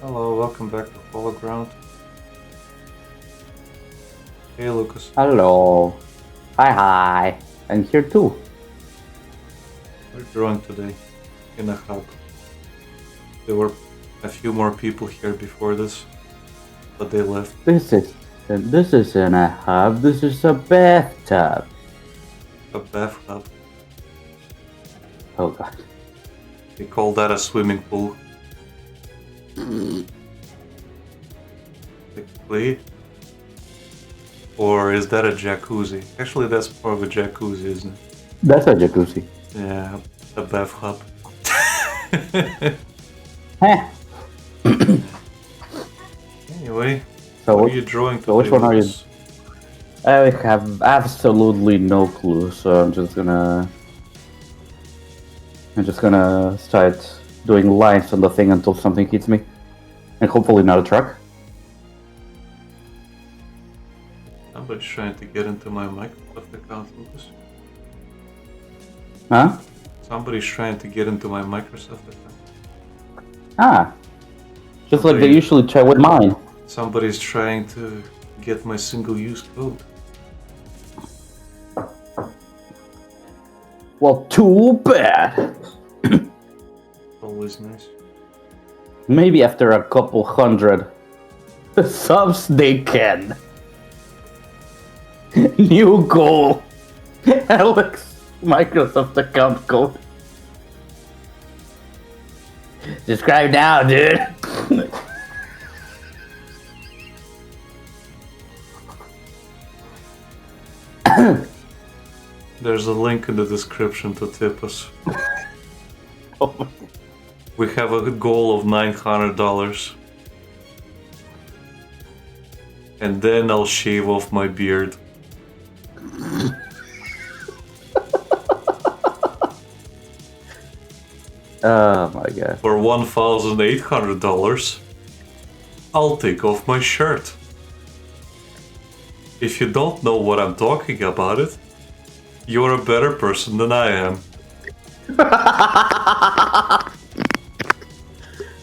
Hello, welcome back to Follow Ground. Hey Lucas, Hello. Hi. I'm here too. we're drawing today in a hub. There were a few more people here before this, but they left. This isn't a hub. This is a bathtub. A bath hub. Oh god. They call that a swimming pool. Technically. Or is that a jacuzzi? Actually, that's more of a jacuzzi, isn't it? That's a jacuzzi. Yeah, a bath hub. Heh. Anyway, So what are you drawing today, which one are you? Lucas? I have absolutely no clue, so I'm just gonna start doing lines on the thing until something hits me. And hopefully not a truck. Somebody's trying to get into my Microsoft account, Lucas. Huh? Somebody's trying to get into my Microsoft account. Ah. Just like they usually try with mine. Somebody's trying to get my single-use code. Well, too bad. Always nice. Maybe after a couple hundred subs they can. New goal. Alex Microsoft account code. Subscribe now, dude. There's a link in the description to tip us. Oh, We have a goal of $900. And then I'll shave off my beard. oh my god. For $1,800, I'll take off my shirt. If you don't know what I'm talking about it, you're a better person than I am.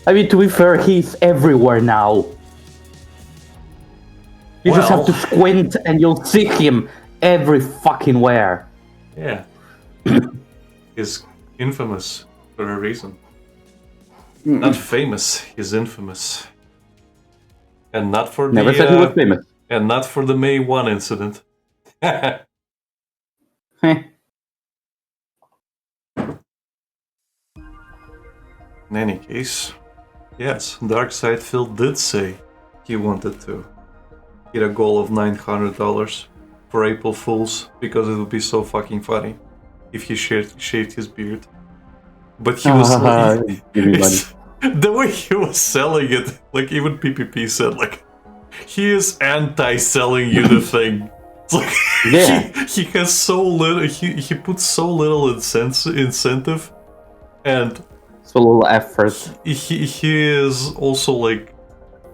I mean, to be fair, he's everywhere now. You just have to squint and you'll see him every fucking where. Yeah. He's infamous for a reason. Not famous, he's infamous. And not for the Never said he was famous. and not for the May 1 incident. Heh. In any case, yes, Darkside Phil did say he wanted to get a goal of $900 for April Fools because it would be so fucking funny if he shaved his beard. But he was like, Give me money. the way he was selling it, like even PPP said, like he is anti-selling you the thing. It's like Yeah. he has so little, he puts so little incentive, and It's a little effort. he is also like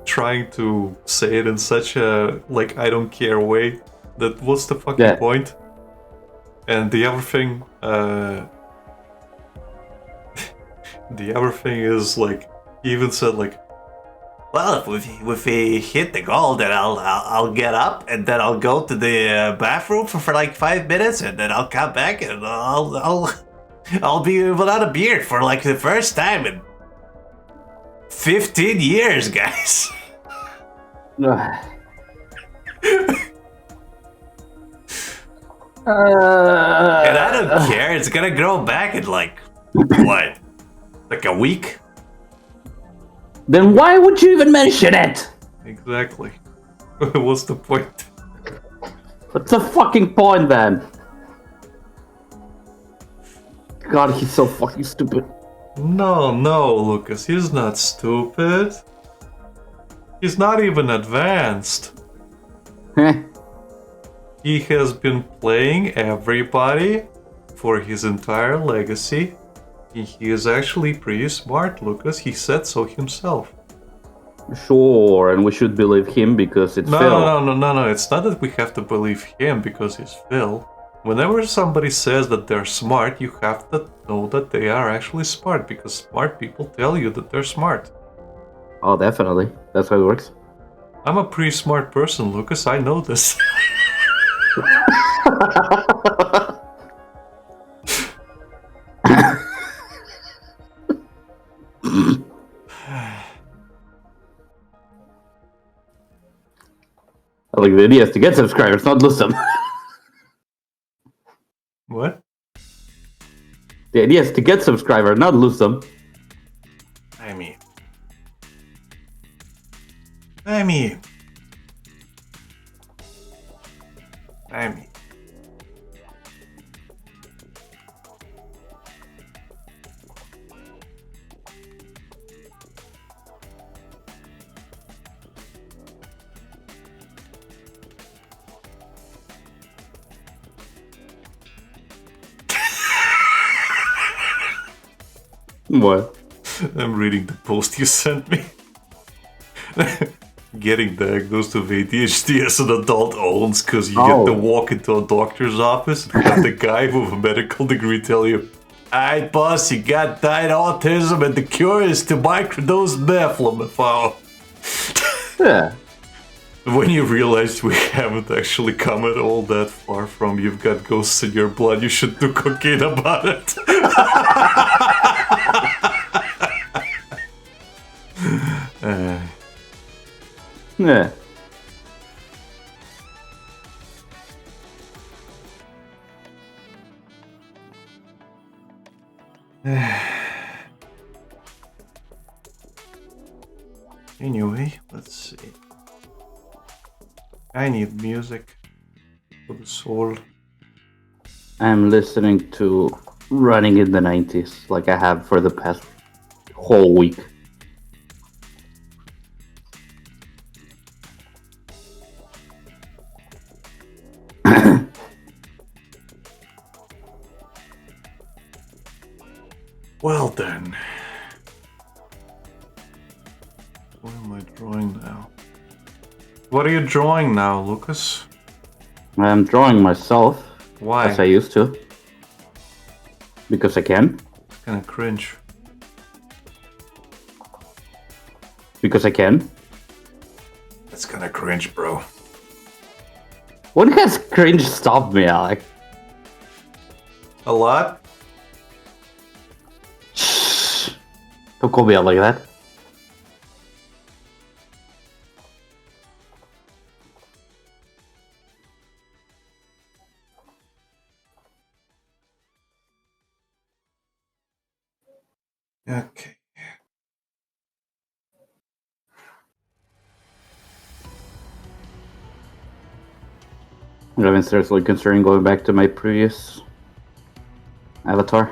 trying to say it in such a like I don't care way that what's the fucking point? And the other thing, the other thing is like he even said like, well, if we hit the goal, then I'll get up and then I'll go to the bathroom for like 5 minutes and then I'll come back and I'll be without a beard for like the first time in 15 years, guys. And I don't care. It's gonna grow back in like what, like a week? Then why would you even mention it? Exactly. What's the point? What's the fucking point then? God, he's so fucking stupid. No, Lucas, he's not stupid. He's not even advanced. Heh. He has been playing everybody for his entire legacy. He is actually pretty smart, Lucas. He said so himself. Sure, and we should believe him because it's Phil. No. It's not that we have to believe him because he's Phil. Whenever somebody says that they're smart, you have to know that they are actually smart because smart people tell you that they're smart. Oh, definitely. That's how it works. I'm a pretty smart person, Lucas. I know this. Like the idea is to get subscribers, not lose them. What? The idea is to get subscribers, not lose them. I mean. I mean. What? I'm reading the post you sent me. Getting diagnosed with ADHD as an adult owns because you get to walk into a doctor's office and have the guy with a medical degree tell you, "Alright, boss, you got died autism and the cure is to microdose methylphenidate." Yeah. When you realize we haven't actually come at all that far from you've got ghosts in your blood, you should do cocaine about it. Yeah. Anyway, let's see. I need music for the soul. I'm listening to Running in the 90s like I have for the past whole week. Well then. What am I drawing now? What are you drawing now, Lucas? I'm drawing myself. Why? As I used to. Because I can. It's kinda cringe. Because I can. It's kinda cringe, bro. When has cringe stopped me, Alec? A lot? Shh. Don't call me out like that. Okay. I've been seriously considering going back to my previous avatar.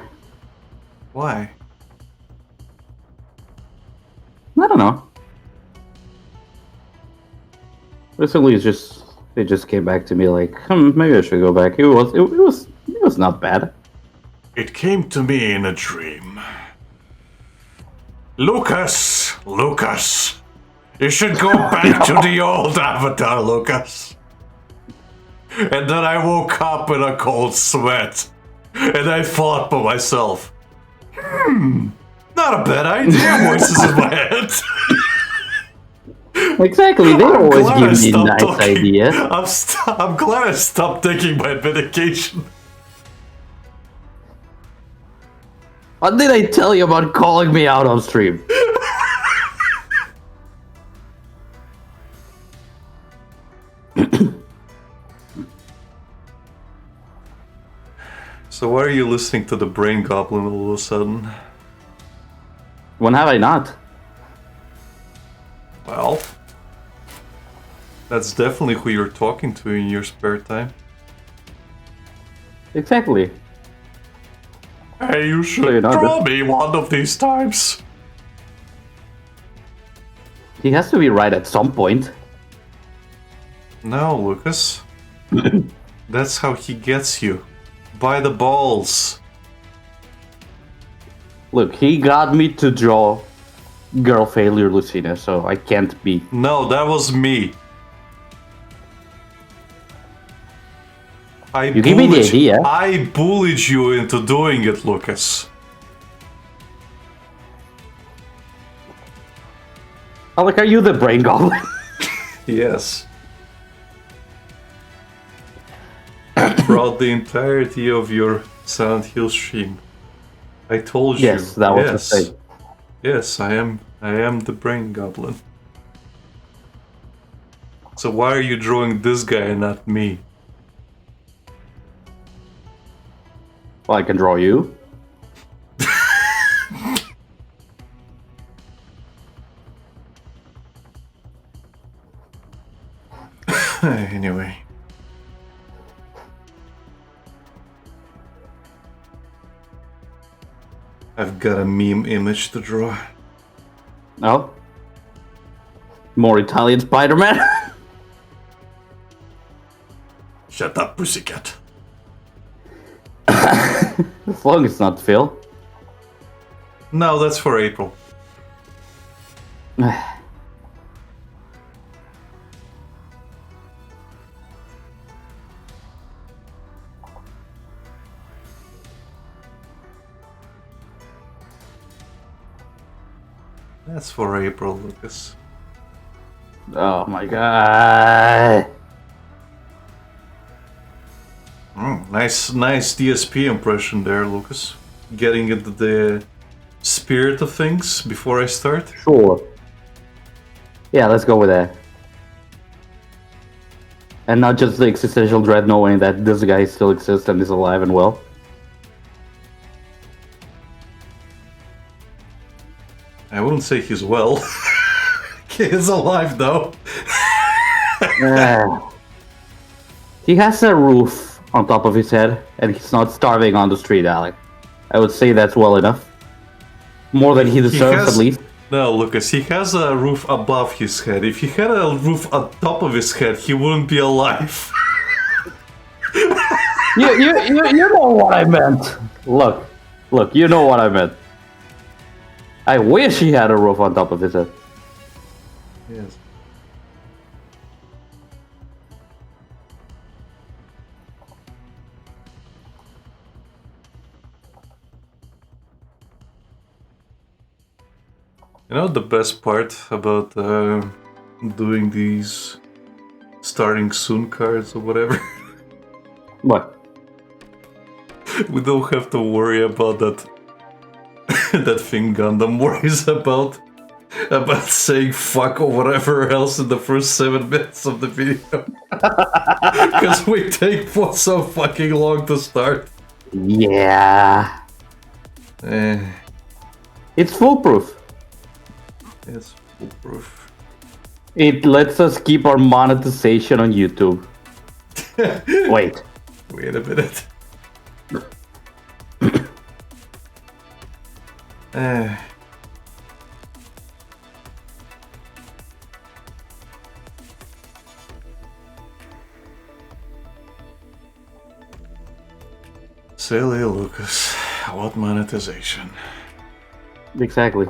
Why? I don't know. Recently, it just came back to me like, maybe I should go back. It was not bad. It came to me in a dream. Lucas! Lucas! You should go back to the old avatar, Lucas. And then I woke up in a cold sweat. And I thought to myself, not a bad idea, voices in my head. Exactly, they I'm always glad I give me stopped nice talking. ideas. I'm glad I stopped taking my medication. What did I tell you about calling me out on stream? So why are you listening to the Brain Goblin all of a sudden? When have I not? Well, that's definitely who you're talking to in your spare time. Exactly. Hey, you should you're not draw me one of these times. He has to be right at some point. No, Lucas. That's how he gets you. By the balls. Look, he got me to draw Girl Failure Lucina, so I can't be. No, that was me. You gave me the idea. I bullied you into doing it, Lucas. I'm like, are you the brain goblin? Yes. Throughout the entirety of your Silent Hill stream, I told you. Yes, that was the thing. Yes, I am the brain goblin. So why are you drawing this guy and not me? Well, I can draw you. Anyway. I've got a meme image to draw. No? More Italian Spider-Man? Shut up, pussycat. As long as it's not Phil. No, that's for April. That's for April, Lucas. Oh my god. Nice DSP impression there, Lucas. Getting into the spirit of things before I start. Sure. Yeah, let's go with that. And not just the existential dread knowing that this guy still exists and is alive and well. I wouldn't say he's well. He is alive though. He has a roof on top of his head and he's not starving on the street, Alec. I would say that's well enough. More than he deserves, at least. No, Lucas, he has a roof above his head. If he had a roof on top of his head, he wouldn't be alive. You know what I meant. Look, you know what I meant. I wish he had a roof on top of his head. Yes. You know the best part about doing these starting soon cards or whatever? What? We don't have to worry about that that thing Gundam worries about saying fuck or whatever else in the first 7 minutes of the video. Because we take for so fucking long to start. Yeah. It's foolproof. It's foolproof. It lets us keep our monetization on YouTube. Wait a minute. Silly Lucas. What monetization? Exactly.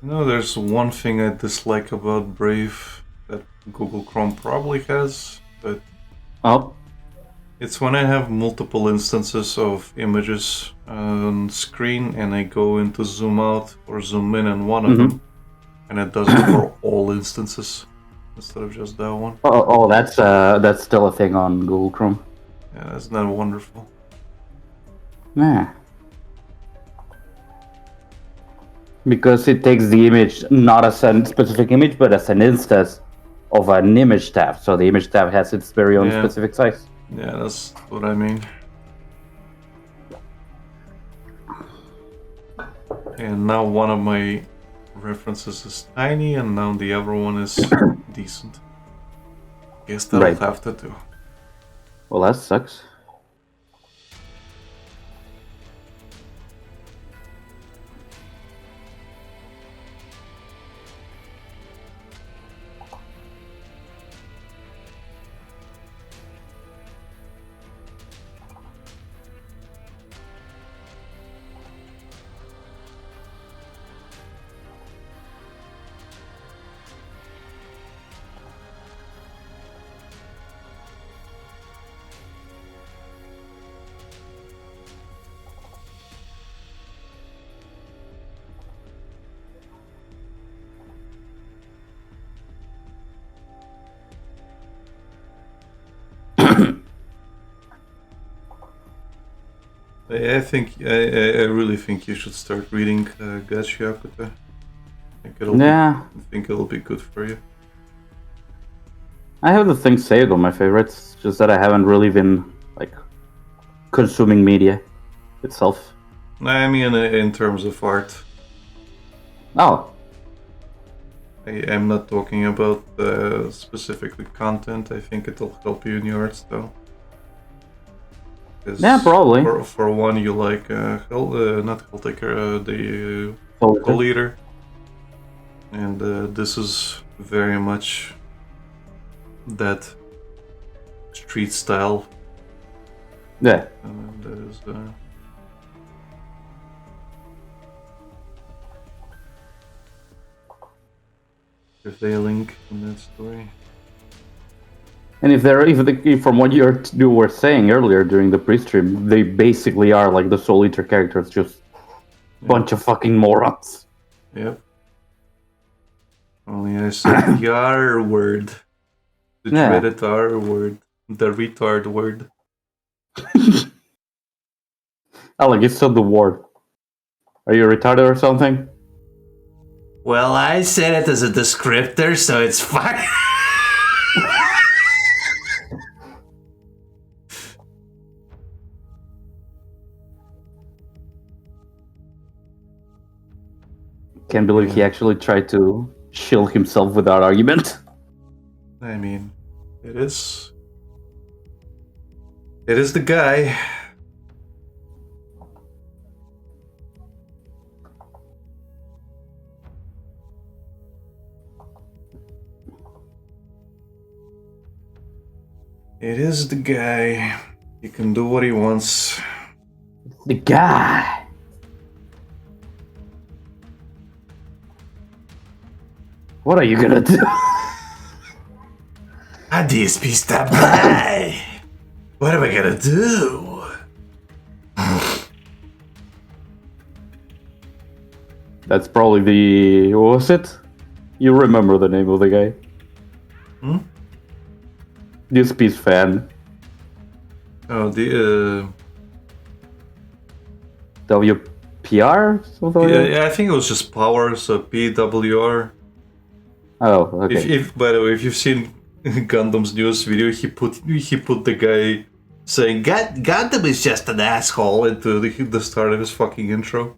There's one thing I dislike about Brave that Google Chrome probably has, but Oh, it's when I have multiple instances of images on screen and I go into zoom out or zoom in on one of them, and it does it for all instances instead of just that one. oh, that's still a thing on Google Chrome. Yeah, isn't that wonderful? Yeah. Because it takes the image not as a specific image, but as an instance of an image tab. So the image tab has its very own Yeah. specific size. Yeah, that's what I mean. And now one of my references is tiny, and now the other one is decent. Guess that'll Right. have to do. Well, that sucks. I really think you should start reading Gachi Akuta. Yeah. I think it'll be good for you. I have the thing saved on my favorites, just that I haven't really been like consuming media itself. I mean, in terms of art, Oh, I'm not talking about specifically content. I think it'll help you in your art style. yeah, probably. For one, you like not Helltaker, the Totally. Soul Eater, and this is very much that street style. Yeah. That is. Prevailing in that story. And if from what you were saying earlier during the pre-stream, they basically are like the Soul Eater characters, just bunch of fucking morons. Yep. Only I said the R word. The dreaded R word. The retard word. Alec, you said the word. Are you retarded or something? Well, I said it as a descriptor, so it's fine. Can't believe he actually tried to shield himself with that argument. I mean, it is the guy. It is the guy. He can do what he wants. The guy. What are you gonna do? A DSP stop by. What am I gonna do? That's probably the... What was it? You remember the name of the guy? DSP's fan. Oh, the WPR? Something like that? yeah, I think it was just power, so PWR. Oh, okay. If by the way, if you've seen Gundam's newest video, he put the guy saying Gundam is just an asshole into the start of his fucking intro.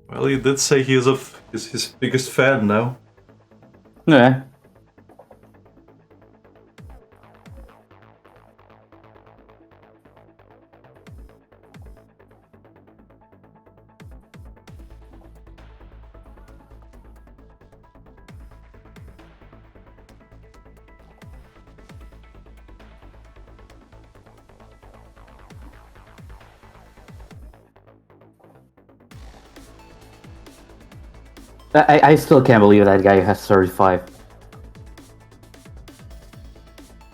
Well, he did say he is his biggest fan now. Yeah. I still can't believe that guy has 35.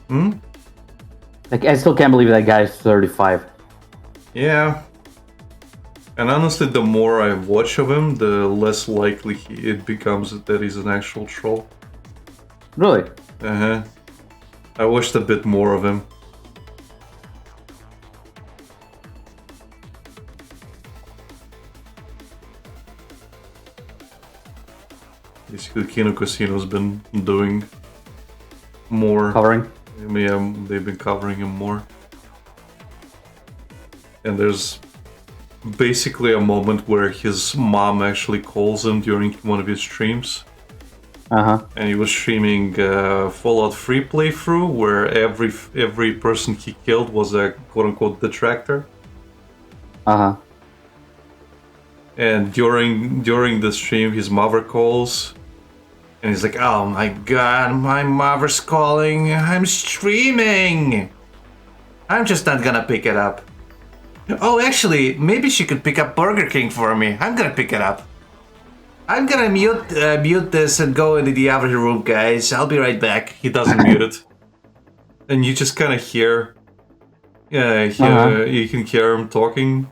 Hmm? Like, I still can't believe that guy is 35. Yeah. And honestly, the more I watch of him, the less likely it becomes that he's an actual troll. Really? Uh-huh. I watched a bit more of him. Basically, Kino Casino's been doing more. Covering? Yeah, they've been covering him more. And there's basically a moment where his mom actually calls him during one of his streams. Uh-huh. And he was streaming Fallout 3 playthrough, where every person he killed was a quote-unquote detractor. Uh-huh. And during the stream, his mother calls, and he's like, "Oh my god, my mother's calling. I'm streaming. I'm just not gonna pick it up. Oh, actually, maybe she could pick up Burger King for me. I'm gonna pick it up. I'm gonna mute this and go into the other room, guys. I'll be right back." He doesn't mute it, and you just kind of hear, you can hear him talking,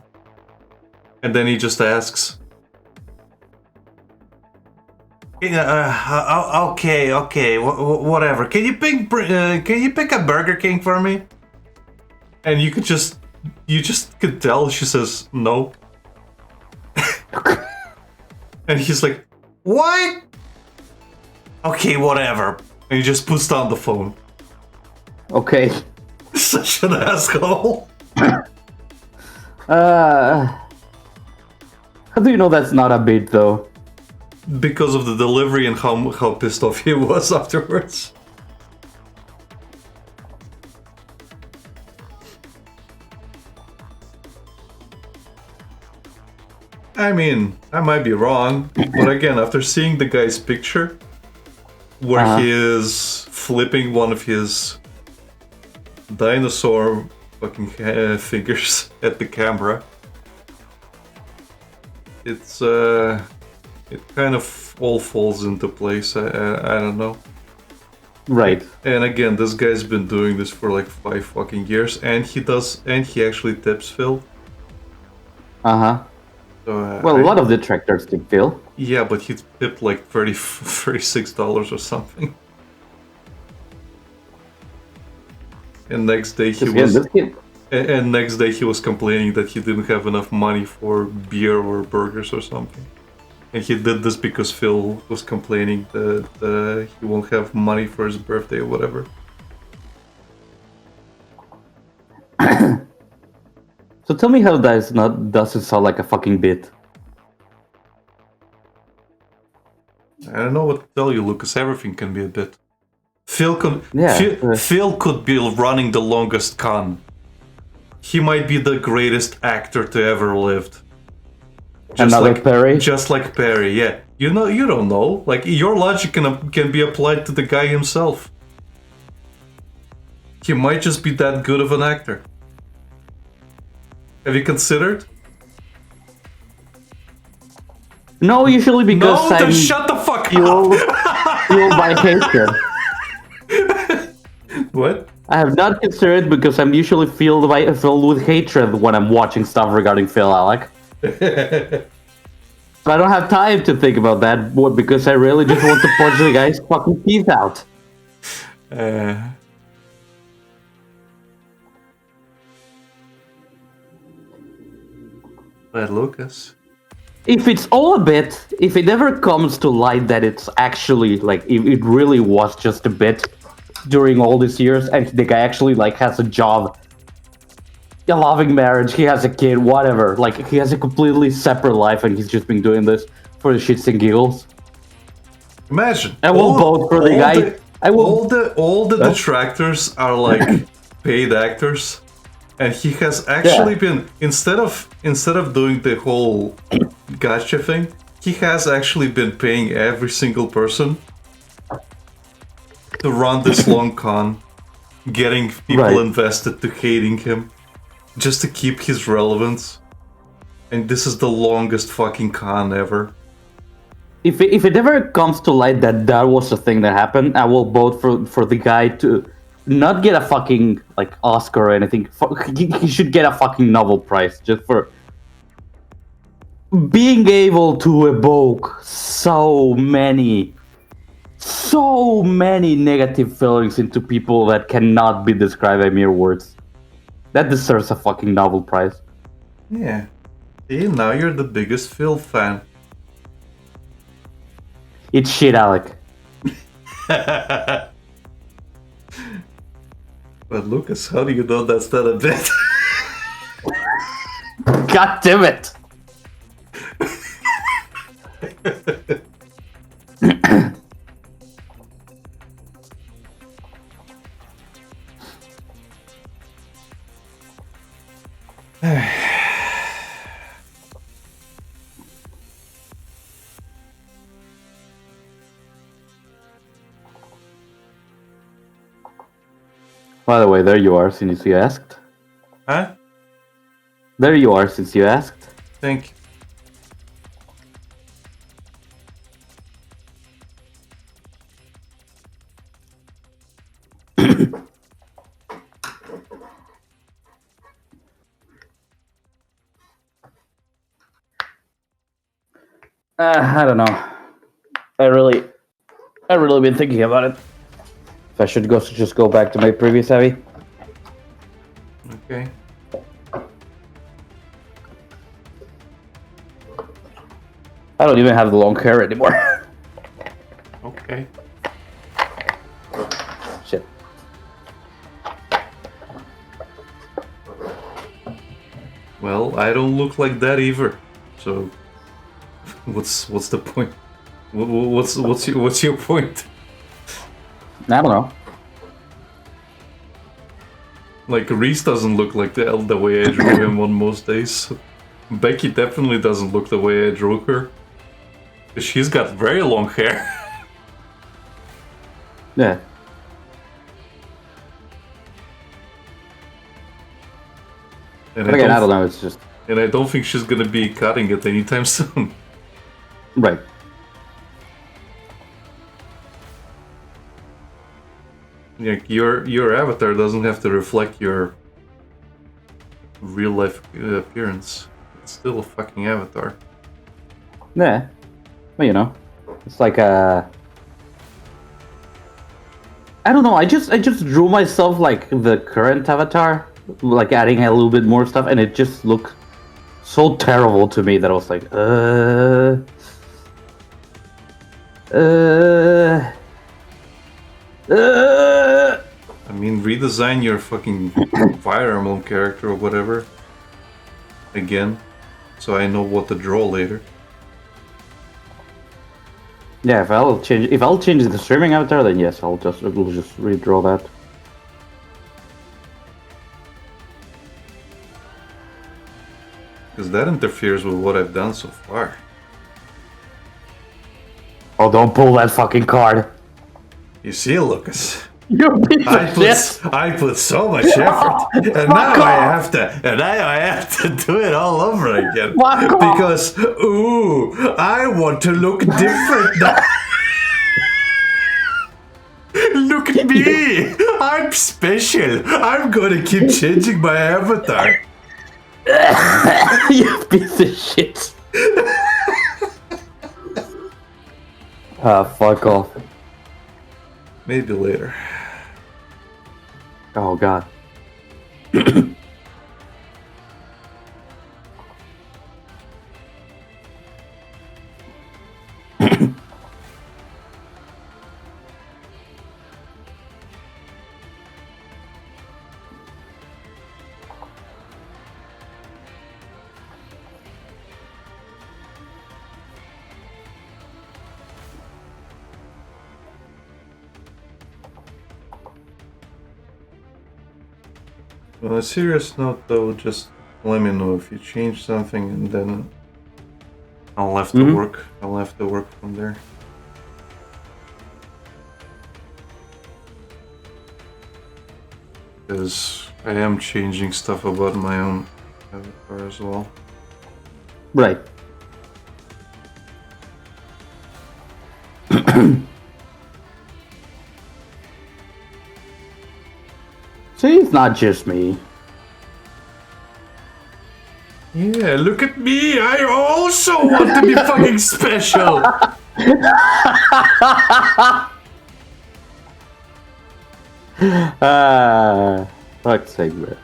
and then he just asks, "Okay, whatever. Can you pick up Burger King for me?" And you could tell she says no. And he's like, "What?" "Okay, whatever." And he just puts down the phone. Okay. Such an asshole. How do you know that's not a bait, though? Because of the delivery and how pissed off he was afterwards. I mean, I might be wrong, but again, after seeing the guy's picture, where he is flipping one of his dinosaur fucking figures at the camera, it's it kind of all falls into place. I don't know. Right. And again, this guy's been doing this for like 5 fucking years, and he actually tips Phil. Uh-huh. So, Well, a lot of detractors did, Phil. Yeah, but he tipped like $36 or something. And next day he was complaining that he didn't have enough money for beer or burgers or something. And he did this because Phil was complaining that he won't have money for his birthday or whatever. So tell me how doesn't sound like a fucking bit. I don't know what to tell you, Lucas. Everything can be a bit. Phil could be running the longest con. He might be the greatest actor to ever lived. Perry? Just like Perry, yeah. You don't know. Like, your logic can be applied to the guy himself. He might just be that good of an actor. Have you considered? No, usually because then I'm shut the fuck fueled by hatred. What? I have not considered because I'm usually filled with hatred when I'm watching stuff regarding Phil, Alec. So I don't have time to think about that because I really just want to punch the guy's fucking teeth out. But Lucas. If it's all a bit, if it ever comes to light that it's actually like it really was just a bit during all these years, and the guy actually like has a job, a loving marriage, he has a kid, whatever, like he has a completely separate life, and he's just been doing this for the shits and giggles. Imagine. I will vote for the guy. All the detractors are like paid actors. And he has actually been, instead of doing the whole gotcha thing, he has actually been paying every single person to run this long con, getting people invested to hating him, just to keep his relevance. And this is the longest fucking con ever. if it ever comes to light that that was the thing that happened, I will vote for the guy to not get a fucking like Oscar or anything. He should get a fucking Nobel Prize just for being able to evoke so many negative feelings into people that cannot be described by mere words. That deserves a fucking Nobel Prize. Yeah. See, now you're the biggest Phil fan. It's shit, Alec. But Lucas, how do you know that's not a bit? God damn it! By the way, there you are since you asked. Huh? There you are since you asked. Thank you. I don't know. I really been thinking about it. If I should just go back to my previous hobby. Okay. I don't even have the long hair anymore. Okay. Shit. Well, I don't look like that either. So, what's the point? What's your point? I don't know. Like Reese doesn't look like the way I drew him on most days. Becky definitely doesn't look the way I drew her. She's got very long hair. Yeah. And But again, I don't know. It's just And I don't think she's gonna be cutting it anytime soon. right. Like your avatar doesn't have to reflect your real life appearance. It's still a fucking avatar. Yeah. Well, you know, it's like a. I don't know. I just drew myself like the current avatar, like adding a little bit more stuff, and it just looked so terrible to me that I was like, I mean, redesign your fucking Fire Emblem character or whatever. Again, so I know what to draw later. Yeah, if I'll change the streaming avatar, then yes, we'll just redraw that. Because that interferes with what I've done so far. Oh, don't pull that fucking card. You see, Lucas? You piece of shit. I put so much effort, and now I have to do it all over again. Fuck off. Because I want to look different now. Look at me! I'm special. I'm gonna keep changing my avatar. You piece of shit. Fuck off. Maybe later. Oh god. On a serious note, though, just let me know if you change something, and then I'll have to work. I'll have to work from there. Because I am changing stuff about my own avatar as well. Right. See, it's not just me. Yeah, look at me. I also want to be fucking special. Fuck's sake, man.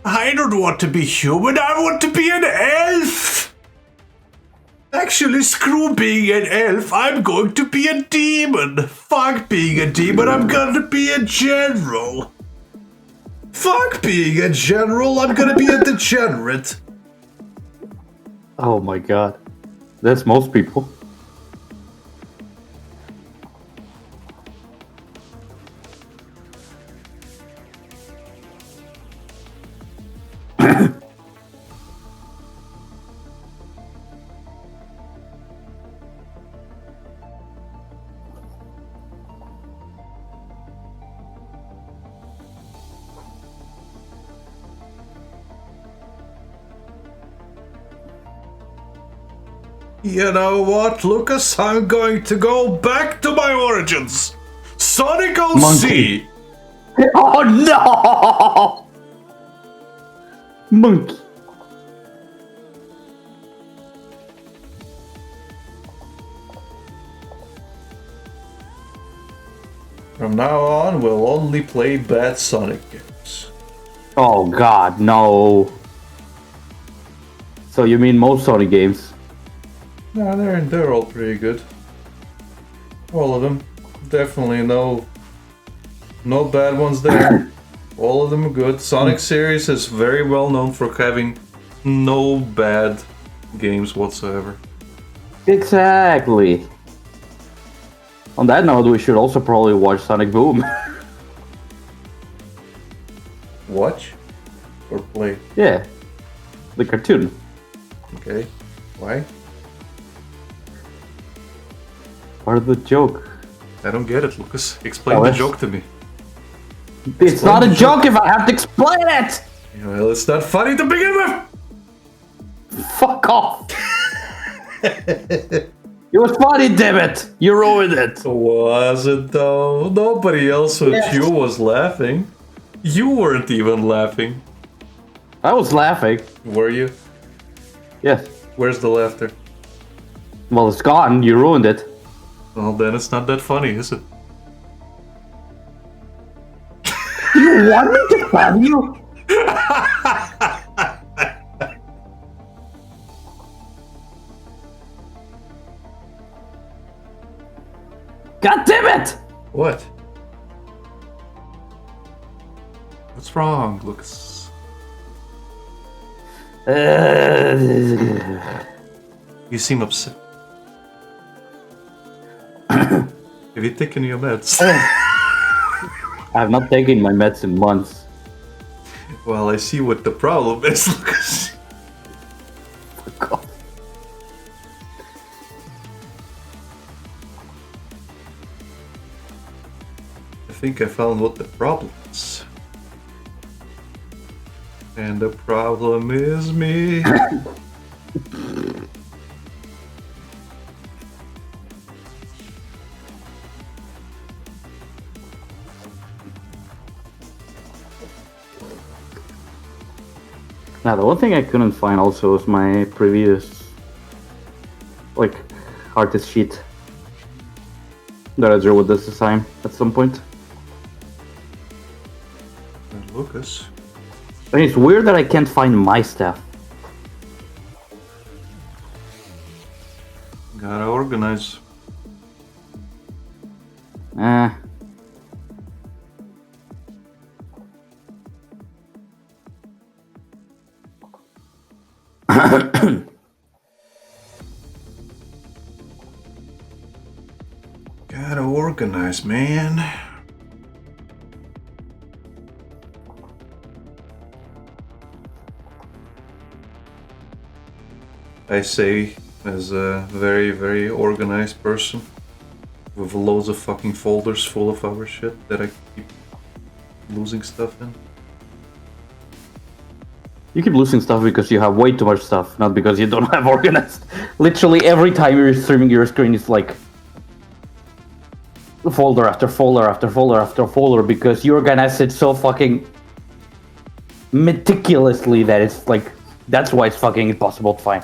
I don't want to be human. I want to be an elf. Actually, screw being an elf. I'm going to be a demon. Fuck being a demon. I'm gonna be a general. Fuck being a general. I'm gonna be a degenerate. Oh my god. That's most people. You know what, Lucas? I'm going to go back to my origins. Sonic OC. Monkey. Oh no! Monkey. From now on, we'll only play bad Sonic games. Oh god, no. So you mean most Sonic games? Nah, they're all pretty good. All of them. Definitely no bad ones there. All of them are good. Sonic series is very well known for having no bad games whatsoever. Exactly. On that note, we should also probably watch Sonic Boom. Watch? Or play? Yeah. The cartoon. Okay. Why? Part of the joke. I don't get it, Lucas. Explain Oh, the it's- joke to me. It's not a joke if I have to explain it! Well, it's not funny to begin with! Fuck off! It was funny, damn it! You ruined it! Was it though? Nobody else but Yes. you was laughing. You weren't even laughing. I was laughing. Were you? Yes. Where's the laughter? Well, it's gone. You ruined it. Well, then it's not that funny, is it? You want me to tell you? God damn it! What? What's wrong, Lucas? You seem upset. Have you taken your meds? I have not taken my meds in months. Well, I see what the problem is, Lucas. God. I think I found what the problem is. And the problem is me. Now, the one thing I couldn't find also was my previous, like, artist sheet that I drew with this design at some point. And Lucas. And it's weird that I can't find my stuff. Gotta organize. Eh. Gotta organize, man. I say, as a very, very organized person with loads of fucking folders full of our shit that I keep losing stuff in? You keep losing stuff because you have way too much stuff, not because you don't have organized. Literally every time you're streaming your screen is like folder after folder after folder after folder because you organize it so fucking meticulously that it's like that's why it's fucking impossible to find.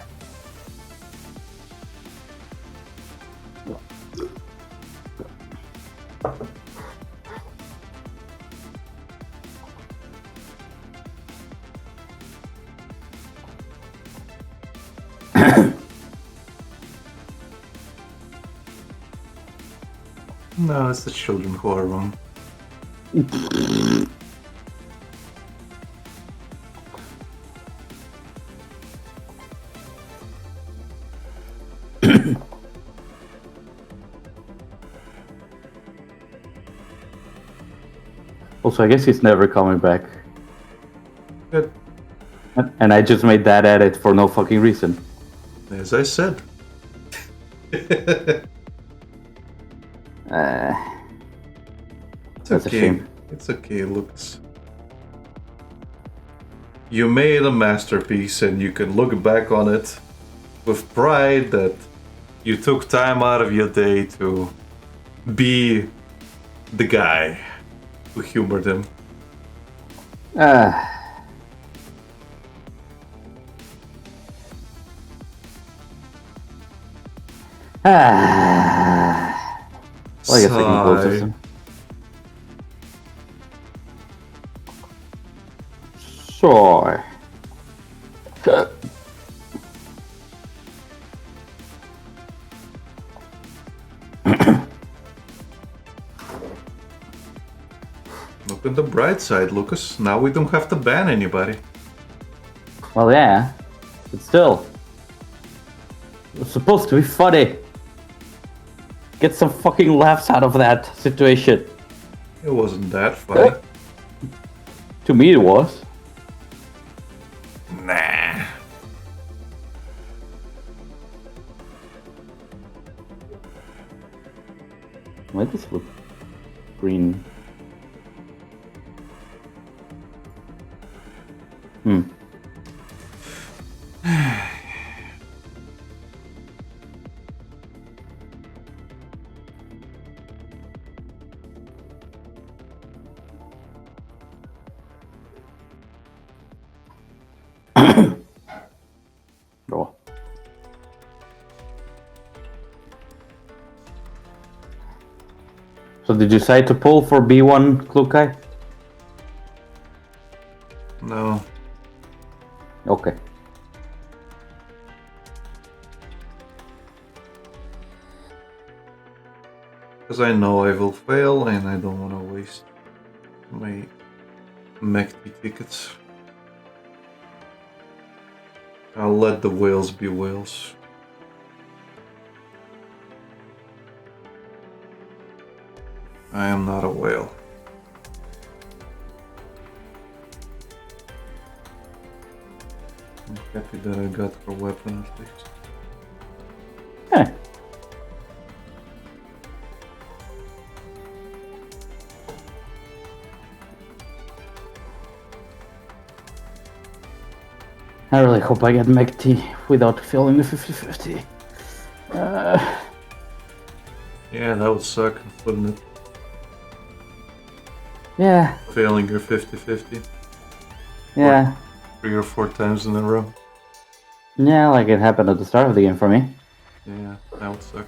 No, it's the children who are wrong. Also, I guess he's never coming back. Good. And I just made that edit for no fucking reason. As I said. That's a shame. It's okay, Lucas. You made a masterpiece and you can look back on it with pride that you took time out of your day to be the guy who humored him. Well, I guess I can close this then. Sure. Look at the bright side, Lucas. Now we don't have to ban anybody. Well, yeah, but still, it's supposed to be funny. Get some fucking laughs out of that situation. It wasn't that funny. To me, it was. Nah. Why does it look green? Oh. So did you decide to pull for B1, Klukai? No. Okay. Because I know I will fail and I don't want to waste my MACD tickets. I'll let the whales be whales. I am not a whale. I'm happy that I got her weapon at least. Heh. I really hope I get MACD without failing a 50-50. Yeah, that would suck, wouldn't it? Yeah. Failing your 50-50. Yeah. 3 or 4 times in a row. Yeah, like it happened at the start of the game for me. Yeah, that would suck.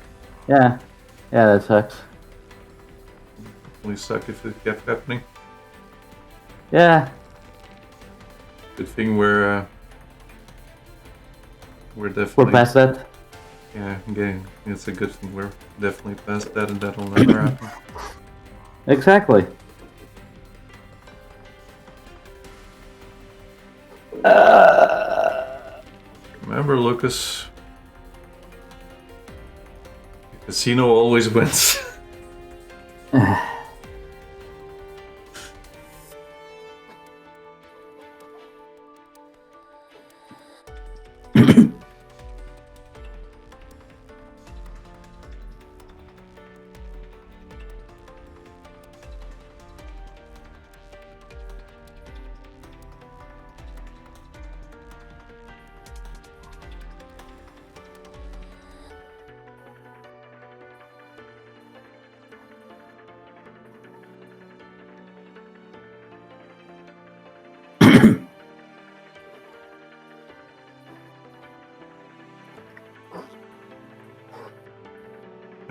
Yeah. Yeah, that sucks. It would suck if it kept happening. Yeah. Good thing we're definitely... We're past that. Yeah, again, it's a good thing we're definitely past that and that'll never happen. Exactly. Remember, Lucas, the casino always wins.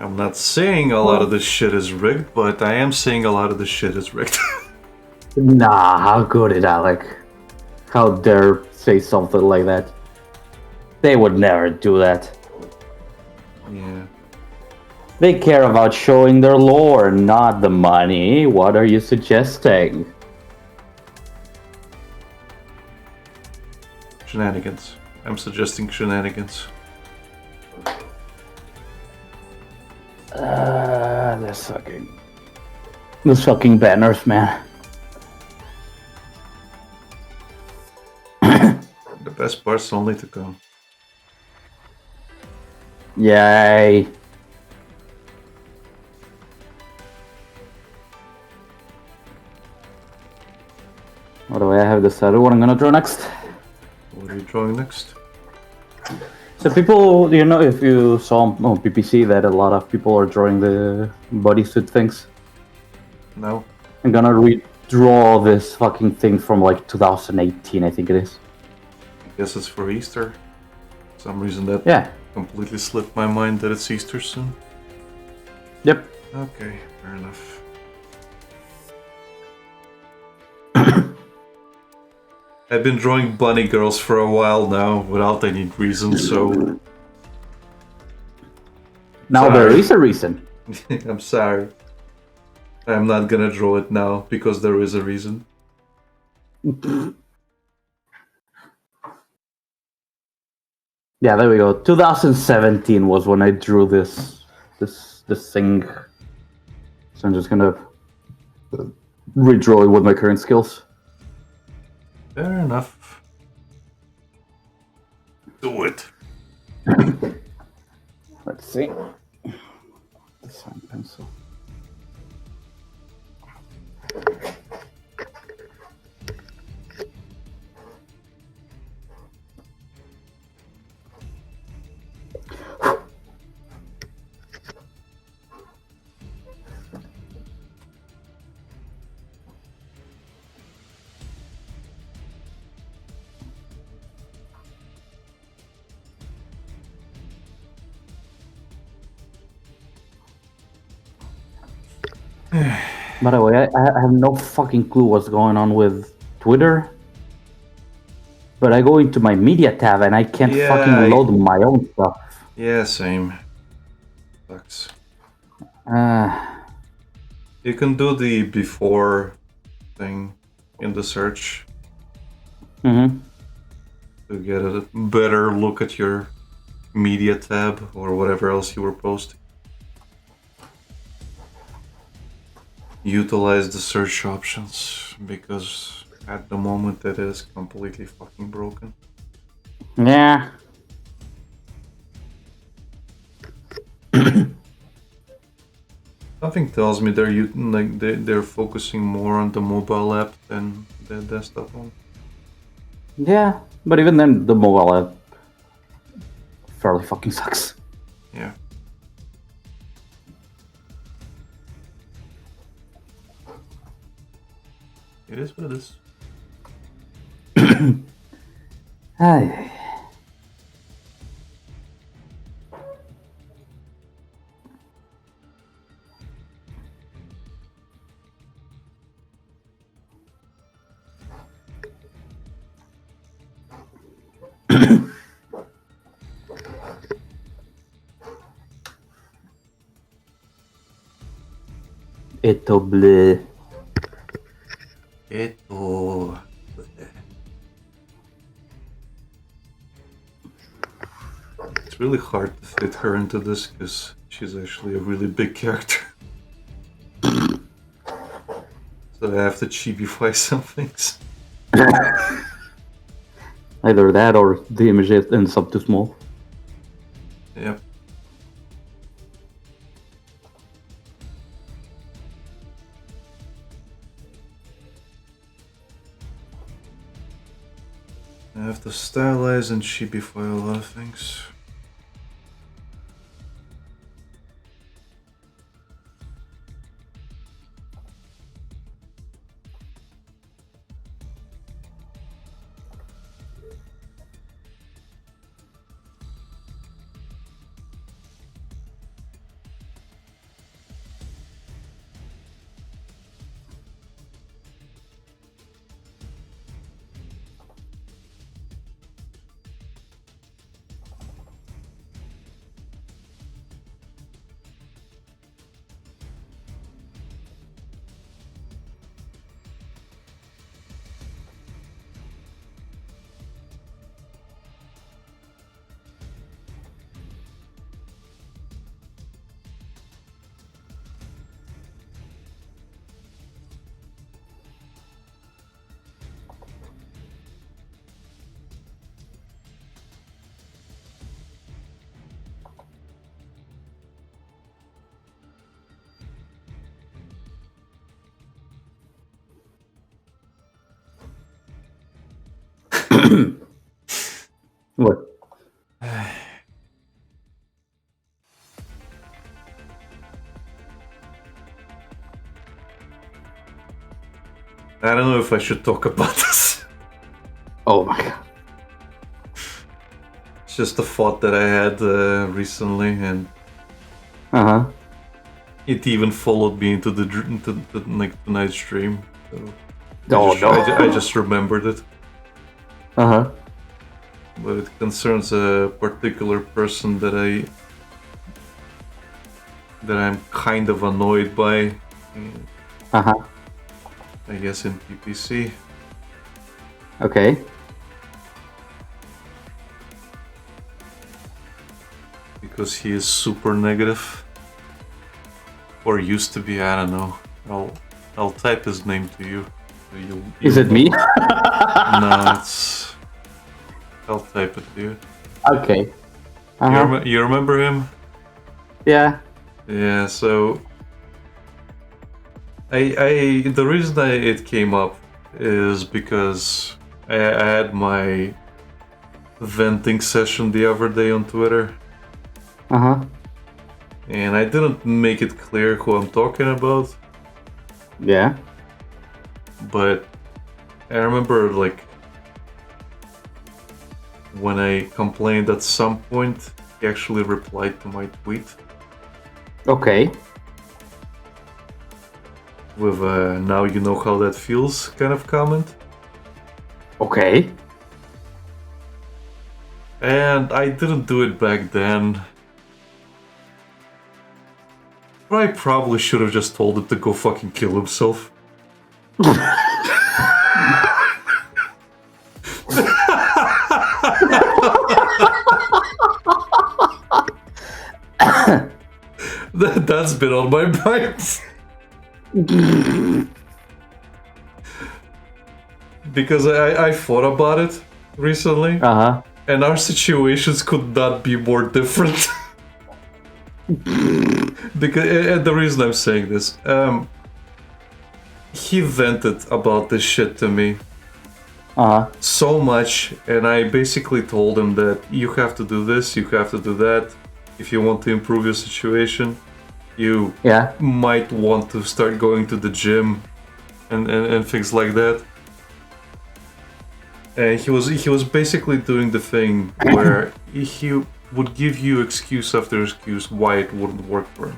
I'm not saying a lot of this shit is rigged, but I am saying a lot of this shit is rigged. Nah, how good is Alec? How dare say something like that? They would never do that. Yeah. They care about showing their lore, not the money. What are you suggesting? Shenanigans. I'm suggesting shenanigans. Those fucking banners, man. The best part's only to come. Yay. By the way, I have decided what I'm gonna draw next. What are you drawing next? So people, you know, if you saw on PPC that a lot of people are drawing the bodysuit things. No? I'm gonna redraw this fucking thing from like 2018, I think it is. I guess it's for Easter. For some reason that Yeah. completely slipped my mind that it's Easter soon. Yep. Okay, fair enough. I've been drawing bunny girls for a while now, without any reason, so... Now Sorry. there is a reason. I'm sorry. I'm not gonna draw it now, because there is a reason. Yeah, there we go. 2017 was when I drew this thing. So I'm just gonna redraw it with my current skills. Fair enough. Do it. Let's see. Sign pencil. By the way, I have no fucking clue what's going on with Twitter. But I go into my media tab and I can't fucking load my own stuff. Yeah, same. Sucks. Uh, You can do the before thing in the search mm-hmm. to get a better look at your media tab or whatever else you were posting. Utilize the search options, because at the moment it is completely fucking broken. Yeah. Something tells me they're focusing more on the mobile app than the desktop one. Yeah, but even then, the mobile app fairly fucking sucks. Yeah. It is what it is. Ay. Eto bleh. Eto. It's really hard to fit her into this because she's actually a really big character. So I have to chibify some things. Either that or the image ends up too small. Yep. I have to stylize and chibify a lot of things. What? I don't know if I should talk about this. Oh my god. It's just a thought that I had recently, and it even followed me into like tonight's stream. So Oh no. I just remembered it. Uh-huh. But it concerns a particular person that I'm kind of annoyed by. Uh-huh. I guess in PPC. Okay. Because he is super negative. Or used to be, I don't know. I'll type his name to you. So Is it me? No, it's... I'll type it to you. Okay. Uh-huh. You remember him? Yeah. Yeah, so... the reason it came up is because I had my venting session the other day on Twitter. Uh-huh. And I didn't make it clear who I'm talking about. Yeah. But I remember, like, when I complained at some point, he actually replied to my tweet. Okay. With a "now you know how that feels" kind of comment. Okay. And I didn't do it back then. But I probably should have just told him to go fucking kill himself. That's been on my mind. Because I thought about it recently, Uh-huh. and our situations could not be more different. Because and the reason I'm saying this, he vented about this shit to me so much, and I basically told him that you have to do this, you have to do that, if you want to improve your situation. You might want to start going to the gym and things like that. And he was basically doing the thing where he would give you excuse after excuse why it wouldn't work for him.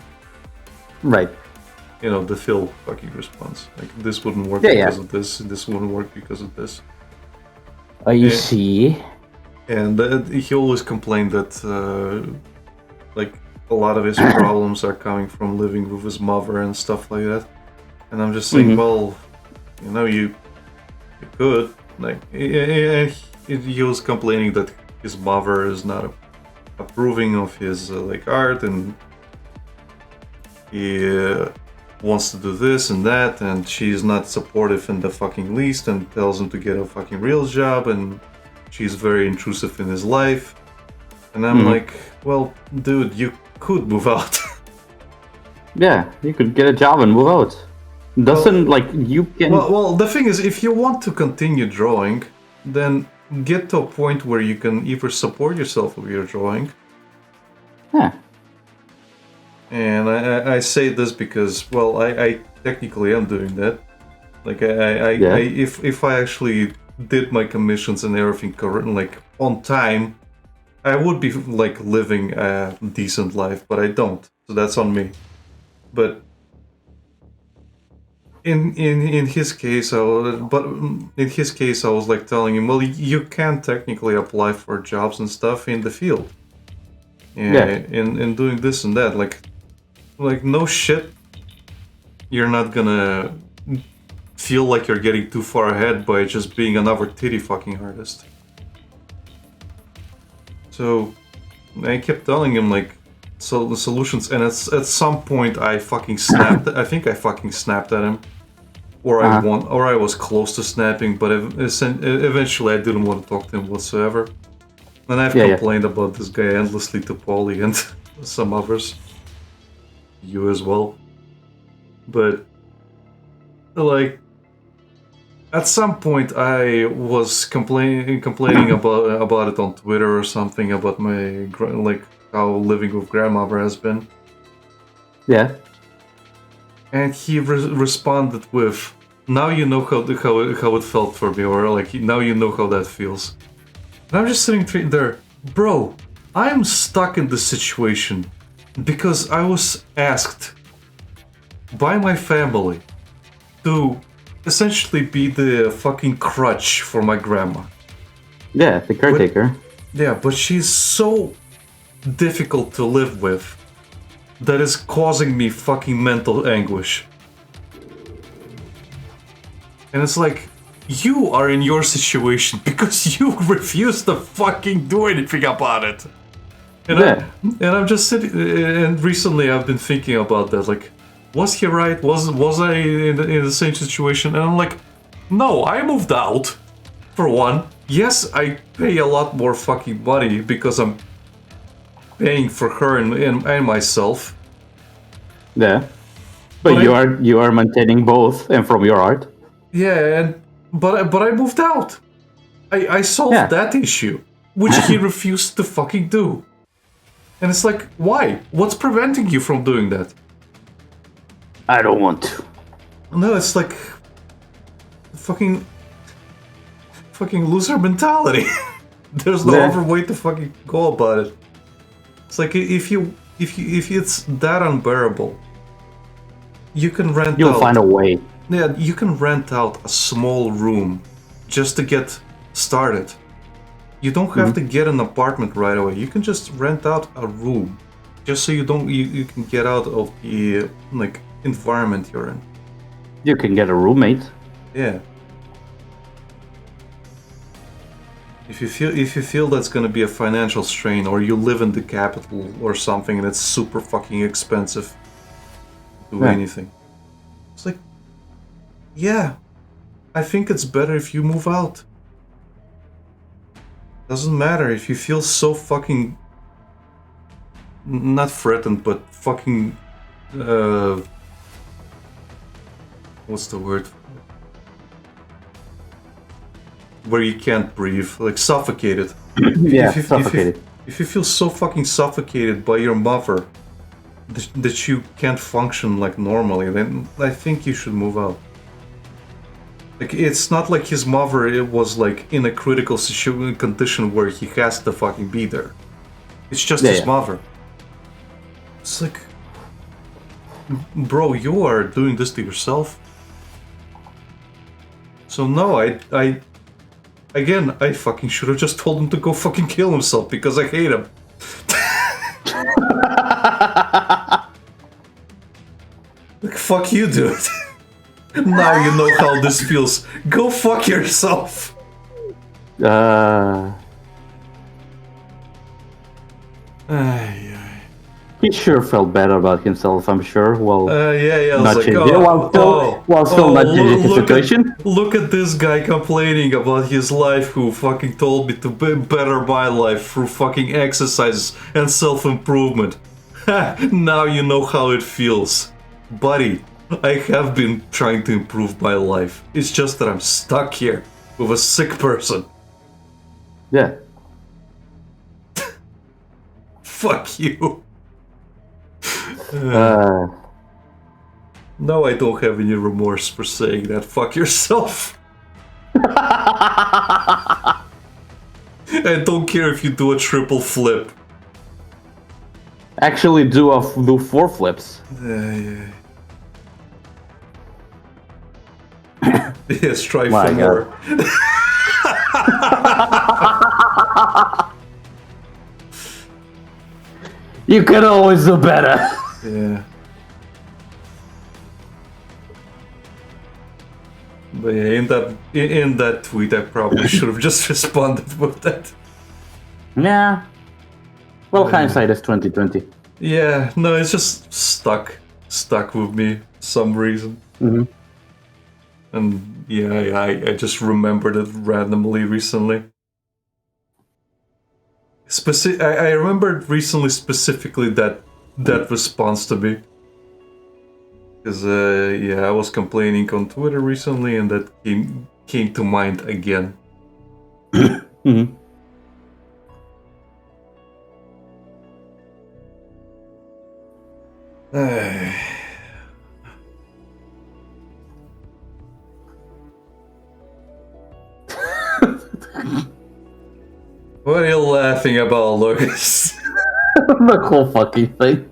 Right. You know, the Phil fucking response. Like, this wouldn't work because of this, and this wouldn't work because of this. You see? And he always complained that, like, a lot of his problems are coming from living with his mother and stuff like that. And I'm just saying, well, you know, you could. Like, he was complaining that his mother is not approving of his, like, art, and he wants to do this and that, and she's not supportive in the fucking least, and tells him to get a fucking real job, and she's very intrusive in his life. And I'm like, well, dude, you could move out. Yeah, you could get a job and move out. Doesn't, like, you can... Well, the thing is, if you want to continue drawing, then get to a point where you can either support yourself with your drawing. Yeah. And I say this because, well, I technically am doing that. Like, if I actually did my commissions and everything correct, like, on time, I would be, like, living a decent life, but I don't. So that's on me. But in his case, I was like telling him, well, you can technically apply for jobs and stuff in the field. In doing this and that, like no shit, you're not gonna feel like you're getting too far ahead by just being another titty fucking artist. So I kept telling him, like, so the solutions, and at some point I fucking snapped. I think I fucking snapped at him, or I was close to snapping, but eventually I didn't want to talk to him whatsoever. And I've complained about this guy endlessly to Paulie and some others, you as well. But, like, at some point I was complaining about it on Twitter or something about my like how living with grandmother has been, Yeah. and he responded with, "Now you know how it felt for me," or like, "Now you know how that feels." And I'm just sitting there, bro. I'm stuck in this situation because I was asked by my family to essentially be the fucking crutch for my grandma. Yeah, the caretaker. Yeah, but she's so difficult to live with that is causing me fucking mental anguish. And it's like, you are in your situation because you refuse to fucking do anything about it. And, Yeah. I'm just sitting, and recently I've been thinking about that, like, was he right? Was I in the same situation? And I'm like, no, I moved out, for one. Yes, I pay a lot more fucking money because I'm paying for her and myself. Yeah. But you are maintaining both, and from your art. Yeah, but I moved out. I solved Yeah. that issue, which he refused to fucking do. And it's like, why? What's preventing you from doing that? I don't want to. No, it's like fucking loser mentality. There's no other way to fucking go about it. It's like if it's that unbearable, you can rent You'll out. find a way. Yeah, you can rent out a small room just to get started. You don't have to get an apartment right away. You can just rent out a room, just so you can get out of the like environment you're in. You can get a roommate. Yeah. If you feel that's gonna be a financial strain, or you live in the capital or something and it's super fucking expensive to do anything, it's like, yeah, I think it's better if you move out. Doesn't matter if you feel so fucking not threatened, but fucking what's the word? Where you can't breathe, like suffocated. Suffocated. If you feel so fucking suffocated by your mother that you can't function like normally, then I think you should move out. Like, it's not like his mother was like in a critical condition where he has to fucking be there. It's just his mother. It's like, bro, you are doing this to yourself. So no, I fucking should have just told him to go fucking kill himself because I hate him. Like, fuck you, dude. Now you know how this feels. Go fuck yourself. He sure felt better about himself, I'm sure. Well, yeah. Not Like, changing. While still not changing his situation. Look at this guy complaining about his life who fucking told me to better my life through fucking exercise and self-improvement. Now you know how it feels. Buddy, I have been trying to improve my life. It's just that I'm stuck here with a sick person. Yeah. Fuck you. No, I don't have any remorse for saying that. Fuck yourself. I don't care if you do a triple flip. Actually, do 4 flips. Yeah. Yeah, strive My for God. more. You can always do better. Yeah. But yeah, in that tweet, I probably should have just responded with that. Yeah. Well, hindsight is 2020. Yeah, no, it's just stuck with me for some reason. Mm-hmm. And yeah, I just remembered it randomly recently. I remembered recently specifically that response to me. Because, I was complaining on Twitter recently, and that came to mind again. Mhm. What are you laughing about, Lucas? The whole fucking thing.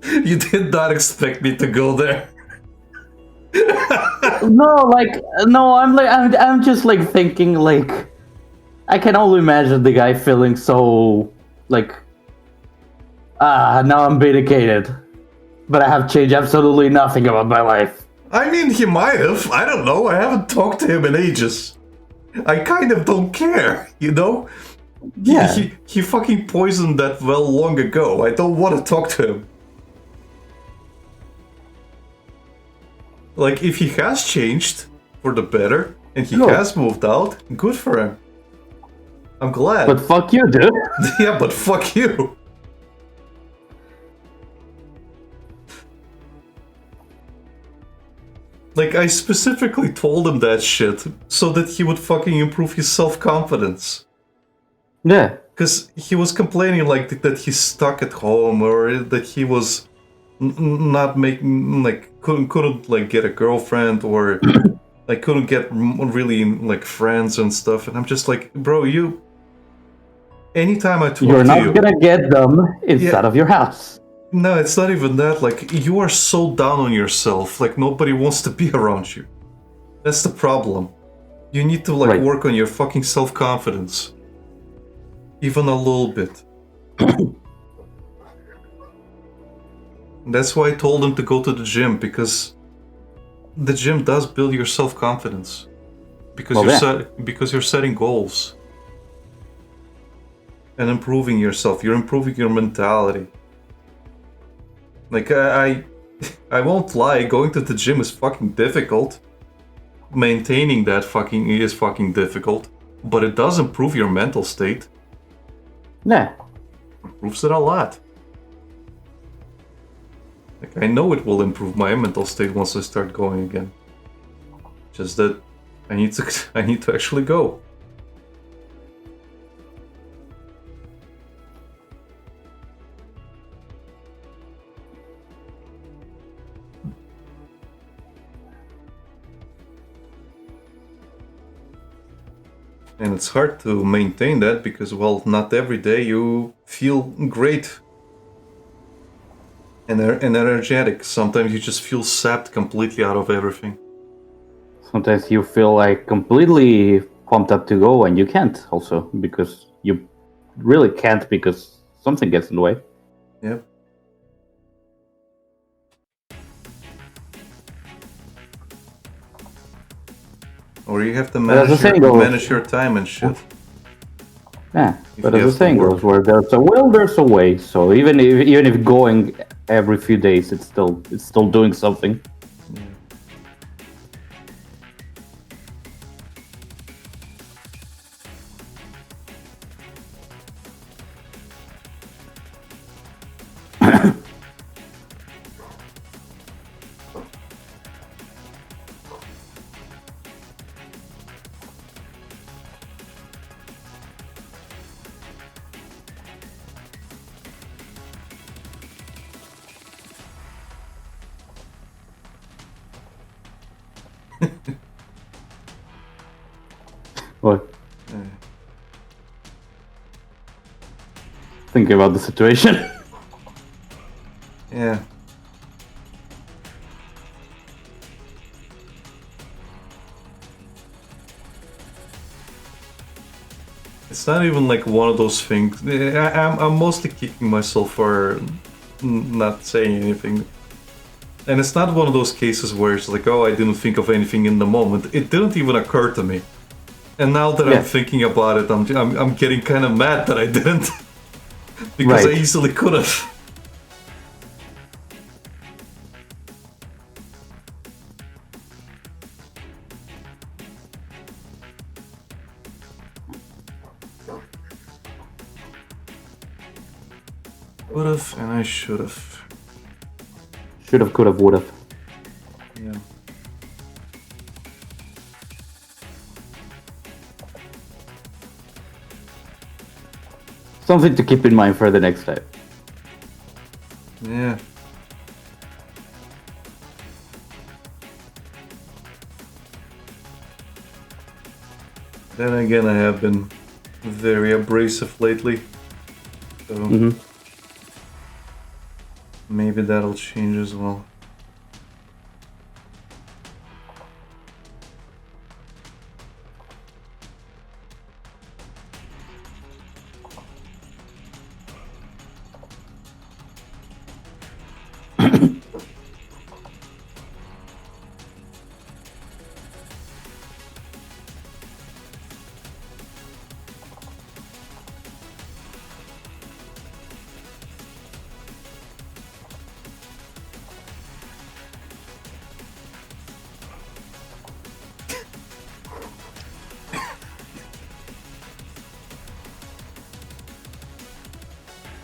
You did not expect me to go there. No, I'm just like thinking like, I can only imagine the guy feeling so like, now I'm vindicated, but I have changed absolutely nothing about my life. I mean, he might have. I don't know. I haven't talked to him in ages. I kind of don't care, you know? Yeah. He fucking poisoned that well long ago. I don't want to talk to him. Like, if he has changed for the better, and he Sure. has moved out, good for him. I'm glad. But fuck you, dude. Yeah, but fuck you. Like, I specifically told him that shit so that he would fucking improve his self-confidence. Yeah. Because he was complaining, like, that he's stuck at home, or that he was not making, like, couldn't, like, get a girlfriend, or, like, couldn't get really, like, friends and stuff. And I'm just like, bro, you... Anytime I talk You're to not you... gonna get them inside of your house. No, it's not even that. Like, you are so down on yourself. Like, nobody wants to be around you. That's the problem. You need to, like, Right. work on your fucking self-confidence. Even a little bit. That's why I told him to go to the gym, because the gym does build your self-confidence. Because because you're setting goals. And improving yourself. You're improving your mentality. Like, I won't lie, going to the gym is fucking difficult. Maintaining that is fucking difficult. But it does improve your mental state. Yeah. Improves it a lot. Like, I know it will improve my mental state once I start going again. Just that I need to actually go. And it's hard to maintain that because, well, not every day you feel great and energetic. Sometimes you just feel sapped completely out of everything. Sometimes you feel like completely pumped up to go and you can't also because you really can't because something gets in the way. Yep. Or you have to manage your time and shit. Yeah, but as the saying goes, where there's a will, there's a way. So even if going every few days, it's still doing something. Yeah. What? Thinking about the situation. Yeah. It's not even like one of those things. I'm mostly kicking myself for not saying anything. And it's not one of those cases where it's like, oh, I didn't think of anything in the moment. It didn't even occur to me. And now that I'm thinking about it, I'm getting kind of mad that I didn't. Because I easily could have. Would have, and I should have. Should have, could have, would have. Yeah. Something to keep in mind for the next time. Yeah. Then again, I have been very abrasive lately. So maybe that'll change as well.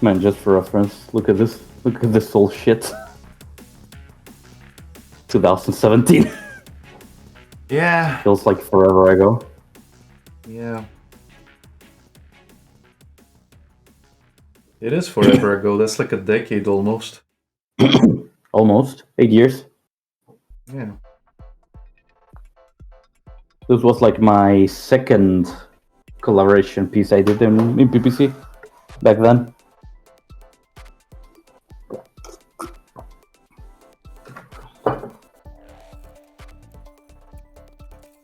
Man, just for reference, look at this. Look at this whole shit. 2017. Yeah. Feels like forever ago. Yeah. It is forever ago. That's like a decade almost. Almost 8 years. Yeah. This was like my second collaboration piece I did in PPC back then.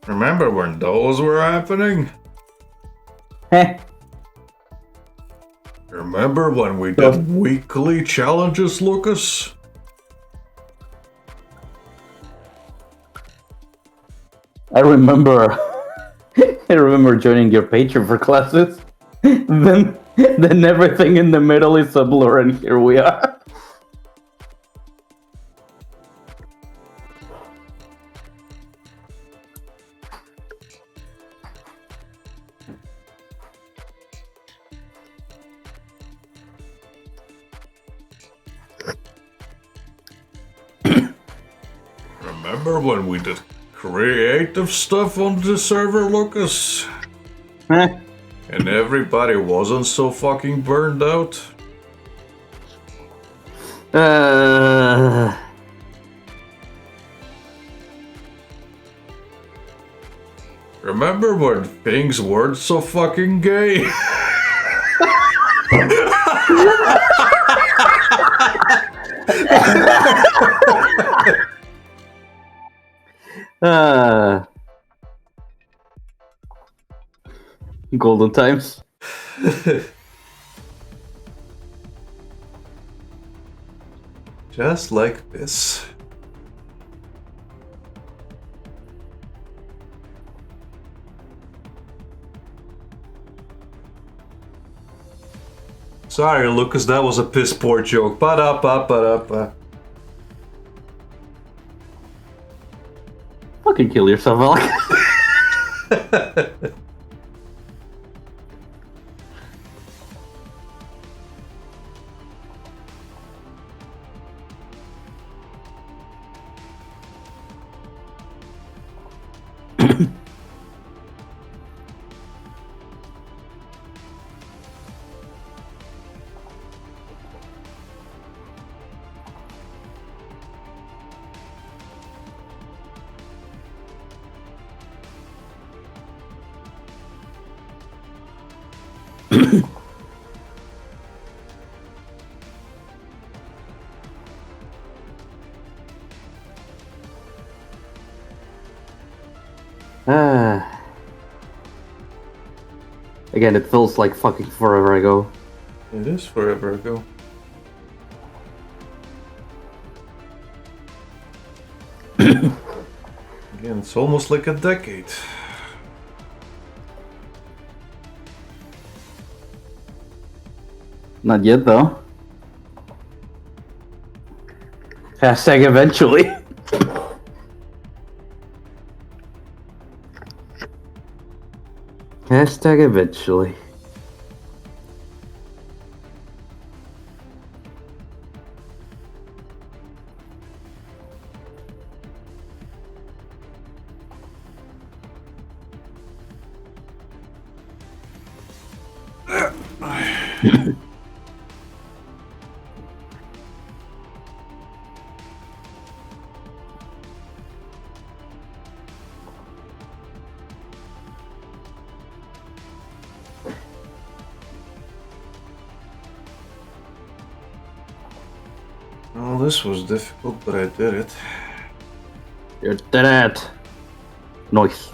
Remember when those were happening? Heh. Remember when we did weekly challenges, Lucas? I remember I remember joining your Patreon for classes. then everything in the middle is a blur, and here we are. Remember when we did creative stuff on the server, Lucas? Heh. And everybody wasn't so fucking burned out? Remember when things weren't so fucking gay? Golden times. Just like this. Sorry, Lucas, that was a piss poor joke. Ba-da-ba-ba-da-ba. Fucking kill yourself, Alec. Again, it feels like fucking forever ago. It is forever ago. Again, it's almost like a decade. Not yet, though. Hashtag eventually. Hashtag eventually. Well, this was difficult, but I did it. You did it. Nice.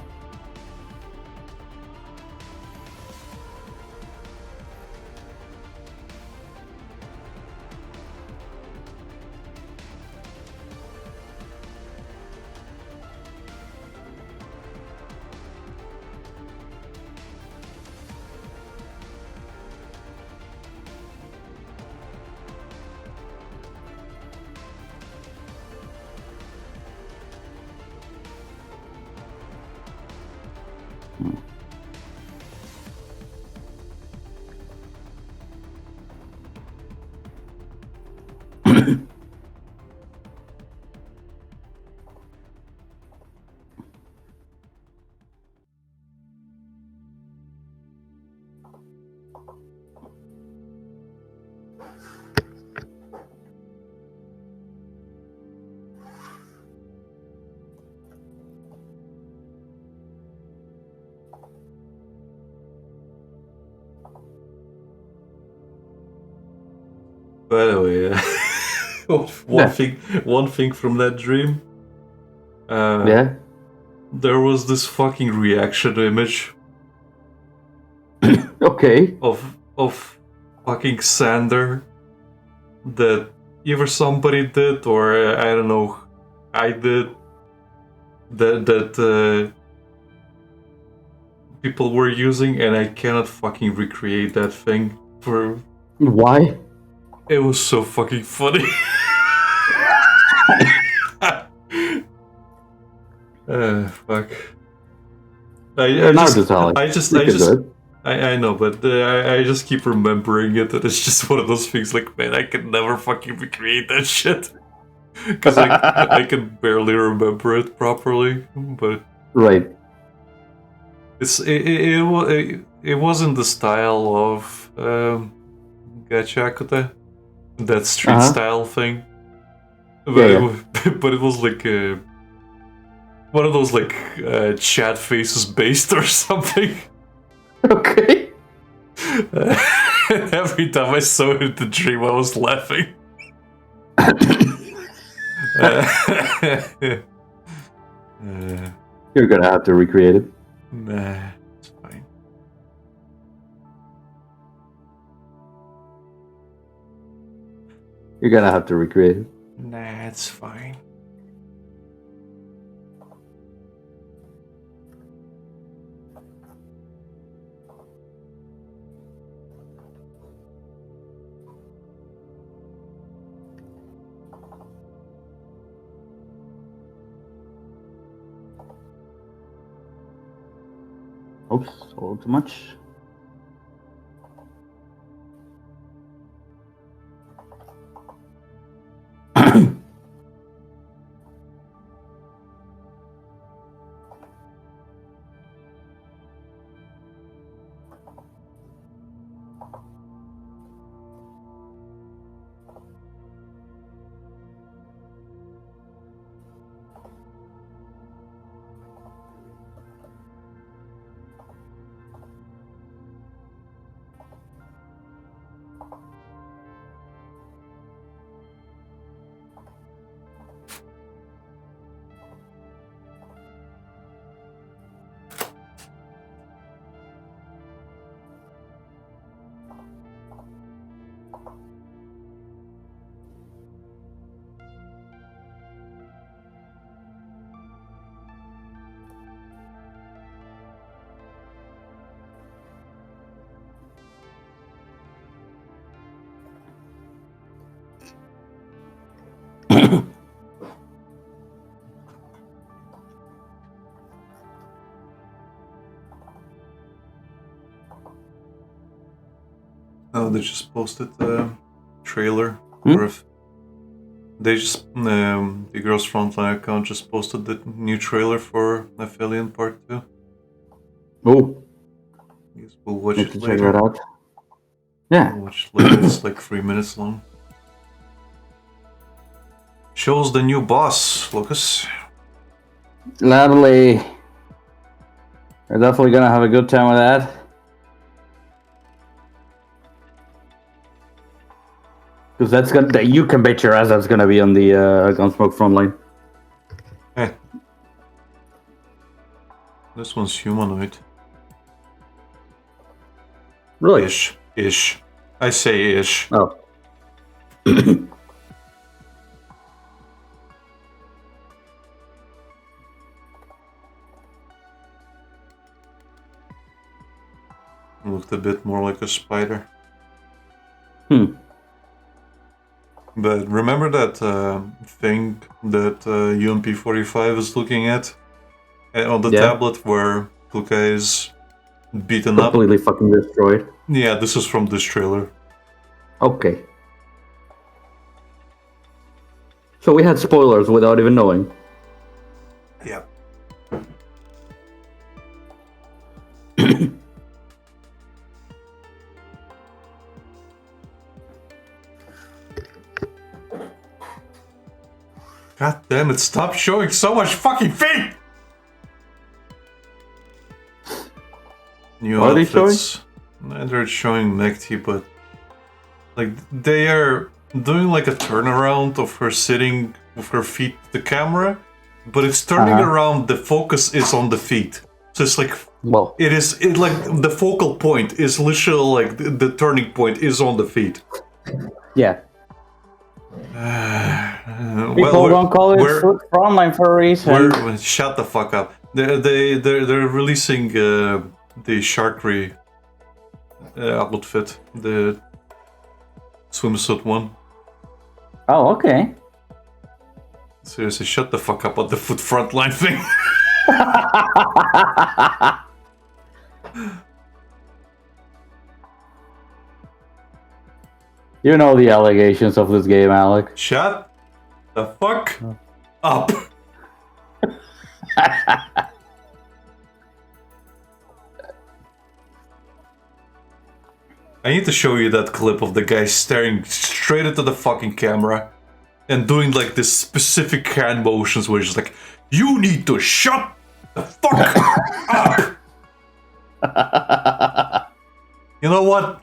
By the way, one thing from that dream. Yeah. There was this fucking reaction image Okay. of fucking Sander that either somebody did or I don't know, I did. That people were using, and I cannot fucking recreate that thing. For Why? it was so fucking funny. Fuck. I know, but I just keep remembering it, and it's just one of those things. Like, man, I can never fucking recreate that shit because I can barely remember it properly. But Right. it wasn't the style of Gachakute, that street style thing. But but it was like one of those like chat faces based or something. Okay. Every time I saw it in the dream, I was laughing. You're gonna have to recreate it. Nah, it's fine. You're gonna have to recreate it. Nah, it's fine. Oops, a little too much. Oh, they just posted the trailer. Or if they just the Girls Frontline account just posted the new trailer for Aphelion Part 2. Oh, Guess we'll watch need it to later. check that out. Yeah. Which is like 3 minutes long. Shows the new boss, Lucas. Lovely. We're definitely gonna have a good time with that. Because that's gonna, you can bet your ass that's gonna be on the Gunsmoke frontline. Eh. This one's humanoid. Really? Ish. I say ish. Oh. Looked a bit more like a spider. But remember that thing that UMP-45 is looking at on the tablet where Luca is beaten up? Completely fucking destroyed. Yeah, this is from this trailer. Okay. So we had spoilers without even knowing. Yeah. God damn it, stop showing so much fucking feet! New Are outfits. They're showing Mekti, but like they are doing like a turnaround of her sitting with her feet to the camera, but it's turning around, the focus is on the feet. So it's like, well, it like the focal point is literally like the turning point is on the feet. Yeah. Well, People don't call it frontline for a reason. Shut the fuck up. They're releasing the Sharkery outfit, the swimsuit one. Oh, okay. Seriously, shut the fuck up on the foot frontline thing. You know the allegations of this game, Alec. Shut the fuck up. I need to show you that clip of the guy staring straight into the fucking camera and doing like this specific hand motions where he's just like, you need to shut the fuck up. You know what?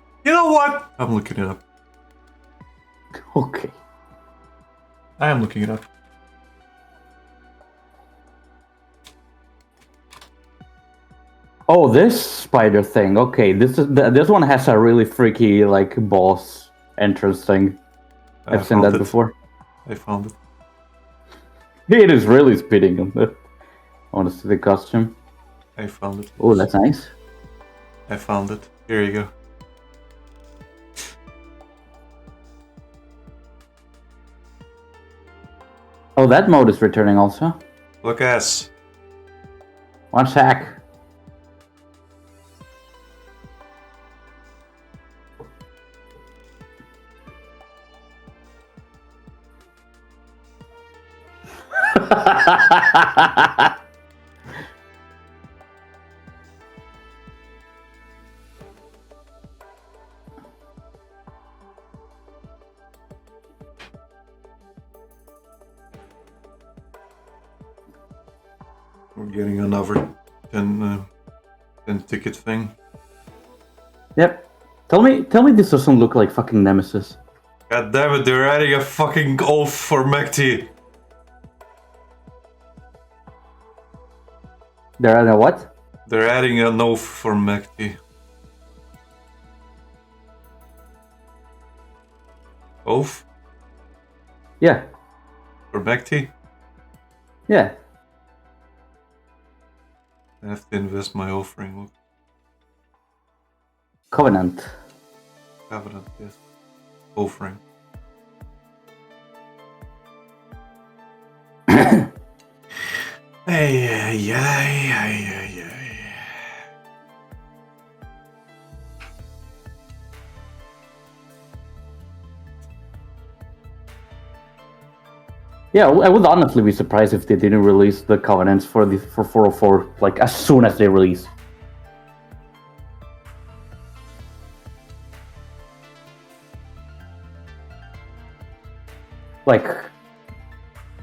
I'm looking it up. Okay. I am looking it up. Oh, this spider thing. Okay, this one has a really freaky like boss entrance thing. I've seen that before. I found it. It is really speeding him. I want to see the costume. I found it. Oh, that's nice. I found it. Here you go. Oh, that mode is returning also. Look ass. One sec. We're getting another 10 ticket thing. Yep. Tell me this doesn't look like fucking Nemesis. God damn it, they're adding a fucking oath for Mekti. They're adding a what? They're adding an oath for Mekti. Oath? Yeah. For Mekti? Yeah. I have to invest my offering. Covenant. Covenant, yes. Offering. Ay. Yeah, I would honestly be surprised if they didn't release the Covenants for 404 like as soon as they release. like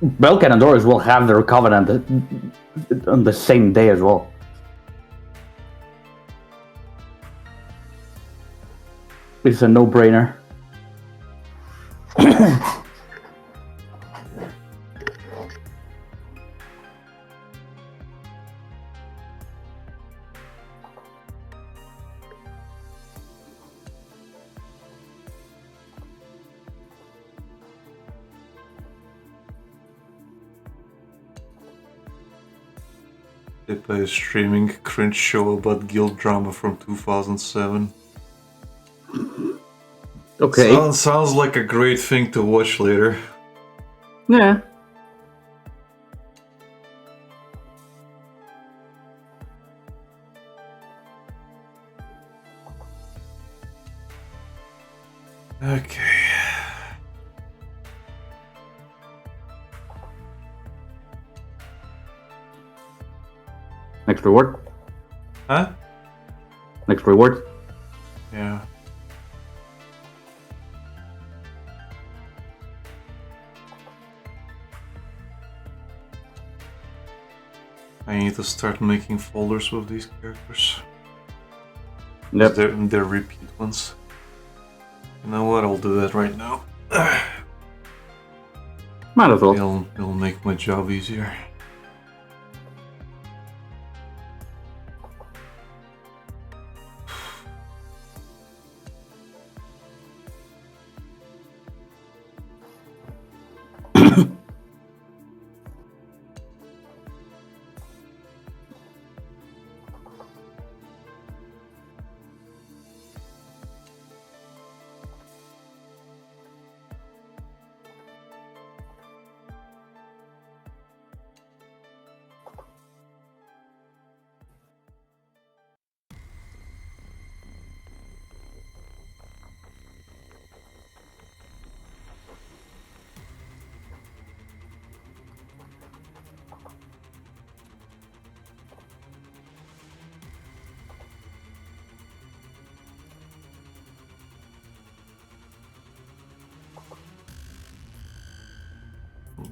Belkan and Doris will have their covenant on the same day as well. It's a no-brainer. They play a streaming cringe show about guild drama from 2007. Okay. Sounds like a great thing to watch later. Yeah. Okay. Next reward. Huh? Next reward. Yeah. I need to start making folders with these characters. Yep. They're repeat ones. You know what? I'll do that right now. Might as well. It'll make my job easier.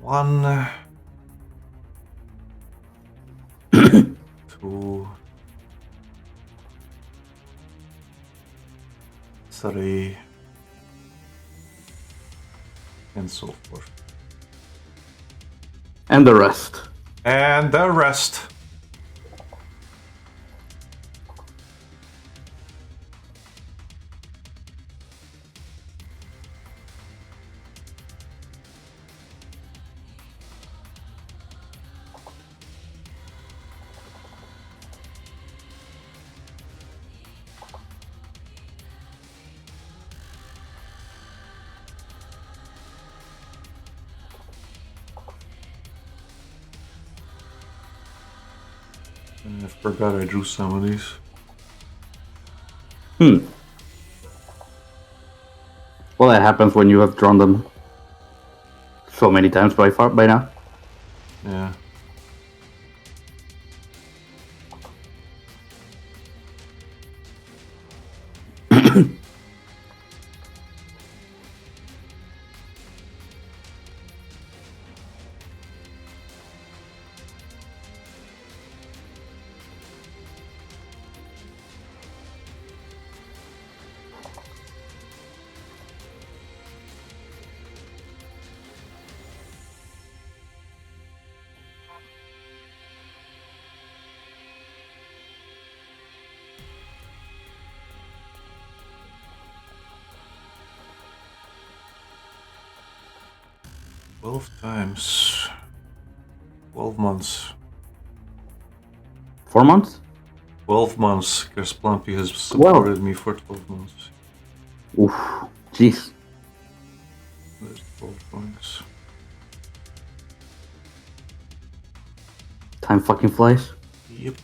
One, 2, 3, and so forth. And the rest. And the rest. I forgot I drew some of these. Well, that happens when you have drawn them so many times by now. Yeah. Times 12 months. 4 months? 12 months, because Plumpy has supported me for 12 months. Oof. Jeez. There's 12 points. Time fucking flies. Yep.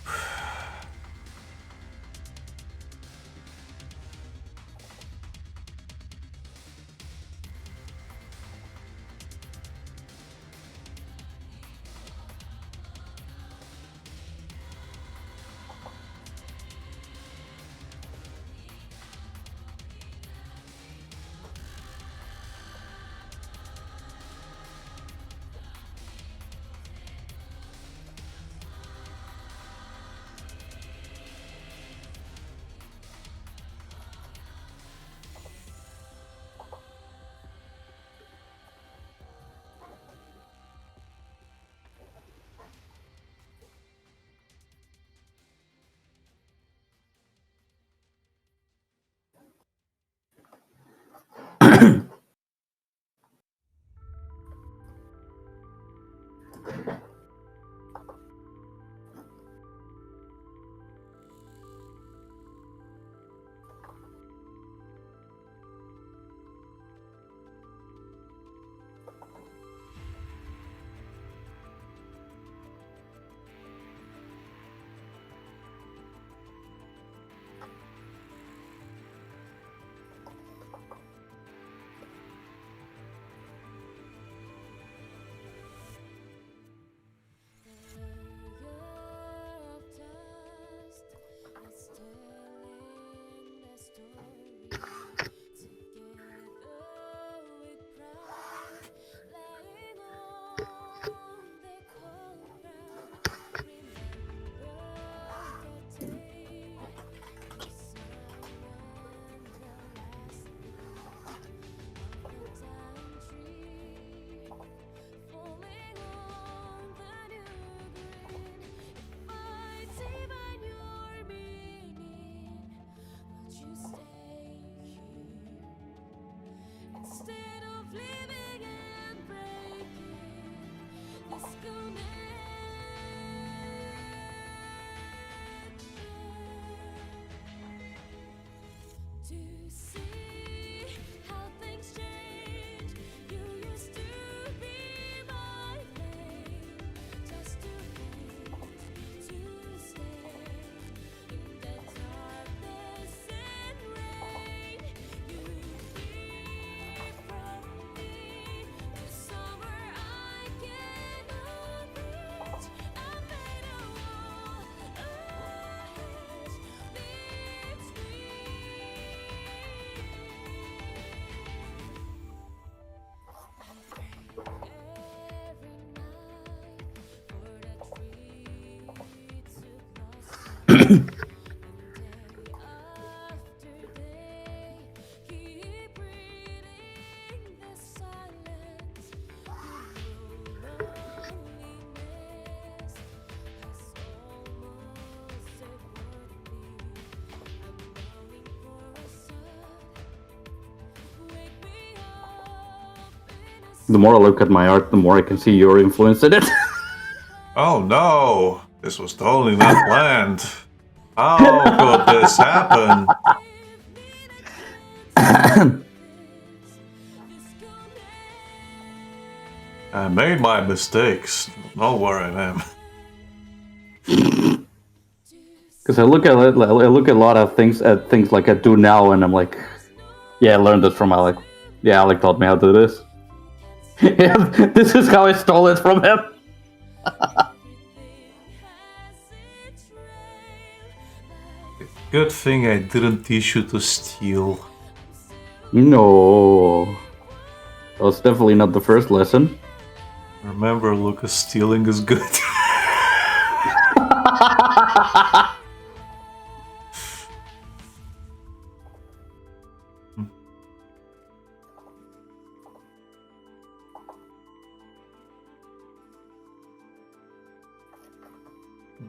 The more I look at my art, the more I can see your influence in it. Oh no! This was totally not planned. How could this happen? I made my mistakes. Don't worry, man. Because I look at it, I look at a lot of things at things like I do now, and I'm like, yeah, I learned this from Alec. Yeah, Alec taught me how to do this. Yeah, this is how I stole it from him. Good thing I didn't teach you to steal. No, that was definitely not the first lesson. Remember, Lucas, stealing is good.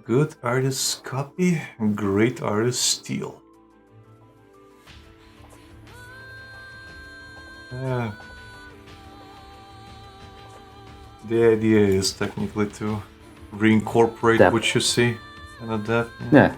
Good artist copy, great artist steal. The idea is technically to reincorporate Depth. what you see and adapt. Yeah.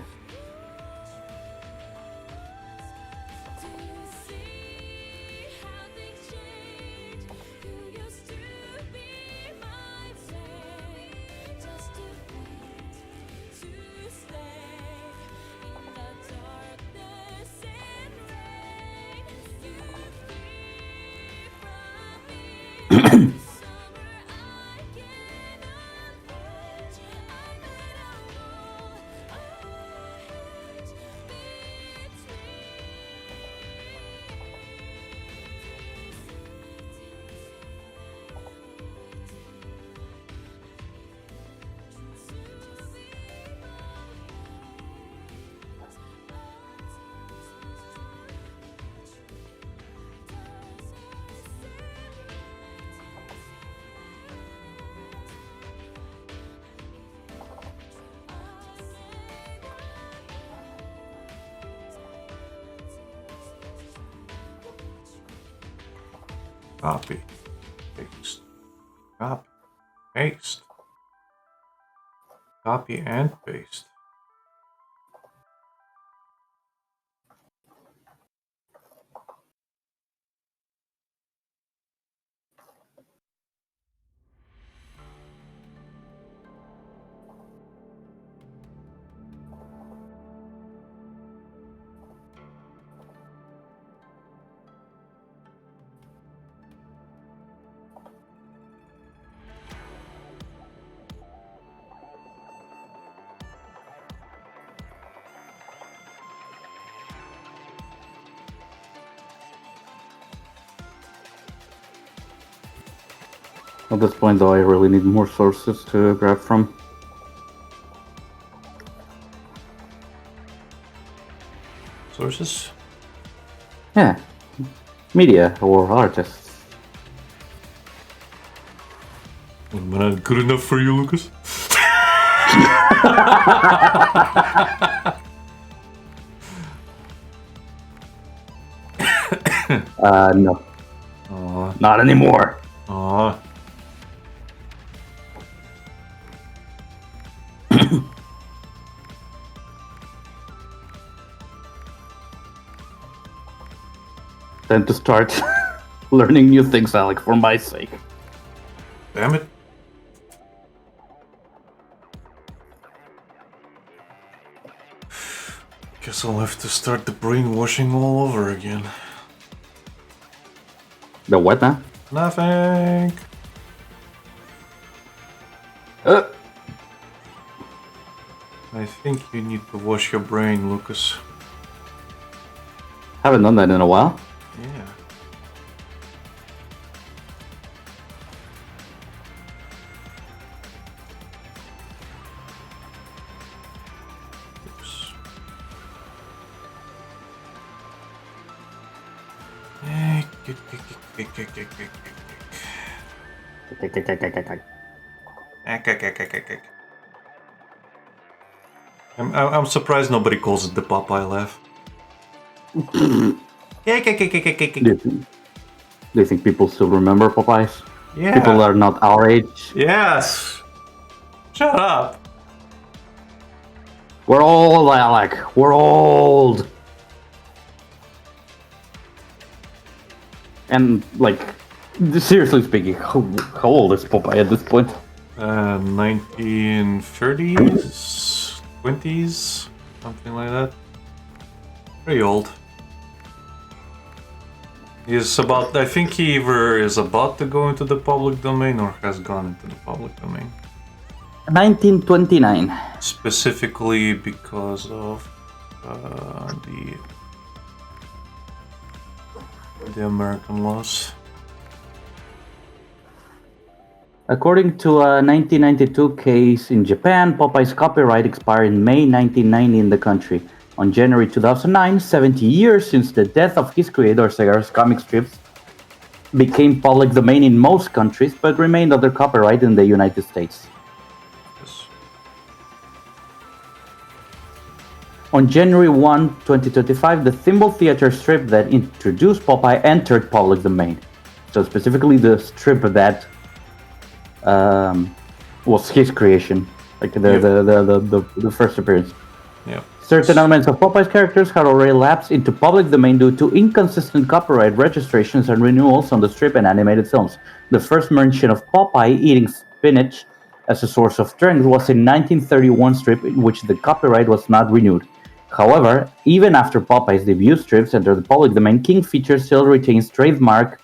Copy. Paste. Copy. Paste. Copy and paste. At this point, though, I really need more sources to grab from. Sources? Yeah, media or artists. Am I not good enough for you, Lucas? No. Aw. Not anymore. Aw. Time to start learning new things, Alec, for my sake. Damn it. Guess I'll have to start the brainwashing all over again. The what now? Nothing. I think you need to wash your brain, Lucas. Haven't done that in a while. Yeah. Oops. I'm surprised nobody calls it the Popeye laugh. Do you think people still remember Popeyes? Yeah. People that are not our age. Yes. Shut up. We're old, Alec. We're old. And, like, seriously speaking, how old is Popeye at this point? 1930s, 20s, something like that. Pretty old. He's about, I think he either is about to go into the public domain or has gone into the public domain. 1929. Specifically because of the American laws. According to a 1992 case in Japan, Popeye's copyright expired in May 1990 in the country. On January 2009, 70 years since the death of his creator, Segar's comic strips became public domain in most countries, but remained under copyright in the United States. Yes. On January 1, 2025, the Thimble Theater strip that introduced Popeye entered public domain. So specifically the strip that was his creation, like the first appearance. Yeah. Certain elements of Popeye's characters had already lapsed into public domain due to inconsistent copyright registrations and renewals on the strip and animated films. The first mention of Popeye eating spinach as a source of strength was in 1931 strip in which the copyright was not renewed. However, even after Popeye's debut strips entered the public domain, King Features still retains trademark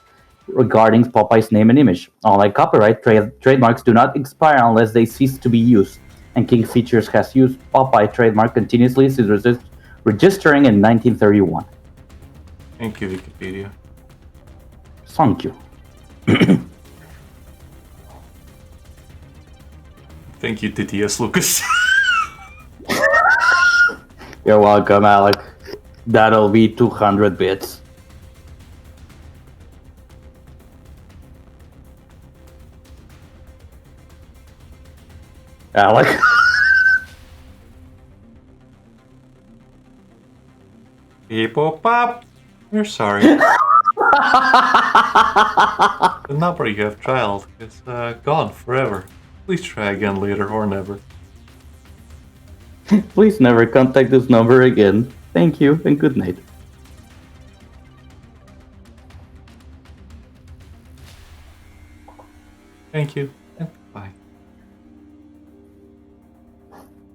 regarding Popeye's name and image. Unlike copyright, trademarks do not expire unless they cease to be used, and King Features has used Popeye trademark continuously since registering in 1931. Thank you, Wikipedia. Thank you. Thank you, TTS Lucas. You're welcome, Alec. That'll be 200 bits. Alec? Hippo pop. We're sorry. The number you have dialed is gone forever. Please try again later or never. Please never contact this number again. Thank you and good night. Thank you and bye.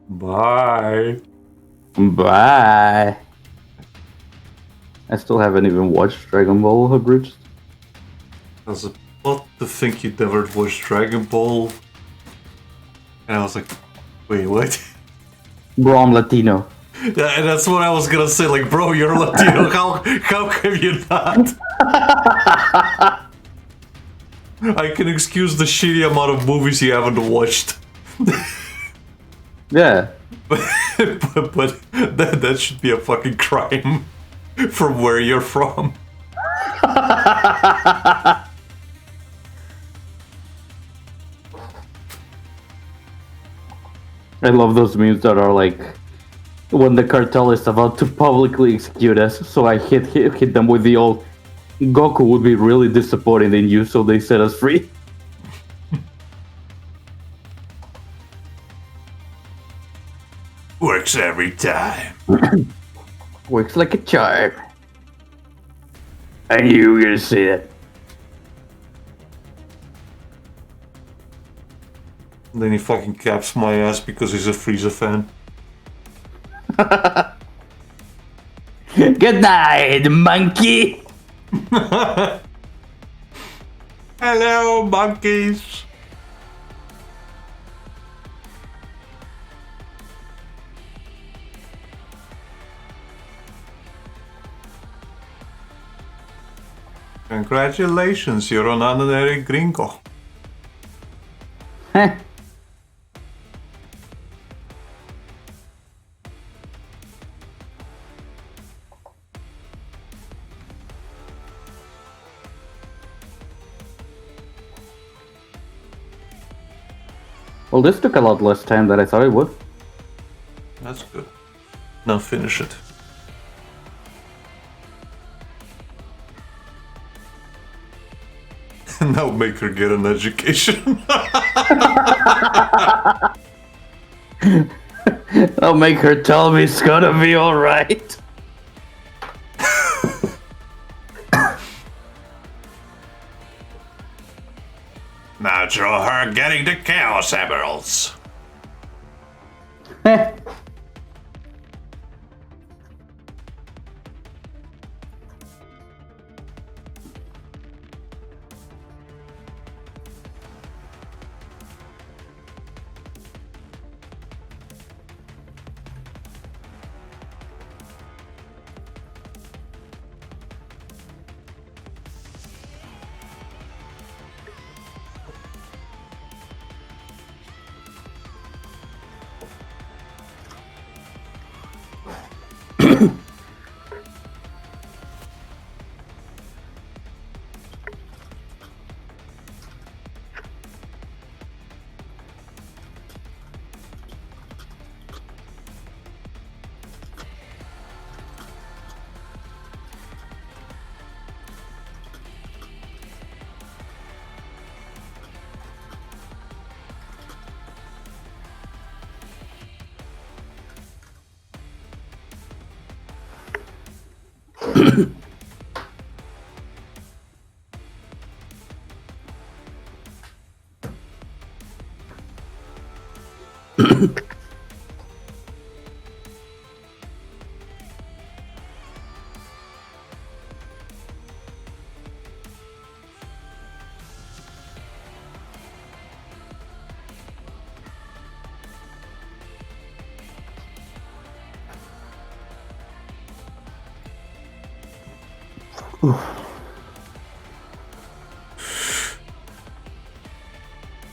Bye. Bye. I still haven't even watched Dragon Ball Abridged. I was about to think you'd never watched Dragon Ball. And I was like, wait, what? Bro, I'm Latino. Yeah, and that's what I was gonna say. Like, bro, you're Latino. How come you not? I can excuse the shitty amount of movies you haven't watched. Yeah. but that should be a fucking crime from where you're from. I love those memes that are like, when the cartel is about to publicly execute us, so I hit them with the old, Goku would be really disappointed in you, so they set us free. Works every time. Works like a charm. I knew you were gonna say that. And then he fucking caps my ass because he's a Frieza fan. Good night, monkey! Hello, monkeys. Congratulations, you're an honorary gringo. Heh. Well, this took a lot less time than I thought it would. That's good. Now finish it. Now make her get an education. I'll make her tell me it's gonna be alright. Now draw her getting the Chaos Emeralds.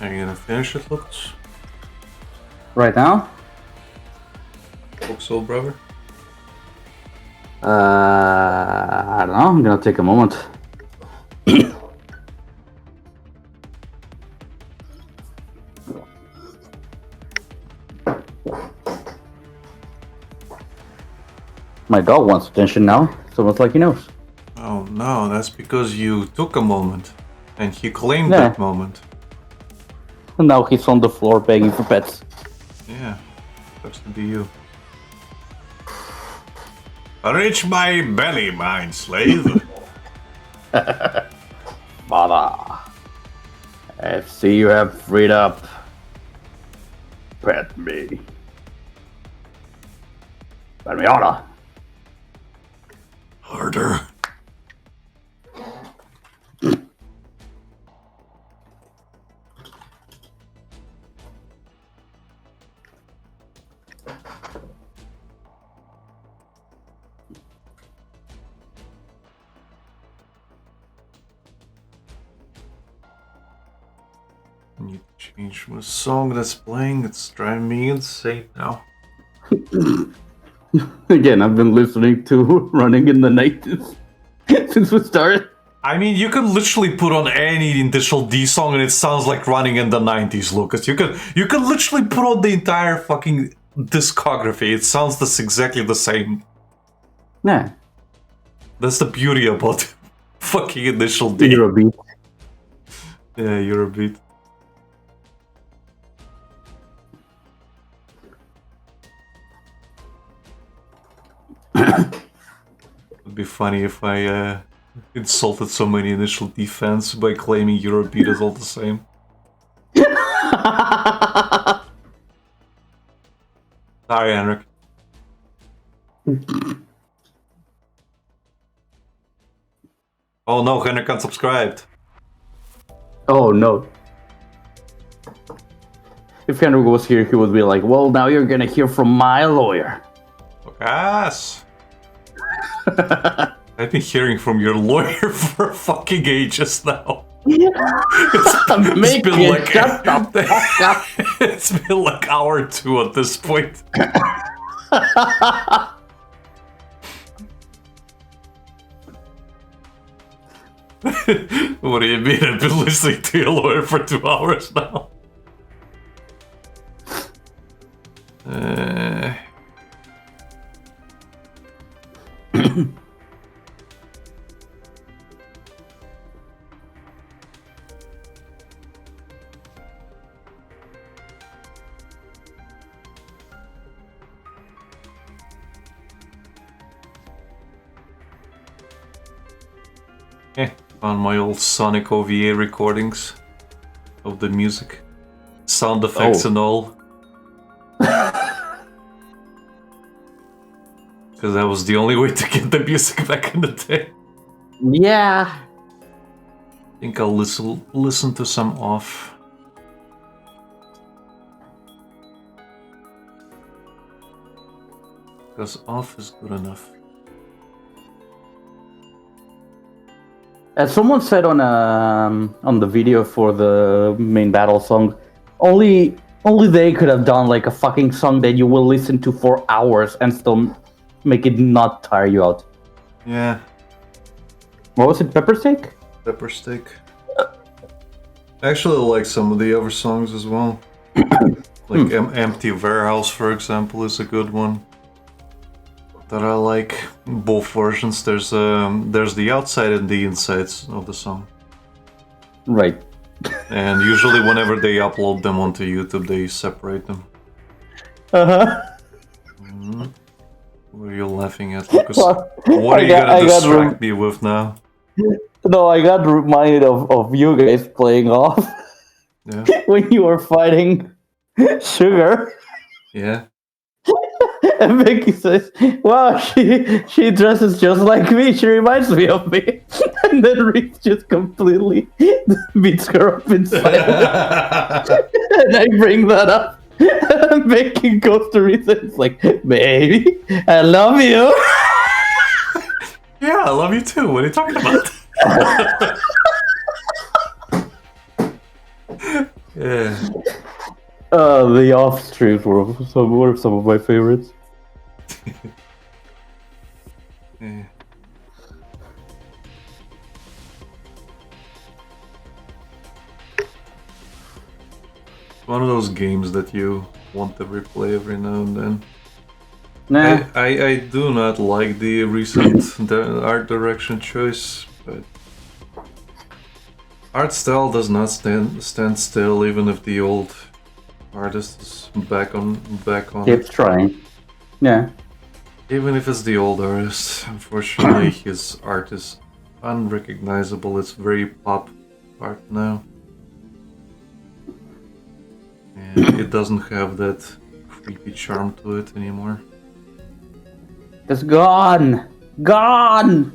Are you gonna finish it, Lucas? Right now? Hope so, brother. I don't know. I'm gonna take a moment. My dog wants attention now. It's almost like he knows. Oh No, that's because you took a moment. And he claimed Yeah. that moment. And now he's on the floor begging for pets. Yeah. Supposed to be you. Reach my belly, mine slave. Father, I see you have freed up. Pet me. Pet me harder. Harder. I need to change my song that's playing. It's driving me insane now. Again, I've been listening to Running in the 90s since we started. I mean, you can literally put on any Initial D song and it sounds like Running in the 90s, Lucas. You can literally put on the entire fucking discography. It sounds exactly the same. Yeah. That's the beauty about fucking Initial D. Eurobeat. Yeah, Eurobeat. It'd be funny if I insulted so many Initial D fans by claiming Eurobeat is all the same. Sorry, Henrik. Oh no, Henrik unsubscribed. Oh no. If Henrik was here, he would be like, well, now you're gonna hear from my lawyer. Yes. I've been hearing from your lawyer for fucking ages now. It's been like shut the fuck up. it's been like hour or two at this point. What do you mean? I've been listening to your lawyer for 2 hours now. On my old Sonic OVA recordings of the music, sound effects and all. Because that was the only way to get the music back in the day. Yeah. I think I'll listen to some off. Because off is good enough. As someone said on the video for the main battle song, only they could have done like a fucking song that you will listen to for hours and still make it not tire you out. Yeah. What was it, Pepper Steak? Pepper Steak. I actually like some of the other songs as well. Like Empty Warehouse, for example, is a good one that I like. Both versions. There's the outside and the insides of the song. Right. And usually whenever they upload them onto YouTube, they separate them. Uh-huh. What are you laughing at, Lucas? Well, What are you gonna distract me with now? No, I got reminded of you guys playing off Yeah. when you were fighting Sugar. Yeah. And Vicky says, wow, she dresses just like me. She reminds me of me. And then Reese just completely beats her up inside. And I bring that up. And Vicky goes to Reese and it's like, baby, I love you. Yeah, I love you too. What are you talking about? Yeah. The off streams were some of my favorites. Yeah. One of those games that you want to replay every now and then. Nah, I do not like the recent art direction choice, but art style does not stand still even if the old artist is back on it. keeps trying. Yeah. Even if it's the old artist, unfortunately his art is unrecognizable. It's very pop art now. And it doesn't have that creepy charm to it anymore. It's gone! Gone!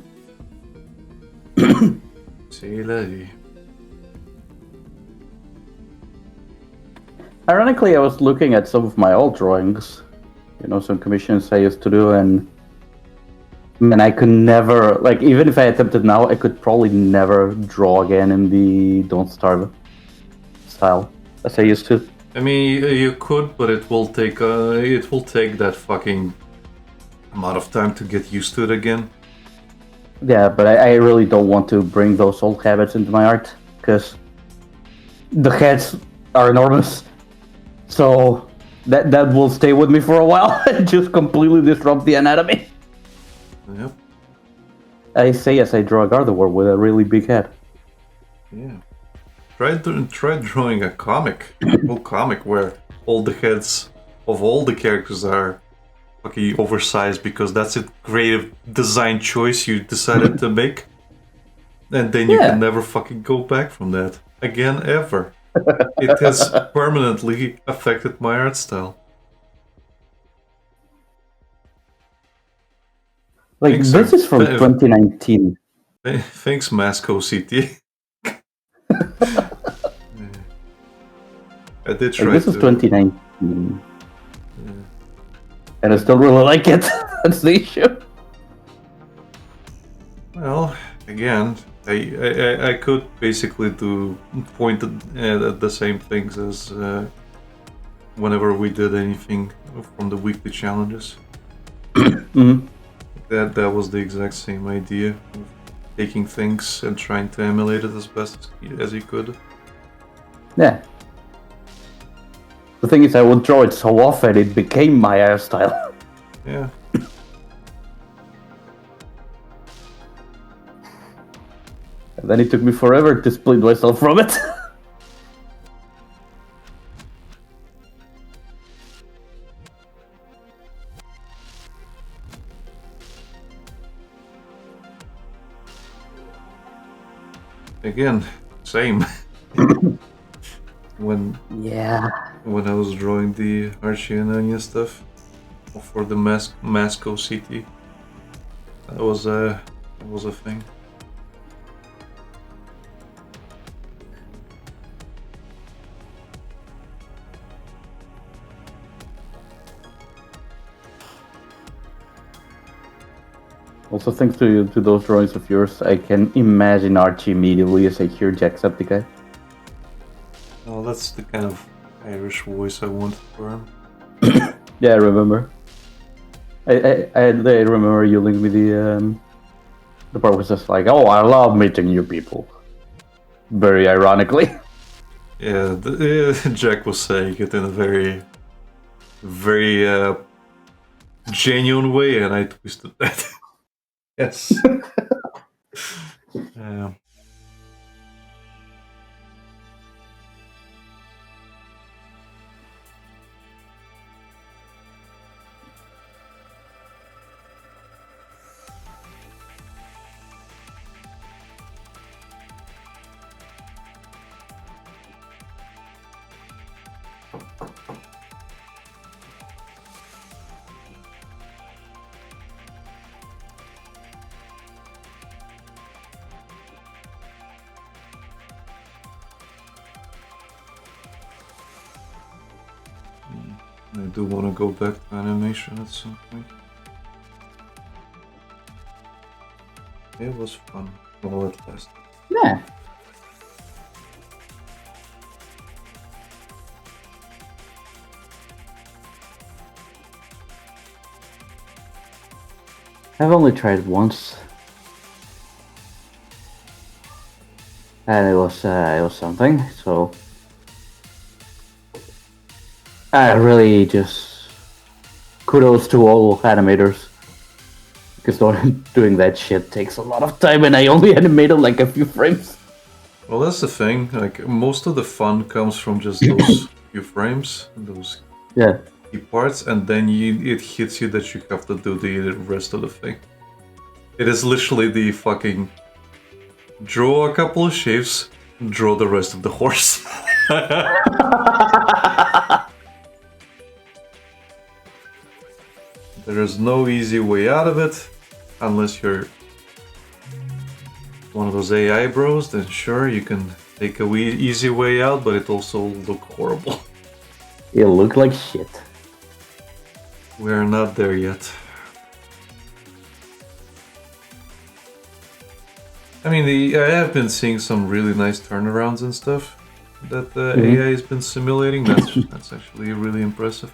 C'est la vie. Ironically, I was looking at some of my old drawings, some commissions I used to do, and man, I could never, like, even if I attempted now, I could probably never draw again in the Don't Starve style as I used to. I mean, you could, but it will take that fucking amount of time to get used to it again. Yeah, but I really don't want to bring those old habits into my art, because the heads are enormous. So that will stay with me for a while and just completely disrupt the anatomy. Yep. I say as I draw a Gardevoir with a really big head. Yeah. Try drawing a whole comic where all the heads of all the characters are fucking oversized because that's a creative design choice you decided to make. And then you can never fucking go back from that again ever. It has permanently affected my art style. Like, Thanks, this sir. is from 2019. Thanks, Masco City. I did try This is 2019. And I still really like it. That's the issue. Well, again, I could basically point at the same things as whenever we did anything from the weekly challenges. Mm-hmm. That was the exact same idea of taking things and trying to emulate it as best as you could. Yeah. The thing is, I would draw it so often, it became my hairstyle. Yeah. And then it took me forever to split myself from it. Again, same. when I was drawing the Archie and Anya stuff for the Masco City, that was a thing. Also, thanks to those drawings of yours, I can imagine Archie immediately as I hear Jacksepticeye. Oh, that's the kind of Irish voice I wanted for him. Yeah, I remember. I remember you linked me the part was just like, oh, I love meeting new people. Very ironically. Yeah, Jack was saying it in a very, very genuine way, and I twisted that. Yes. Yeah. I do want to go back to animation at some point. It was fun while it lasted. Yeah. I've only tried once, and it was something. So I really just kudos to all animators. Because doing that shit takes a lot of time, and I only animated like a few frames. Well, that's the thing. Like most of the fun comes from just those few frames, those Yeah. key parts, and then it hits you that you have to do the rest of the thing. It is literally the fucking draw a couple of shapes, draw the rest of the horse. There is no easy way out of it, unless you're one of those AI bros. Then sure, you can take a easy way out, but it also look horrible. It looked like shit. We're not there yet. I mean, I have been seeing some really nice turnarounds and stuff that the AI has been simulating. That's actually really impressive.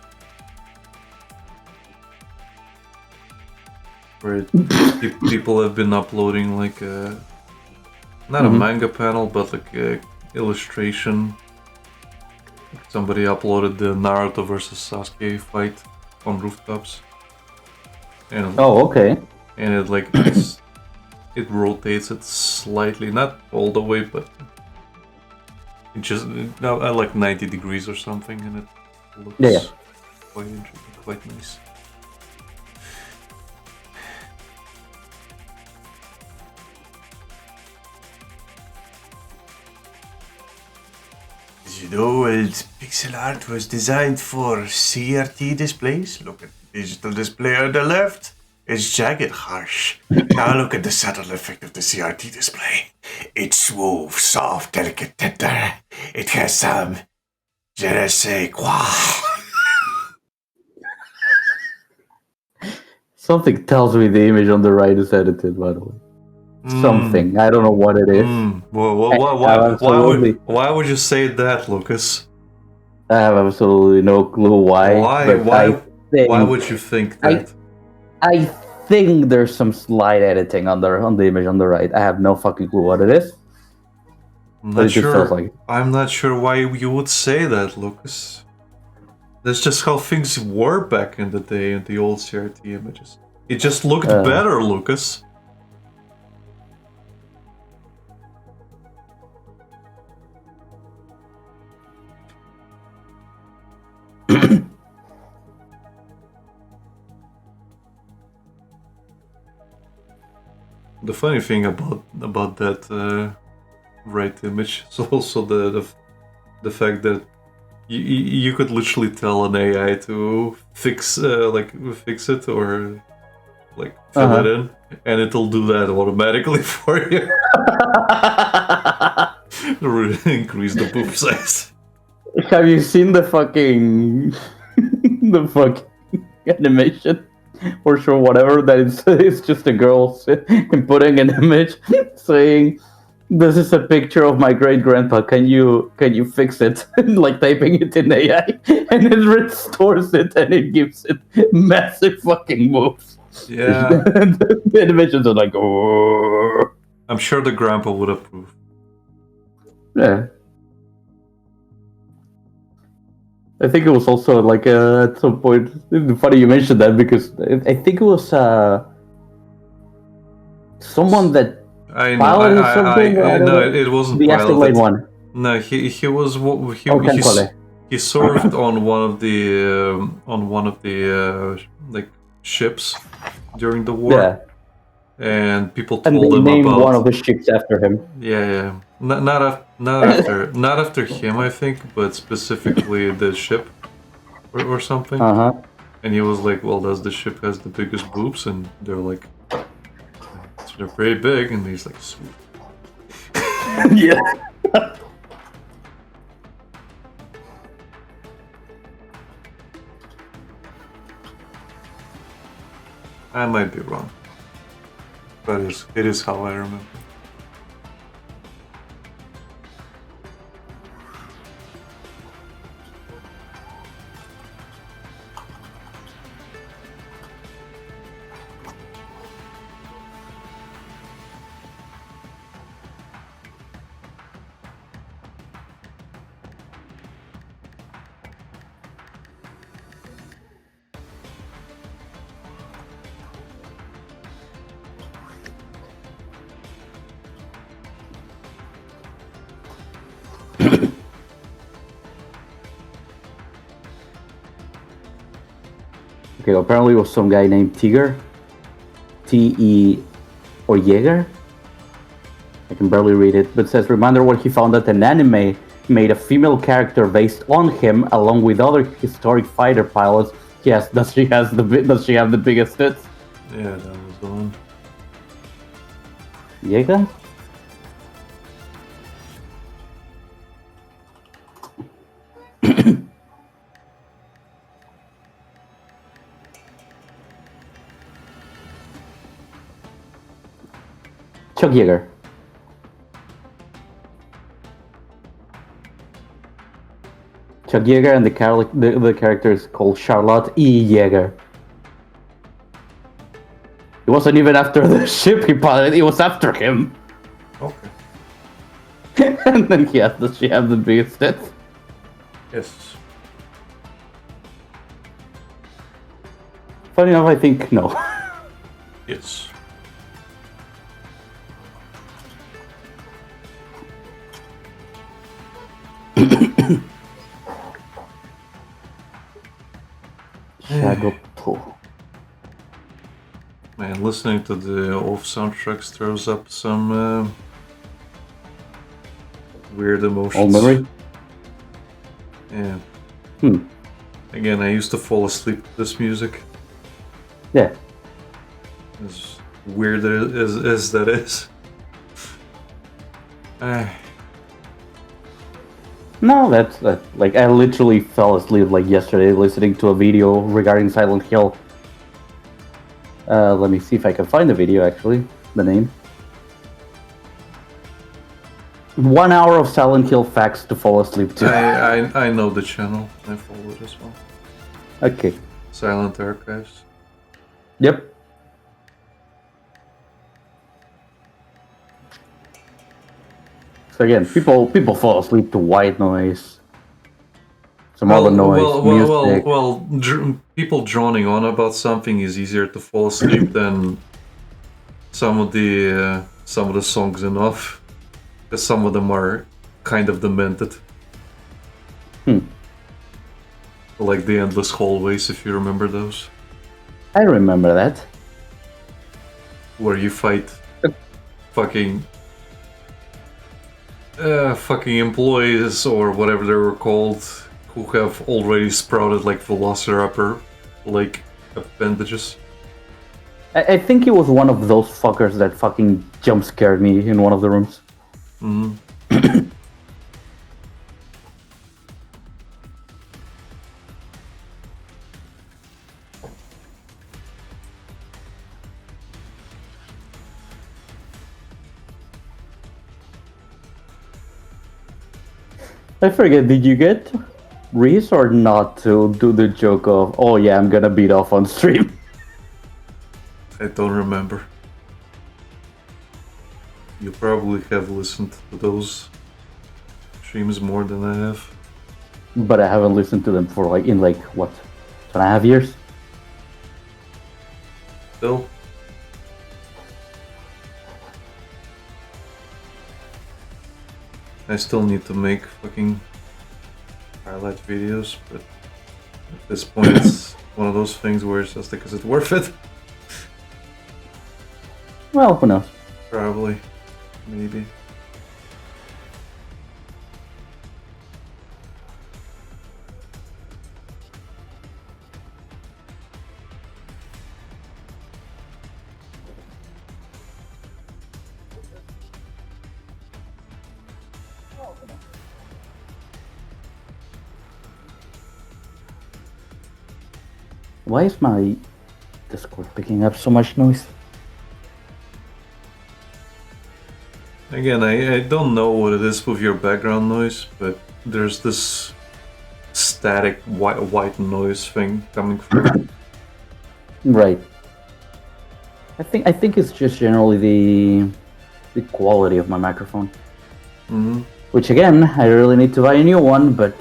Where people have been uploading like not a manga panel, but like a illustration. Somebody uploaded the Naruto versus Sasuke fight on rooftops. And okay. And it like it rotates it slightly, not all the way, but it just at like 90 degrees or something, and it looks quite nice. You know, pixel art was designed for CRT displays. Look at the digital display on the left. It's jagged, harsh. Now look at the subtle effect of the CRT display. It's smooth, soft, delicate, tender. It has some je ne sais quoi. Something tells me the image on the right is edited, by the way. Something. I don't know what it is. Why would you say that, Lucas? I have absolutely no clue why. Why would you think that? I think there's some slight editing on the image on the right. I have no fucking clue what it is. I'm not sure. I'm not sure why you would say that, Lucas. That's just how things were back in the day in the old CRT images. It just looked better, Lucas. The funny thing about that right image is also the fact that you could literally tell an AI to fix it or like fill it in, and it'll do that automatically for you. Increase the boob size. Have you seen the fucking animation? Or sure, whatever, that it's just a girl putting an image saying, "This is a picture of my great grandpa. Can you fix it?" Like typing it in AI, and it restores it, and it gives it massive fucking moves. Yeah, the animations are like, oh. I'm sure the grandpa would approve. Yeah. I think it was also like at some point. Funny you mentioned that because I think it was someone that piloted something. No, it wasn't the Astrolite one. No, he he served on one of the like ships during the war. Yeah. And people told him named about one of the ships after him. Yeah. Not after him, I think, but specifically the ship or something. And he was like, "Well, does the ship has the biggest boobs?" And they're like, "They're pretty big." And he's like, "Sweet." Yeah. I might be wrong, but it is how I remember. Okay, apparently it was some guy named Tiger. T-E... or Jaeger? I can barely read it, but it says, reminder what he found that an anime made a female character based on him, along with other historic fighter pilots. Yes, does she have the biggest tits? Yeah, that was the one. Jaeger? Chuck Yeager. Chuck Yeager, and the character is called Charlotte E. Yeager. It wasn't even after the ship he piloted, it was after him. Okay. And then yes, does she have the biggest tits? Yes. Funny enough, I think no. Yes. Shagoto. Man, listening to the off soundtracks throws up some weird emotions. Old memory? Yeah. Hmm. Again, I used to fall asleep to this music. Yeah. As weird as that is. No, that's like I literally fell asleep like yesterday listening to a video regarding Silent Hill. Let me see if I can find the video actually, the name. 1 hour of Silent Hill facts to fall asleep to. I know the channel. I follow it as well. Okay. Silent Archives. Yep. So again, people fall asleep to white noise. Some other noise, music. People droning on about something is easier to fall asleep than some of the songs enough. Because some of them are kind of demented. Like the Endless Hallways, if you remember those. I remember that. Where you fight fucking employees or whatever they were called, who have already sprouted like velociraptor like appendages. I think it was one of those fuckers that fucking jump scared me in one of the rooms. I forget, did you get Reese or not to do the joke of, oh yeah, I'm gonna beat off on stream? I don't remember. You probably have listened to those streams more than I have. But I haven't listened to them for what, 2.5 years? Still? I still need to make fucking highlight videos, but at this point it's one of those things where it's just like, is it worth it? Well, who knows? Probably. Maybe. Why is my Discord picking up so much noise? Again, I don't know what it is with your background noise, but there's this static white noise thing coming from. Right. I think it's just generally the quality of my microphone. Which again, I really need to buy a new one, but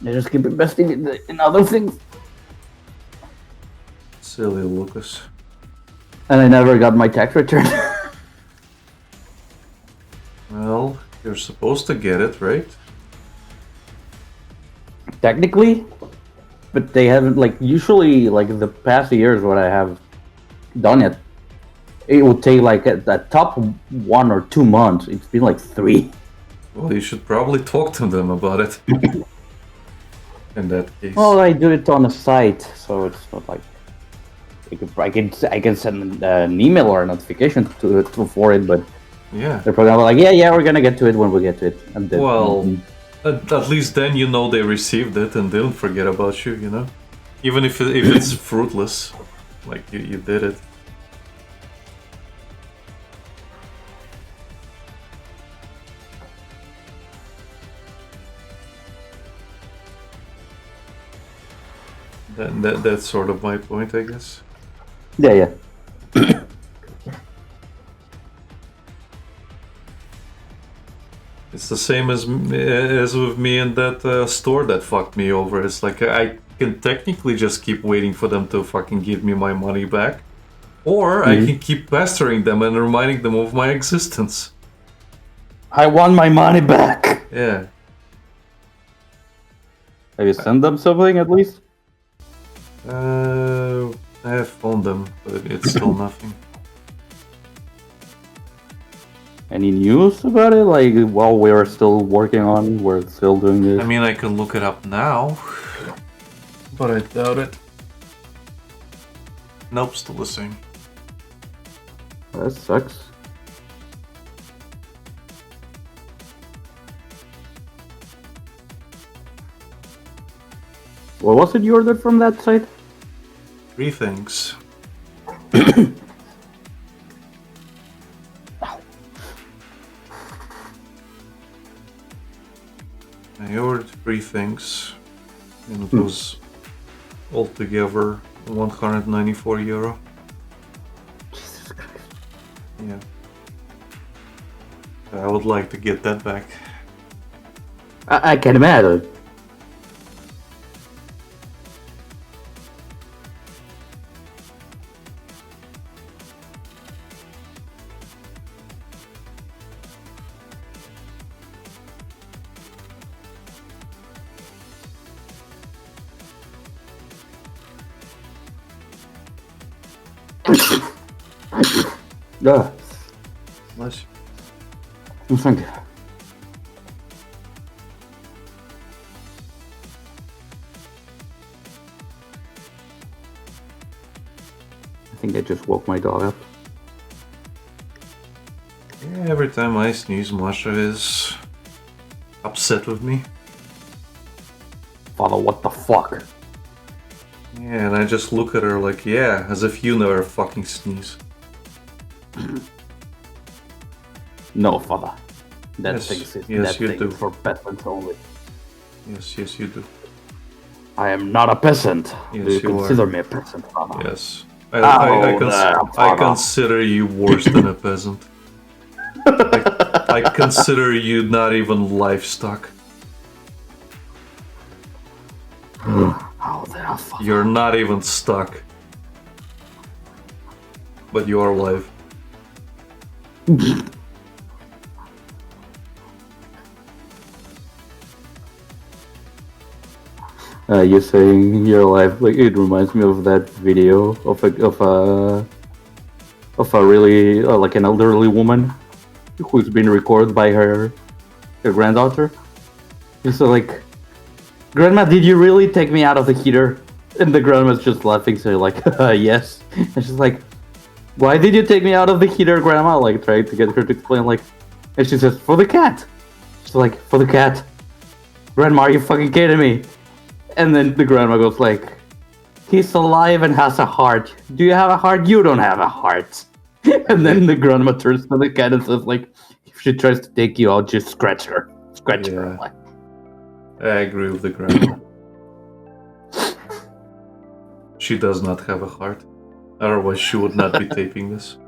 I just keep investing in other things. Silly Lucas. And I never got my tax return. Well, You're supposed to get it, right? Technically, but they haven't, like, usually, like, the past years when I have done it, it would take, like, a top 1 or 2 months. It's been, like, 3. Well, you should probably talk to them about it. In that case. Well, I do it on a site, so it's not like I can send an email or a notification for it, but Yeah. they're probably like, yeah, we're gonna get to it when we get to it. And then, Well, at least then you know they received it and they'll forget about you, you know? Even if it's fruitless. Like, you did it. That's sort of my point, I guess. yeah. It's the same as with me and that store that fucked me over. It's like I can technically just keep waiting for them to fucking give me my money back, or I can keep pestering them and reminding them of my existence. I want my money back. Yeah. Have you sent them something at least? I have phoned them, but it's still nothing. Any news about it? Like, while we're still working on, we're still doing this. I mean, I can look it up now, but I doubt it. Nope, still the same. That sucks. What was it you ordered from that site? 3 things. I ordered 3 things, and it was altogether €194. Jesus Christ. Yeah. I would like to get that back. I can imagine. Yeah. Nice. Thank you. I think I just woke my dog up. Yeah, every time I sneeze, Masha is upset with me. Father, what the fuck? Yeah, and I just look at her like, yeah, as if you never fucking sneeze. No, father. That Yes, thing is yes, that you thing do. is for peasants only. Yes, you do. I am not a peasant. Yes, Do you you consider are. me a peasant, father? Yes. Oh, I father. consider you worse than a peasant. I consider you not even livestock. How the fuck? You're not even stuck. But you are alive. You saying you're alive? Like, it reminds me of that video of a really like an elderly woman who's been recorded by her granddaughter. It's like, Grandma, did you really take me out of the heater? And the grandma's just laughing, so like, yes. And she's like, why did you take me out of the heater, Grandma? Like, trying to get her to explain, like, and she says, for the cat. She's like, for the cat. Grandma, are you fucking kidding me? And then the grandma goes like, he's alive and has a heart. Do you have a heart? You don't have a heart. And then the grandma turns to the cat and says like, if she tries to take you out, just scratch her. Scratch her. Yeah. I agree with the grandma. She does not have a heart. Otherwise, she would not be taping this.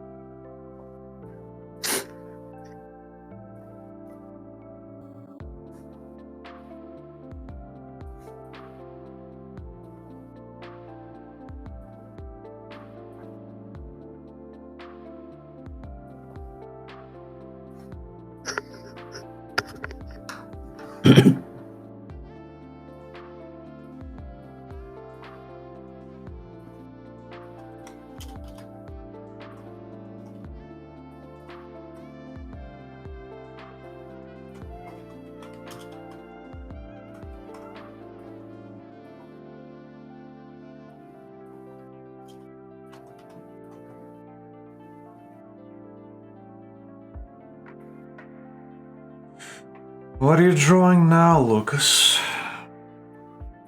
What are you drawing now, Lucas?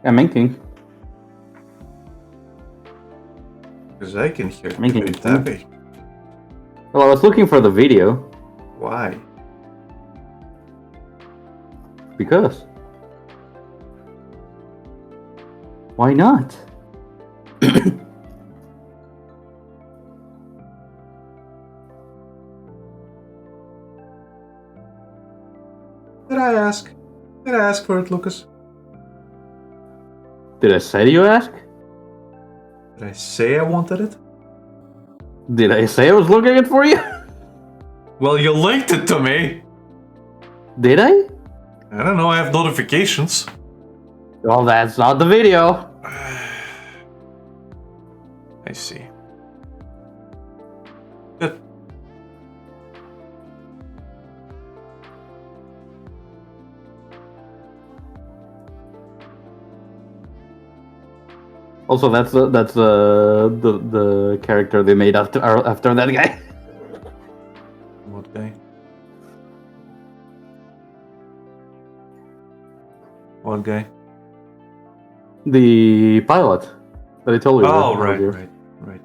I'm inking. Because I can hear Making you it tapping. Well, I was looking for the video. Why? Because. Why not? Did I ask? Did I ask for it, Lucas? Did I say you ask? Did I say I wanted it? Did I say I was looking it for you? Well, you linked it to me. Did I? I don't know, I have notifications. Well, that's not the video. I see. Good. Also, that's the character they made after that guy. What guy? What guy? The pilot that I told you. Oh, about right, earlier. right.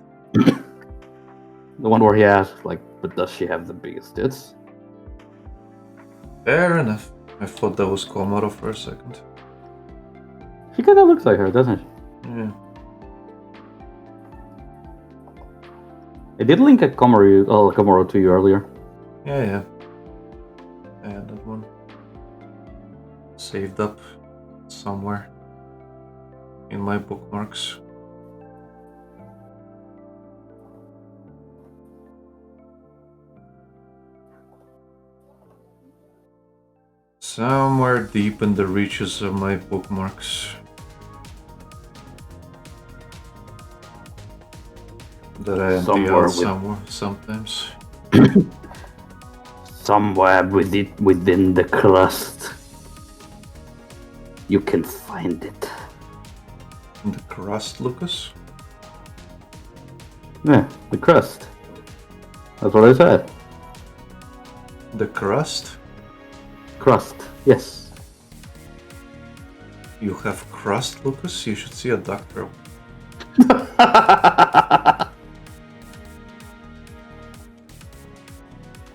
The one where he asked, like, but does she have the biggest tits? Fair enough. I thought that was Komodo for a second. She kind of looks like her, doesn't she? Yeah. I did link a Komoro to you earlier. Yeah. I had that one saved up somewhere in my bookmarks. Somewhere deep in the reaches of my bookmarks. That I empty out somewhere sometimes. Somewhere within the crust. You can find it. In the crust, Lucas? Yeah, the crust. That's what I said. The crust? Crust, yes. You have crust, Lucas? You should see a doctor.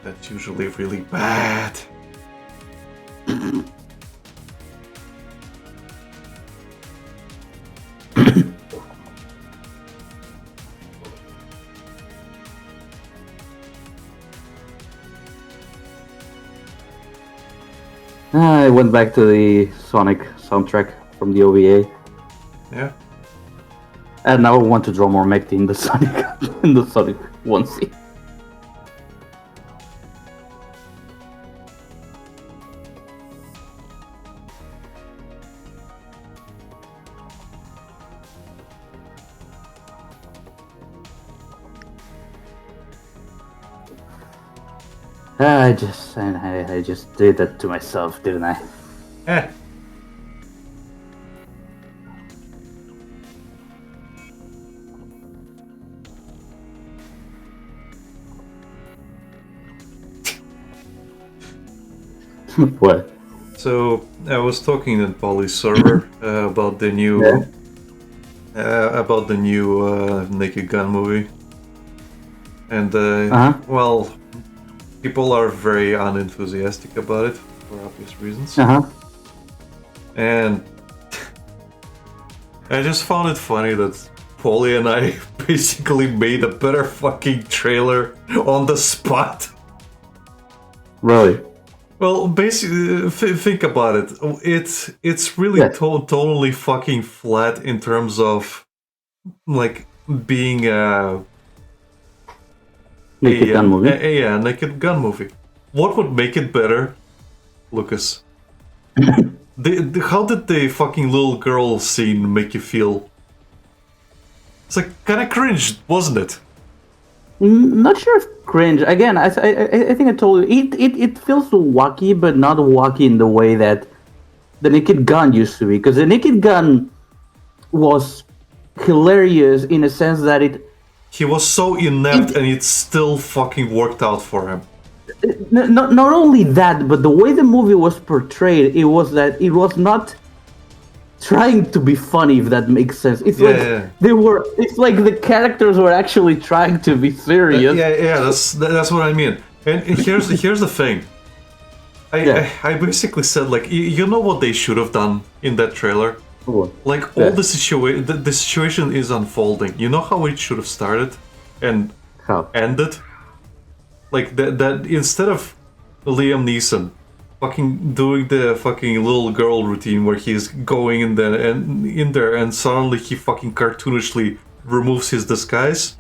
That's usually really bad. I went back to the Sonic soundtrack from the OVA. Yeah. And now I want to draw more Mechty in the Sonic 1C. I just did that to myself, didn't I? Eh. What? So I was talking in Polly's server about the new Naked Gun movie, and well, people are very unenthusiastic about it for obvious reasons. And I just found it funny that Polly and I basically made a better fucking trailer on the spot. Really? Well, basically, think about it. It's really totally fucking flat in terms of like being a Naked Gun movie. Yeah, Naked Gun movie. What would make it better, Lucas? How did the fucking little girl scene make you feel? It's like kind of cringe, wasn't it? Not sure if cringe. Again, I think I told you it feels wacky, but not wacky in the way that the Naked Gun used to be. Because the Naked Gun was hilarious in a sense that He was so inept, and it still fucking worked out for him. not only that, but the way the movie was portrayed, it was that it was not trying to be funny, if that makes sense. It's it's like the characters were actually trying to be serious. That's what I mean. And here's the thing. I basically said, like, you know what they should have done in that trailer? Like, all the situation is unfolding. You know how it should have started and ended? Like, that instead of Liam Neeson fucking doing the fucking little girl routine where he's going in there and suddenly he fucking cartoonishly removes his disguise.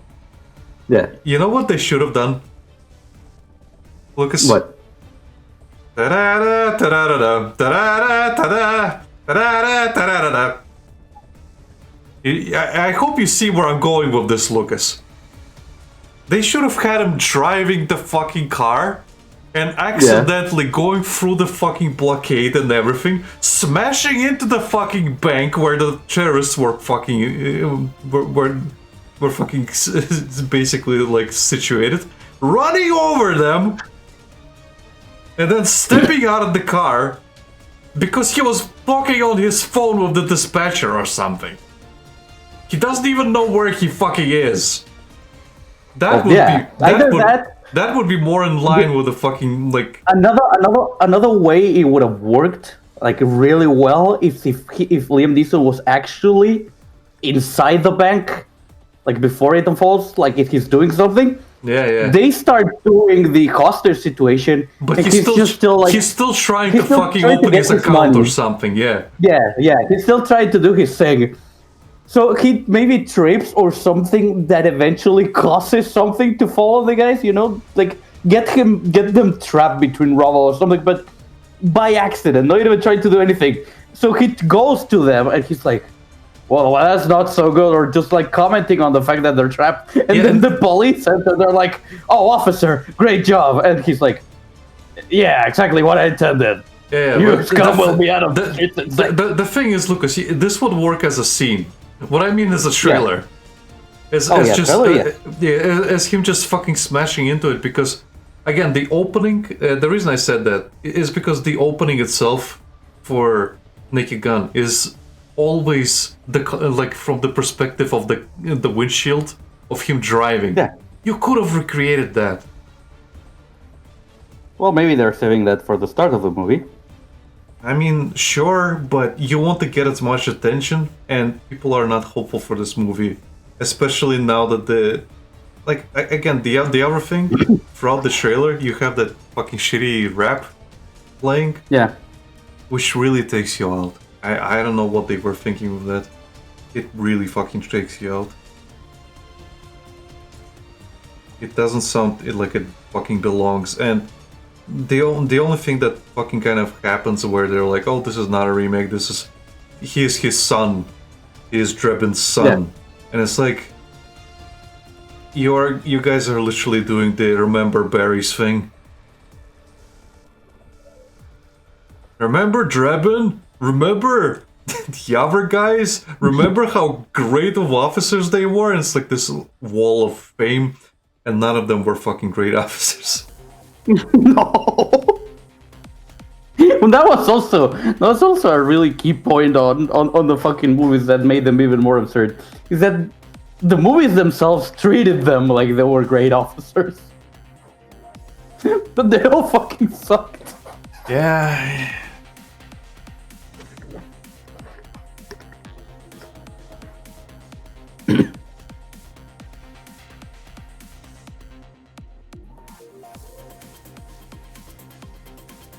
Yeah. You know what they should have done? Lucas? What? Ta-da-da, ta-da-da-da, ta-da-da, ta-da, ta-da-da, ta-da-da-da. I hope you see where I'm going with this, Lucas. They should have had him driving the fucking car and accidentally going through the fucking blockade and everything, smashing into the fucking bank where the terrorists were fucking were fucking basically like situated, running over them, and then stepping out of the car because he was talking on his phone with the dispatcher or something. He doesn't even know where he fucking is. That would be more in line with the fucking like another way it would have worked like really well if Liam Neeson was actually inside the bank, like before it unfolds, like if he's doing something. Yeah. They start doing the hostage situation, but he's still trying to fucking open his account or something. Yeah. He's still trying to do his thing. So he maybe trips or something that eventually causes something to follow the guys, you know, like get them trapped between rubble or something, but by accident, not even trying to do anything. So he goes to them and he's like, well, that's not so good, or just like commenting on the fact that they're trapped. And then the police, and they're like, oh, officer, great job. And he's like, yeah, exactly what I intended. Yeah, you scum will be out of the streets. The thing is, Lucas, this would work as a scene. What I mean is a trailer. As him just fucking smashing into it, because again, the opening, the reason I said that is because the opening itself for Naked Gun is always like from the perspective of the windshield of him driving. Yeah. You could have recreated that. Well, maybe they're saving that for the start of the movie. I mean, sure, but you want to get as much attention, and people are not hopeful for this movie, especially now that the other thing throughout the trailer, you have that fucking shitty rap playing, which really takes you out. I don't know what they were thinking with that. It really fucking takes you out. It doesn't sound like it fucking belongs, and the only thing that fucking kind of happens where they're like, oh, this is not a remake, he is his son. He is Drebin's son. And it's like, you guys are literally doing the Remember Barry's thing. Remember Drebin? Remember the other guys? Remember how great of officers they were? And it's like this wall of fame, and none of them were fucking great officers. No. Well, that was also a really key point on the fucking movies that made them even more absurd. Is that the movies themselves treated them like they were great officers, but they all fucking sucked. Yeah.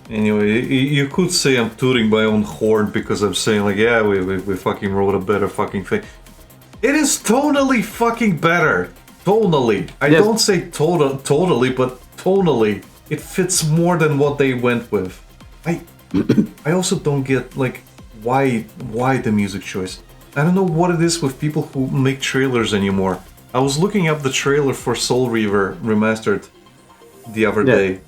Anyway, you could say I'm tooting my own horn because I'm saying like, yeah, we fucking wrote a better fucking thing. It is tonally fucking better. Tonally. I don't say totally, but tonally. It fits more than what they went with. I also don't get like why the music choice. I don't know what it is with people who make trailers anymore. I was looking up the trailer for Soul Reaver Remastered the other Yeah. day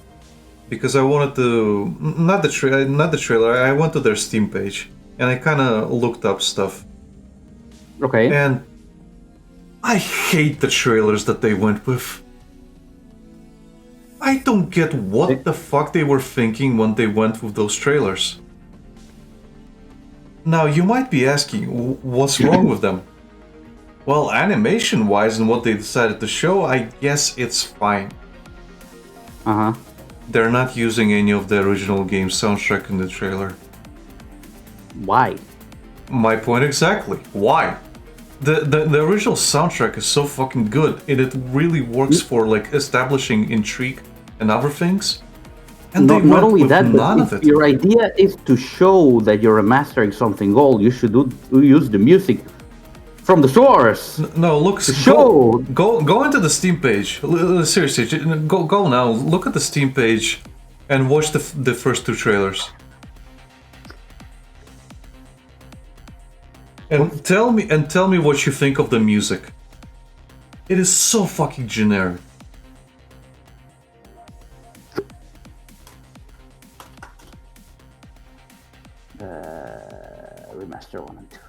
because I wanted to not the trailer. I went to their Steam page and I kind of looked up stuff. Okay. And I hate the trailers that they went with. I don't get what the fuck they were thinking when they went with those trailers. Now, you might be asking, what's wrong with them? Well, animation-wise and what they decided to show, I guess it's fine. Uh-huh. They're not using any of the original game soundtrack in the trailer. Why? My point exactly. Why? The original soundtrack is so fucking good, and it really works for like establishing intrigue and other things. And they Not went only with that, none but of if it. your idea is to show that you're remastering something old, you should use the music from the source. No, look, Show. go into the Steam page. Seriously, go now. Look at the Steam page, and watch the first two trailers. And tell me what you think of the music. It is so fucking generic. Remaster 1 and 2.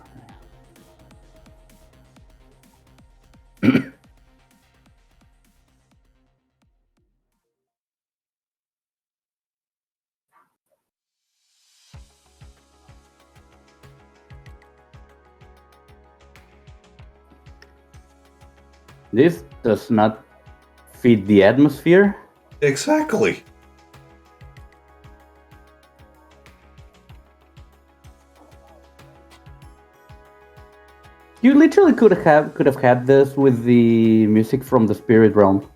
This does not fit the atmosphere. Exactly. You literally could have had this with the music from the Spirit Realm,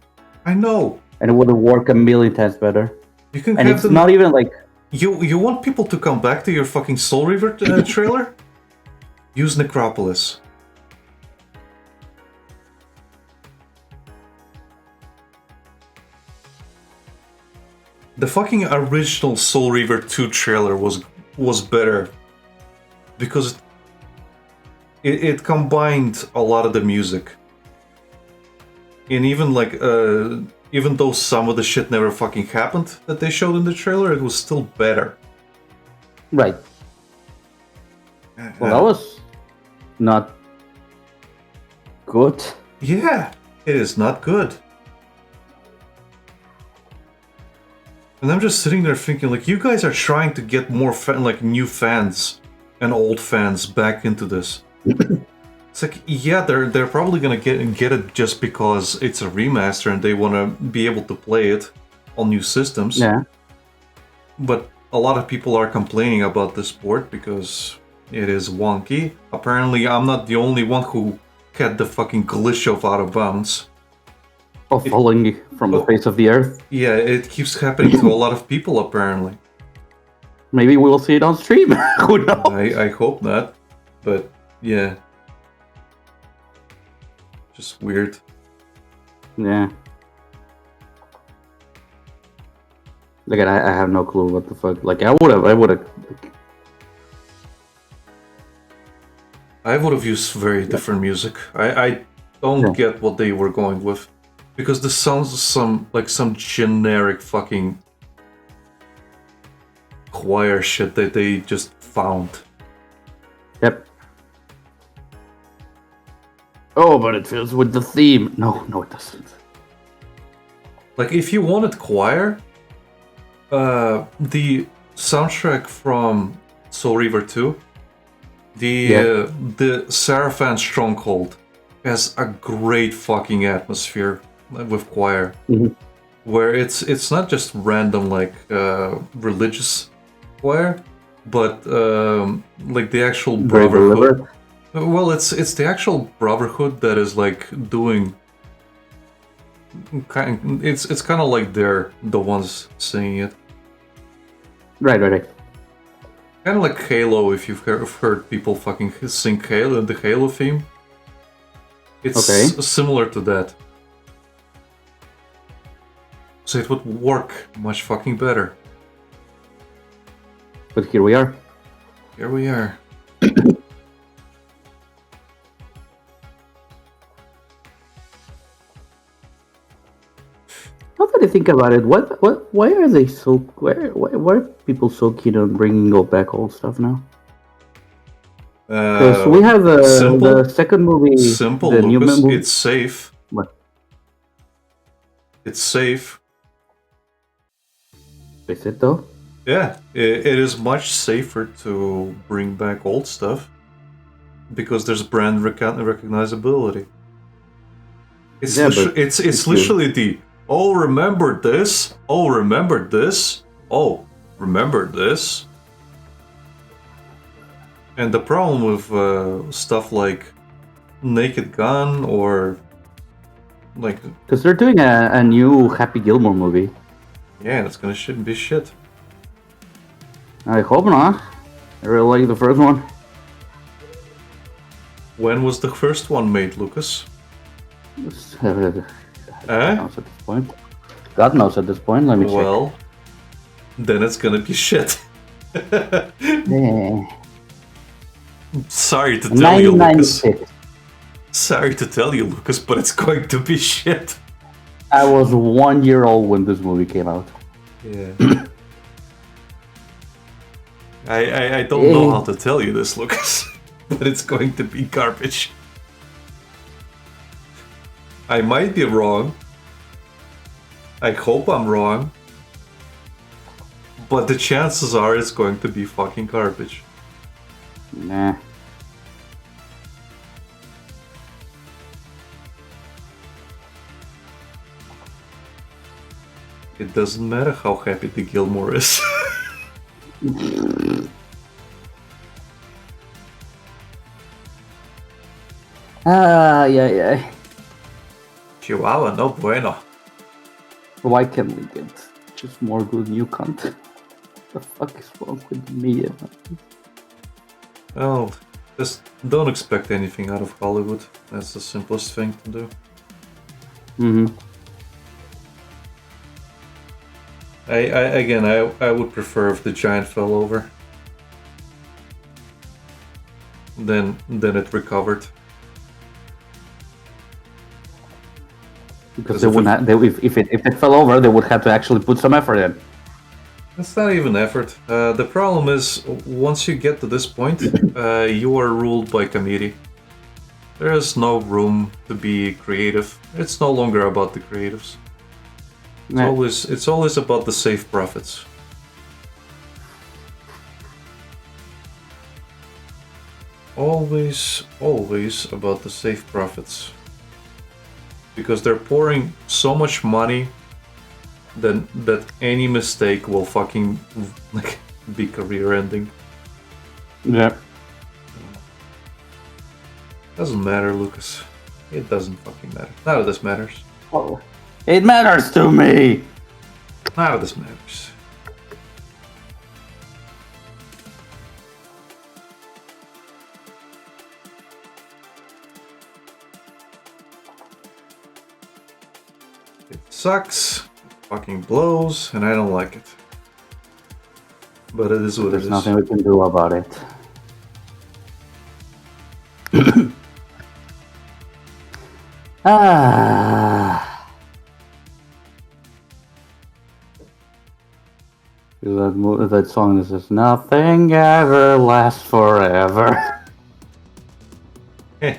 I know. and it would have worked a million times better. You can And have it's them. not even like You want people to come back to your fucking Soul Reaver trailer? Use Necropolis. The fucking original Soul Reaver 2 trailer was better because it combined a lot of the music. And even like even though some of the shit never fucking happened that they showed in the trailer, it was still better. right. Well, that was not good. Yeah, it is not good. And I'm just sitting there thinking, like, you guys are trying to get more new fans and old fans back into this. It's like, yeah, they're probably gonna get it just because it's a remaster and they want to be able to play it on new systems. Yeah. But a lot of people are complaining about this port because it is wonky. Apparently, I'm not the only one who had the fucking glitch of out of bounds. Of falling from the face of the earth. Yeah, it keeps happening to a lot of people apparently. Maybe we'll see it on stream. Who knows? I hope not, but yeah. Just weird. Yeah. Like I have no clue what the fuck. Like I would have. I would have used very different music. I don't get what they were going with. Because this sounds some generic fucking choir shit that they just found. Yep. Oh, but it fits with the theme. No, it doesn't. Like, if you wanted choir, the soundtrack from Soul Reaver 2, the Seraphon Stronghold, has a great fucking atmosphere with choir, where it's not just random like religious choir, but like the actual brotherhood. Well, it's the actual brotherhood that is like doing. It's kind of like they're the ones singing it. Right. Kind of like Halo, if you've heard people fucking sing Halo, the Halo theme. It's similar to that. So it would work much fucking better. But here we are. Here we are. Now that I think about it, why are they so why are people so keen on bringing back old stuff now? Because we have simple, the second movie, simple, the new Lucas. movie. It's safe. What? It's safe. Is it though? Yeah, it is much safer to bring back old stuff because there's brand recognizability. It's Yeah, it's literally the oh remember this, oh remember this, oh remember this. And the problem with stuff like Naked Gun or like because they're doing a new Happy Gilmore movie. yeah, it's gonna shouldn't be shit. I hope not. I really like the first one. When was the first one made, Lucas? God Eh? knows at this point. God knows at this point. Let me check. Well, then it's gonna be shit. Sorry to tell you, Lucas. 1996. Sorry to tell you, Lucas, but it's going to be shit. I was 1 year old when this movie came out. Yeah. I don't know how to tell you this, Lucas, but it's going to be garbage. I might be wrong. I hope I'm wrong. But the chances are it's going to be fucking garbage. Nah. It doesn't matter how happy the Gilmore is. Yeah. Chihuahua, no bueno. Why can't we get just more good new content? What the fuck is wrong with the media? Well, just don't expect anything out of Hollywood. That's the simplest thing to do. Mm-hmm. I would prefer if the giant fell over. Then it recovered. Because they wouldn't. If it fell over, they would have to actually put some effort in. It's not even effort. The problem is, once you get to this point, you are ruled by committee. There is no room to be creative. It's no longer about the creatives. It's always about the safe profits. Always about the safe profits. Because they're pouring so much money that any mistake will fucking like be career ending. Yeah. Doesn't matter, Lucas. It doesn't fucking matter. None of this matters. Oh. It matters to me! None of this matters. It sucks, it fucking blows, and I don't like it. But it is what There's it is. nothing we can do about it. That song that says, "Nothing ever lasts forever." Eh.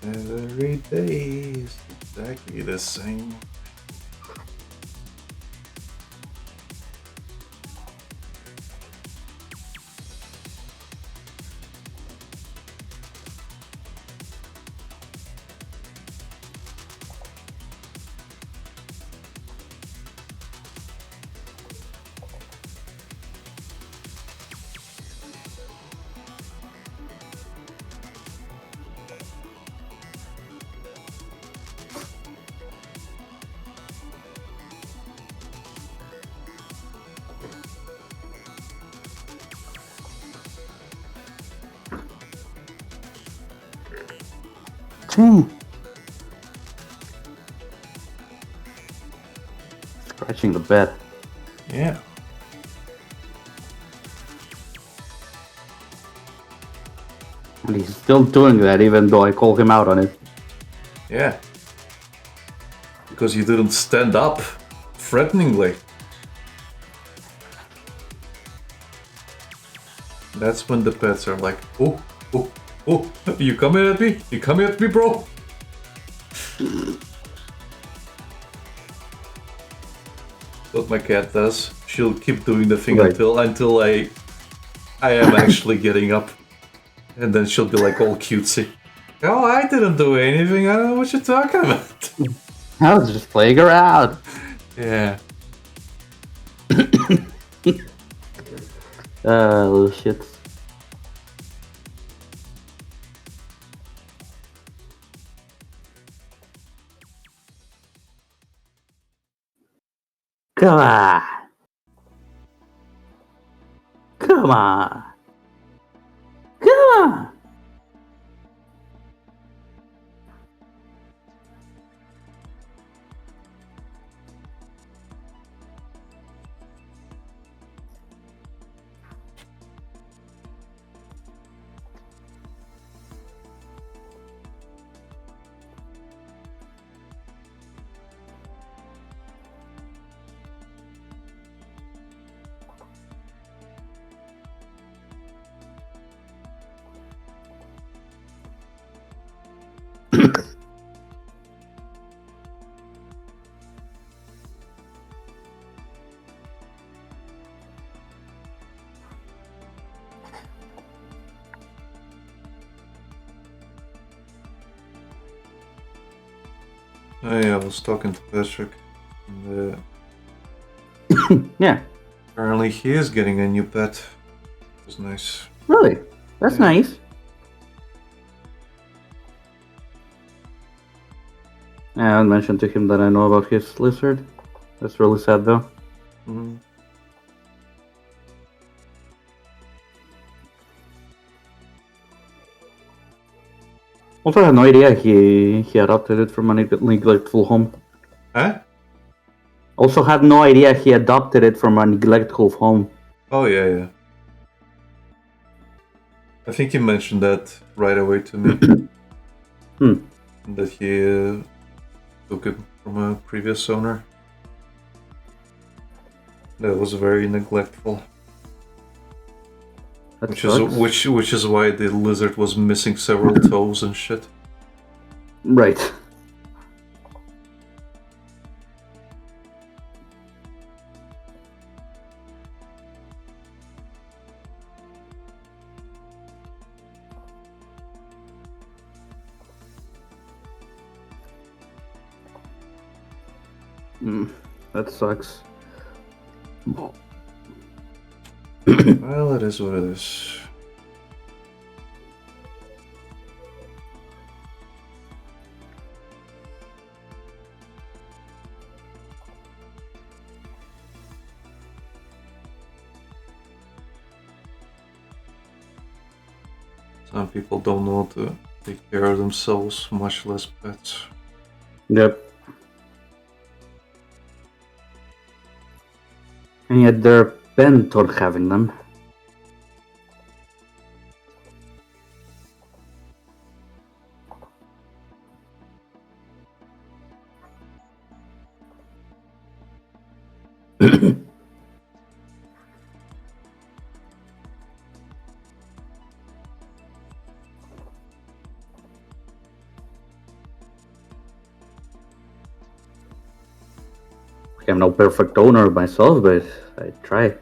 Every day is exactly the same. Scratching the bed. Yeah. And he's still doing that even though I called him out on it. Yeah. Because you didn't stand up threateningly. That's when the pets are like, oh, oh, oh, you coming at me? You coming at me, bro? What my cat does, she'll keep doing the thing Right. until I am actually getting up. And then she'll be like all cutesy. Oh, I didn't do anything, I don't know what you're talking about. I was just playing around. Yeah. Little shits. Come on. Come on. Come on. Oh yeah, I was talking to Patrick. And, Yeah. apparently he is getting a new pet. It was nice. Really? That's Yeah. nice. Yeah, I mentioned to him that I know about his lizard. That's really sad though. Mhm. Also, I had no idea he adopted it from a neglectful home. Huh? Also, had no idea he adopted it from a neglectful home. Oh yeah, yeah. I think he mentioned that right away to me. That he took it from a previous owner. That was very neglectful. That Which sucks. is why the lizard was missing several toes and shit. Right. That sucks. Well, it is what it is. Some people don't know how to take care of themselves, much less pets. Yep. And yet they're bent on having them. I'm no perfect owner myself, but I try.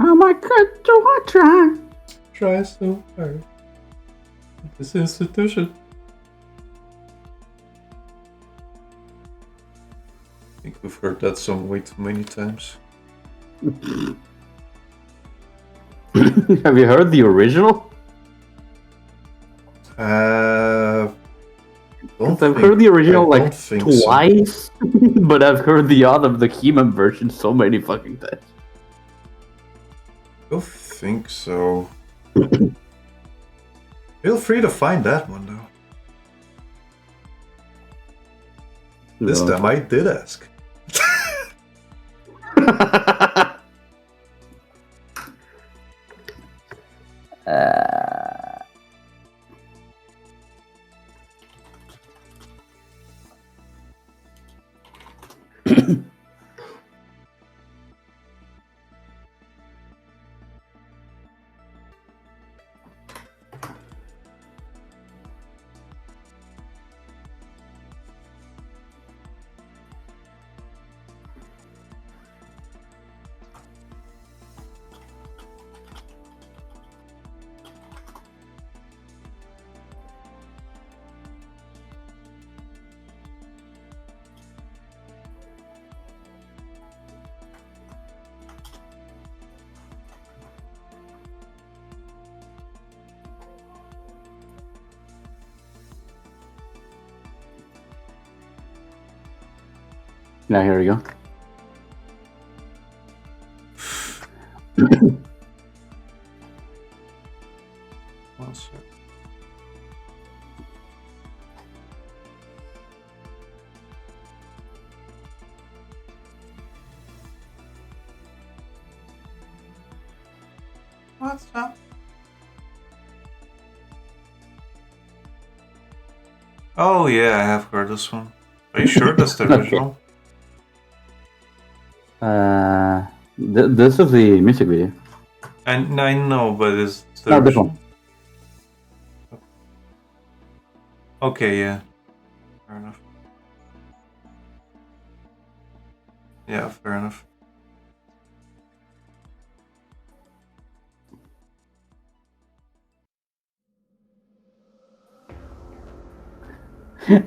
Oh my god, do I try? Try so hard. This institution. I think we've heard that song way too many times. Have you heard the original? I've heard the original like twice, but I've heard the He-Man version so many fucking times. don't think so. Feel free to find that one though. This time I did ask. Now here we go. One sec. What's up? Oh yeah, I have heard this one. Are you sure that's the original? This is the music video. And I know, but it's the No, this original. one. Okay, yeah. Fair enough. Yeah, fair enough.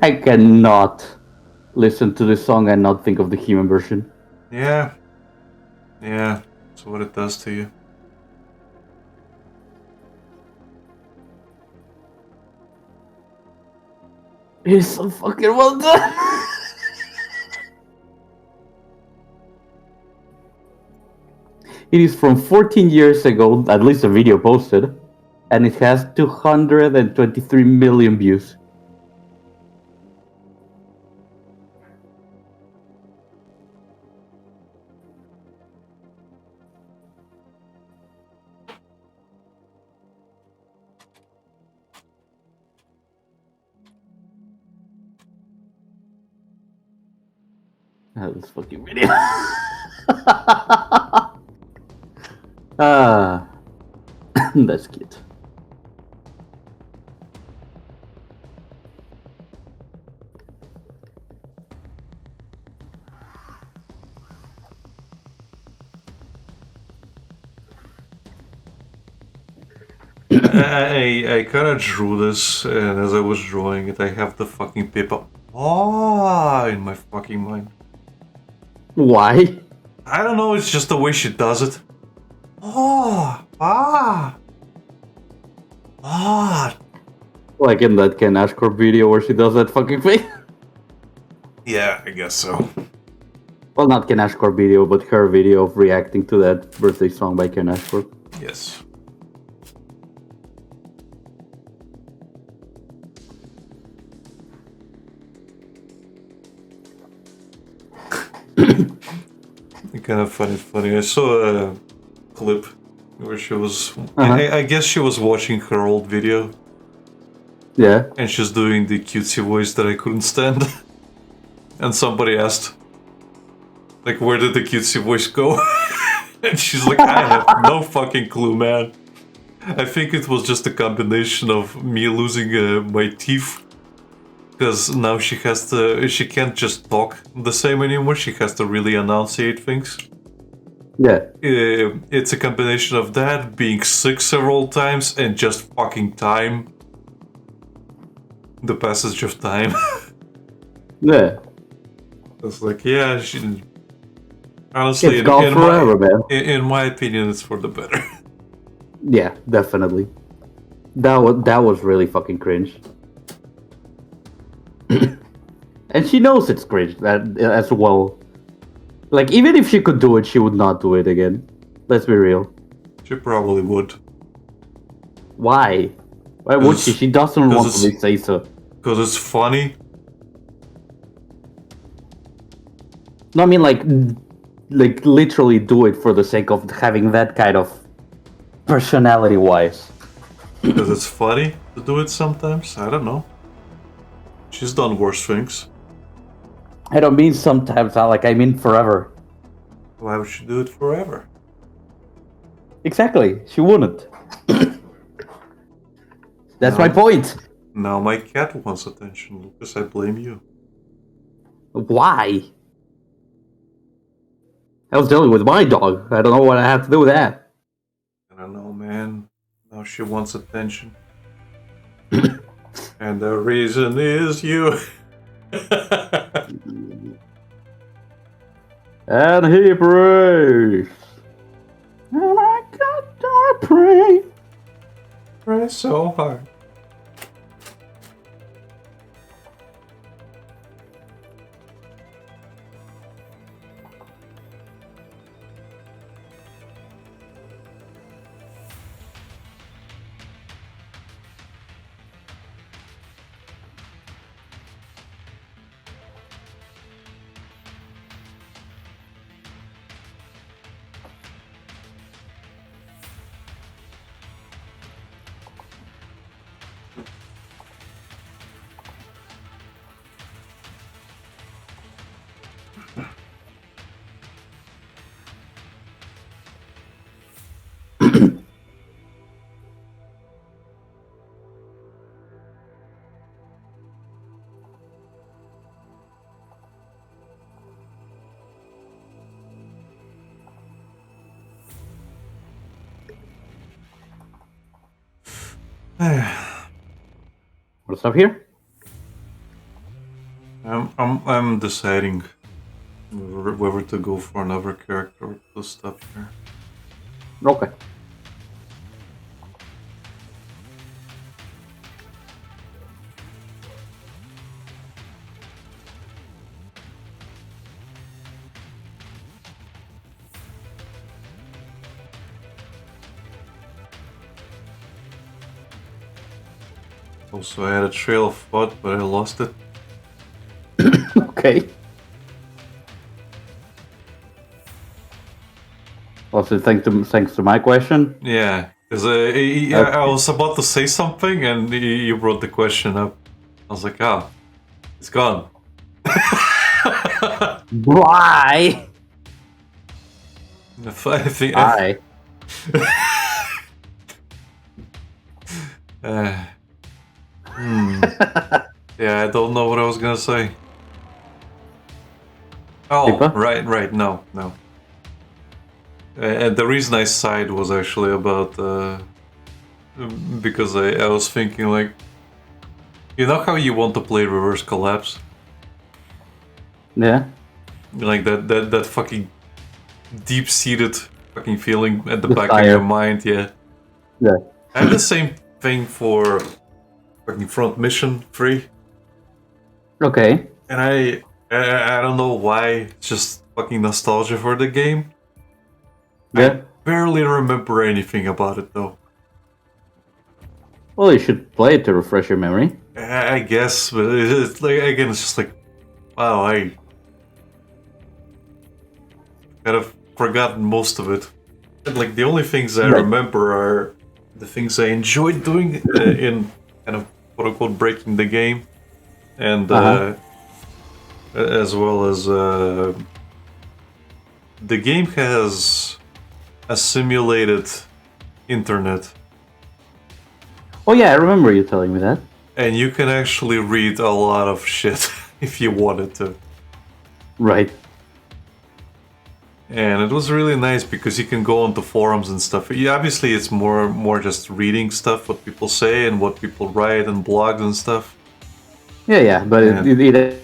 I cannot listen to this song and not think of the human version. Yeah. Yeah, that's what it does to you. It is so fucking well done. It is from 14 years ago, at least the video posted, and it has 223 million views. This fucking video. That's cute. I kind of drew this, and as I was drawing it, I have the fucking paper in my fucking mind. Why? I don't know, it's just the way she does it. Like in that Ken Ashcore video where she does that fucking thing? Yeah, I guess so. Well, not Ken Ashcore video, but her video of reacting to that birthday song by Ken Ashcore. Yes. Kind of funny. I saw a clip where she was. I guess she was watching her old video. Yeah. And she's doing the cutesy voice that I couldn't stand. And somebody asked, like, where did the cutesy voice go? And she's like, I have no fucking clue, man. I think it was just a combination of me losing my teeth. Because now she can't just talk the same anymore, she has to really enunciate things. Yeah. It's a combination of that, being sick several times, and just fucking time. The passage of time. Yeah. It's like, yeah, she... Honestly, It's gone forever, man. In my opinion, it's for the better. Yeah, definitely. That was really fucking cringe. And she knows it's cringe that as well. Like, even if she could do it, she would not do it again. Let's be real. She probably would. Why? Why would she? She doesn't want to say so. Because it's funny. No, I mean like literally do it for the sake of having that kind of personality-wise. Because it's funny to do it sometimes. I don't know. She's done worse things. I don't mean sometimes, Alec. I mean forever. Why would she do it forever? Exactly. She wouldn't. That's my point. Now my cat wants attention, Lucas. I blame you. Why? I was dealing with my dog. I don't know what I have to do with that. I don't know, man. Now she wants attention. And the reason is you. And he prays. And I gotta pray. Pray so hard. What's up here? I'm deciding whether to go for another character or to stop here. Okay. Also, I had a trail of thought, but I lost it. Okay. Also, thanks to my question. Yeah, because I was about to say something and you brought the question up. I was like, ah, it's gone. Why? I think. Why? Yeah, I don't know what I was gonna say. Oh, Tifa? right, no. And the reason I sighed was actually about because I was thinking like, you know how you want to play reverse collapse, Yeah. like that fucking deep-seated fucking feeling at the back of Desire. your mind, yeah. Yeah. I had the same thing for fucking Front Mission 3, Okay. and I don't know why, it's just fucking nostalgia for the game. Yeah. I barely remember anything about it though. Well, you should play it to refresh your memory. I guess, but it's like again, it's just like, wow, I kind of forgotten most of it. And like the only things I Right. remember are the things I enjoyed doing in kind of quote unquote breaking the game, and as well as the game has a simulated internet, Oh yeah, I remember you telling me that. and you can actually read a lot of shit if you wanted to. Right. And it was really nice because you can go onto forums and stuff. Yeah, obviously, it's more just reading stuff, what people say and what people write and blogs and stuff. Yeah, but Yeah. it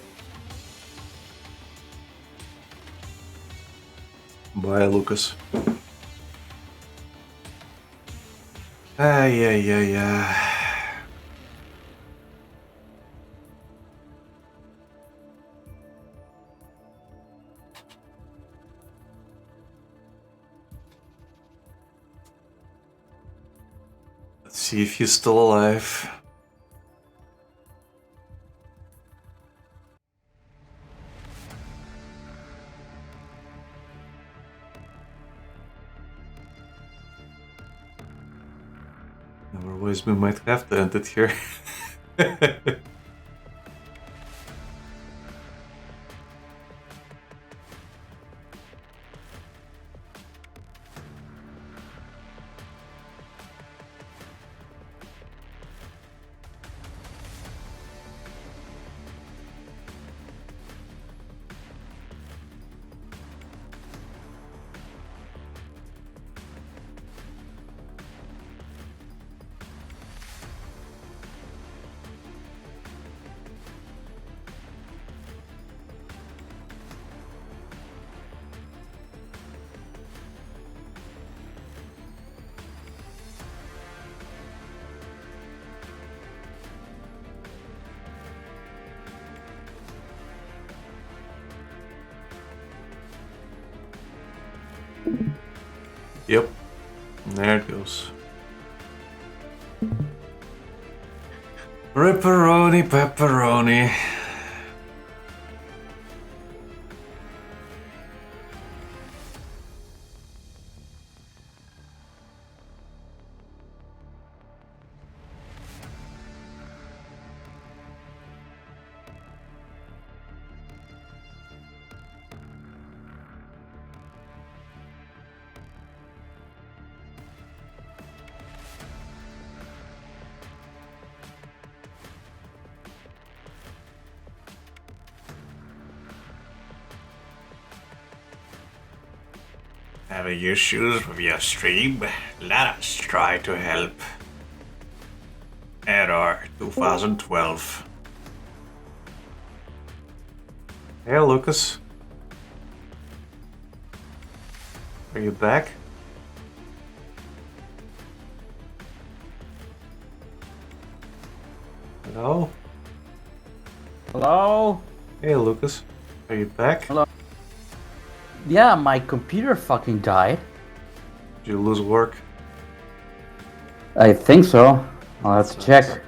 Bye, Lucas. Yeah. Let's see if he's still alive. Otherwise, we might have to end it here. Yep, there it goes. Ripperoni, pepperoni. Having issues with your stream? Let us try to help. Error 2012. Hey, Lucas. Are you back? Hello? Hello? Hey, Lucas. Are you back? Hello? Yeah, my computer fucking died. Did you lose work? I think so. I'll have to check.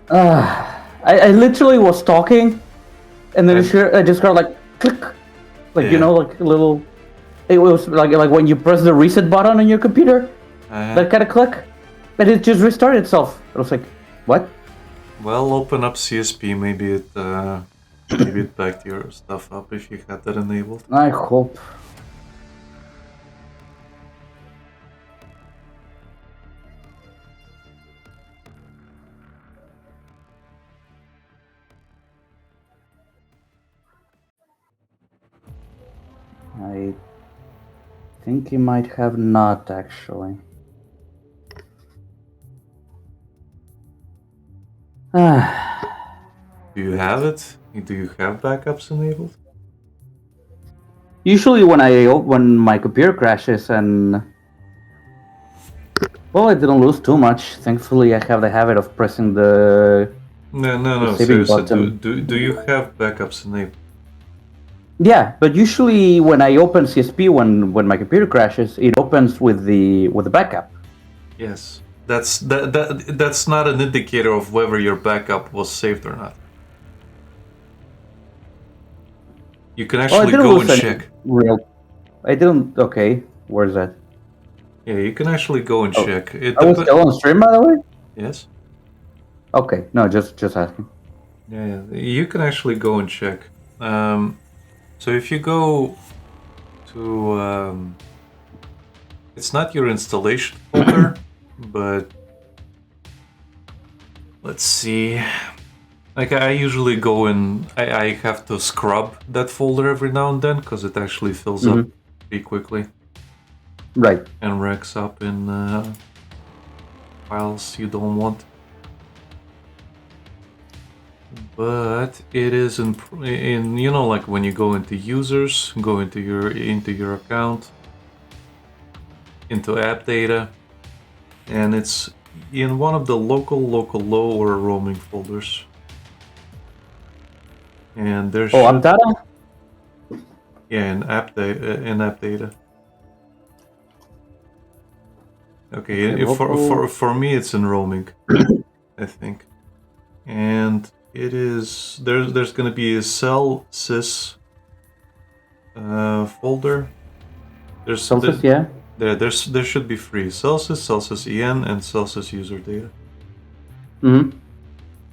I literally was talking, and then I just got like click, like Yeah. you know, like a little. It was like when you press the reset button on your computer, that kind of click, and it just restarted itself. I was like, what? Well, open up CSP. Maybe it backed your stuff up if you had that enabled. I hope. I think he might have not actually. Do you have it? Do you have backups enabled? Usually when my computer crashes and well, I didn't lose too much. Thankfully, I have the habit of pressing the No. saving Seriously, button. do you have backups enabled? Yeah, but usually when I open CSP when my computer crashes, it opens with the backup. Yes. That's not an indicator of whether your backup was saved or not. You can actually go and check. I didn't. Okay, where's that? Yeah, you can actually go and check. I was still on stream, by the way. Yes. Okay, no, just asking. Yeah, you can actually go and check. So if you go to, it's not your installation folder, but let's see. Like I usually go in, I have to scrub that folder every now and then because it actually fills up pretty quickly. Right. And racks up in files you don't want. But it is in you know, like when you go into users, go into your account, into app data, and it's in one of the local low or roaming folders. And there's app data. Yeah, in app data. Okay, for me it's in roaming, I think. And it is there's gonna be a cell sys folder. Celsius, yeah. There should be three: Celsius, Celsius EN, and Celsius user data.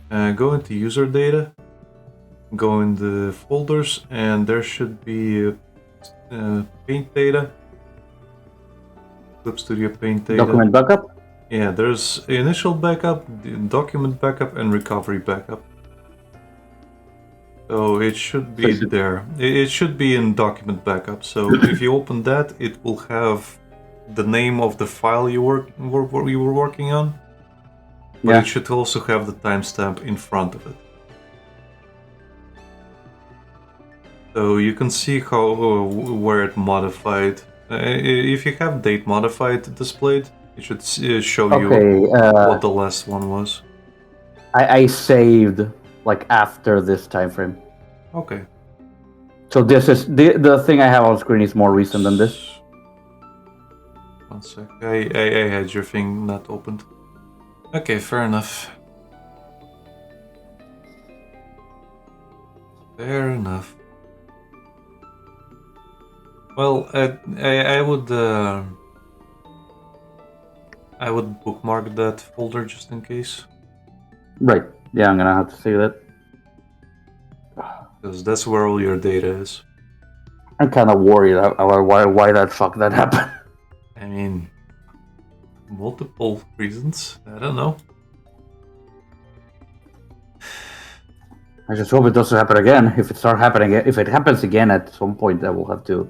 Go into user data, go in the folders, and there should be paint data, Clip Studio Paint data. Document backup? Yeah, there's initial backup, document backup, and recovery backup. So it should be there. It should be in document backup. So if you open that, it will have the name of the file you were working on. But it should also have the timestamp in front of it. So you can see how where it modified. If you have date modified displayed, it should show you what the last one was. I saved like after this time frame. Okay. So this is the thing I have on screen is more recent than this. One sec. I had your thing not opened. Okay, fair enough. Fair enough. Well, I would bookmark that folder just in case. Right. Yeah, I'm gonna have to save that. Because that's where all your data is. I'm kind of worried about why that fuck that happened. I mean, multiple reasons. I don't know. I just hope it doesn't happen again. If it happens again at some point, I will have to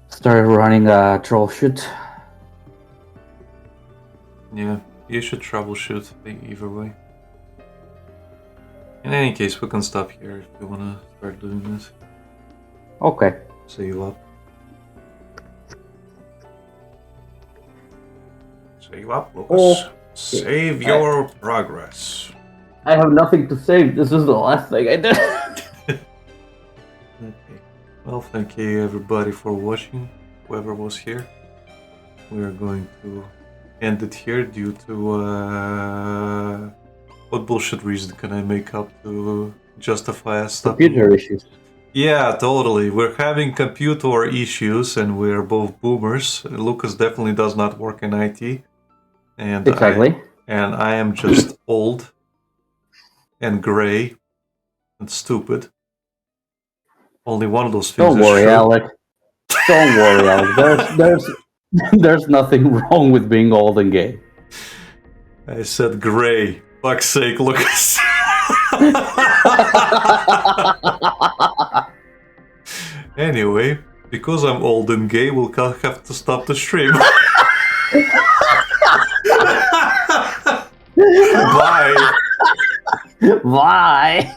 start running a troubleshoot. Yeah, you should troubleshoot either way. In any case, we can stop here if you wanna start doing this. Okay. Save up. Save up, Lucas. Save your progress. I have nothing to save. This is the last thing I did. Okay. Well, thank you everybody for watching. Whoever was here. We are going to end it here due to what bullshit reason can I make up to justify us stopping? Computer issues. Yeah, totally. We're having computer issues and we're both boomers. Lucas definitely does not work in IT. And exactly. I am just old and gray and stupid. Only one of those things Don't worry, Alec. Don't worry, Alec. There's nothing wrong with being old and gay. I said gray. Fuck's sake, Lucas. Anyway, because I'm old and gay, we'll have to stop the stream. Bye. Bye.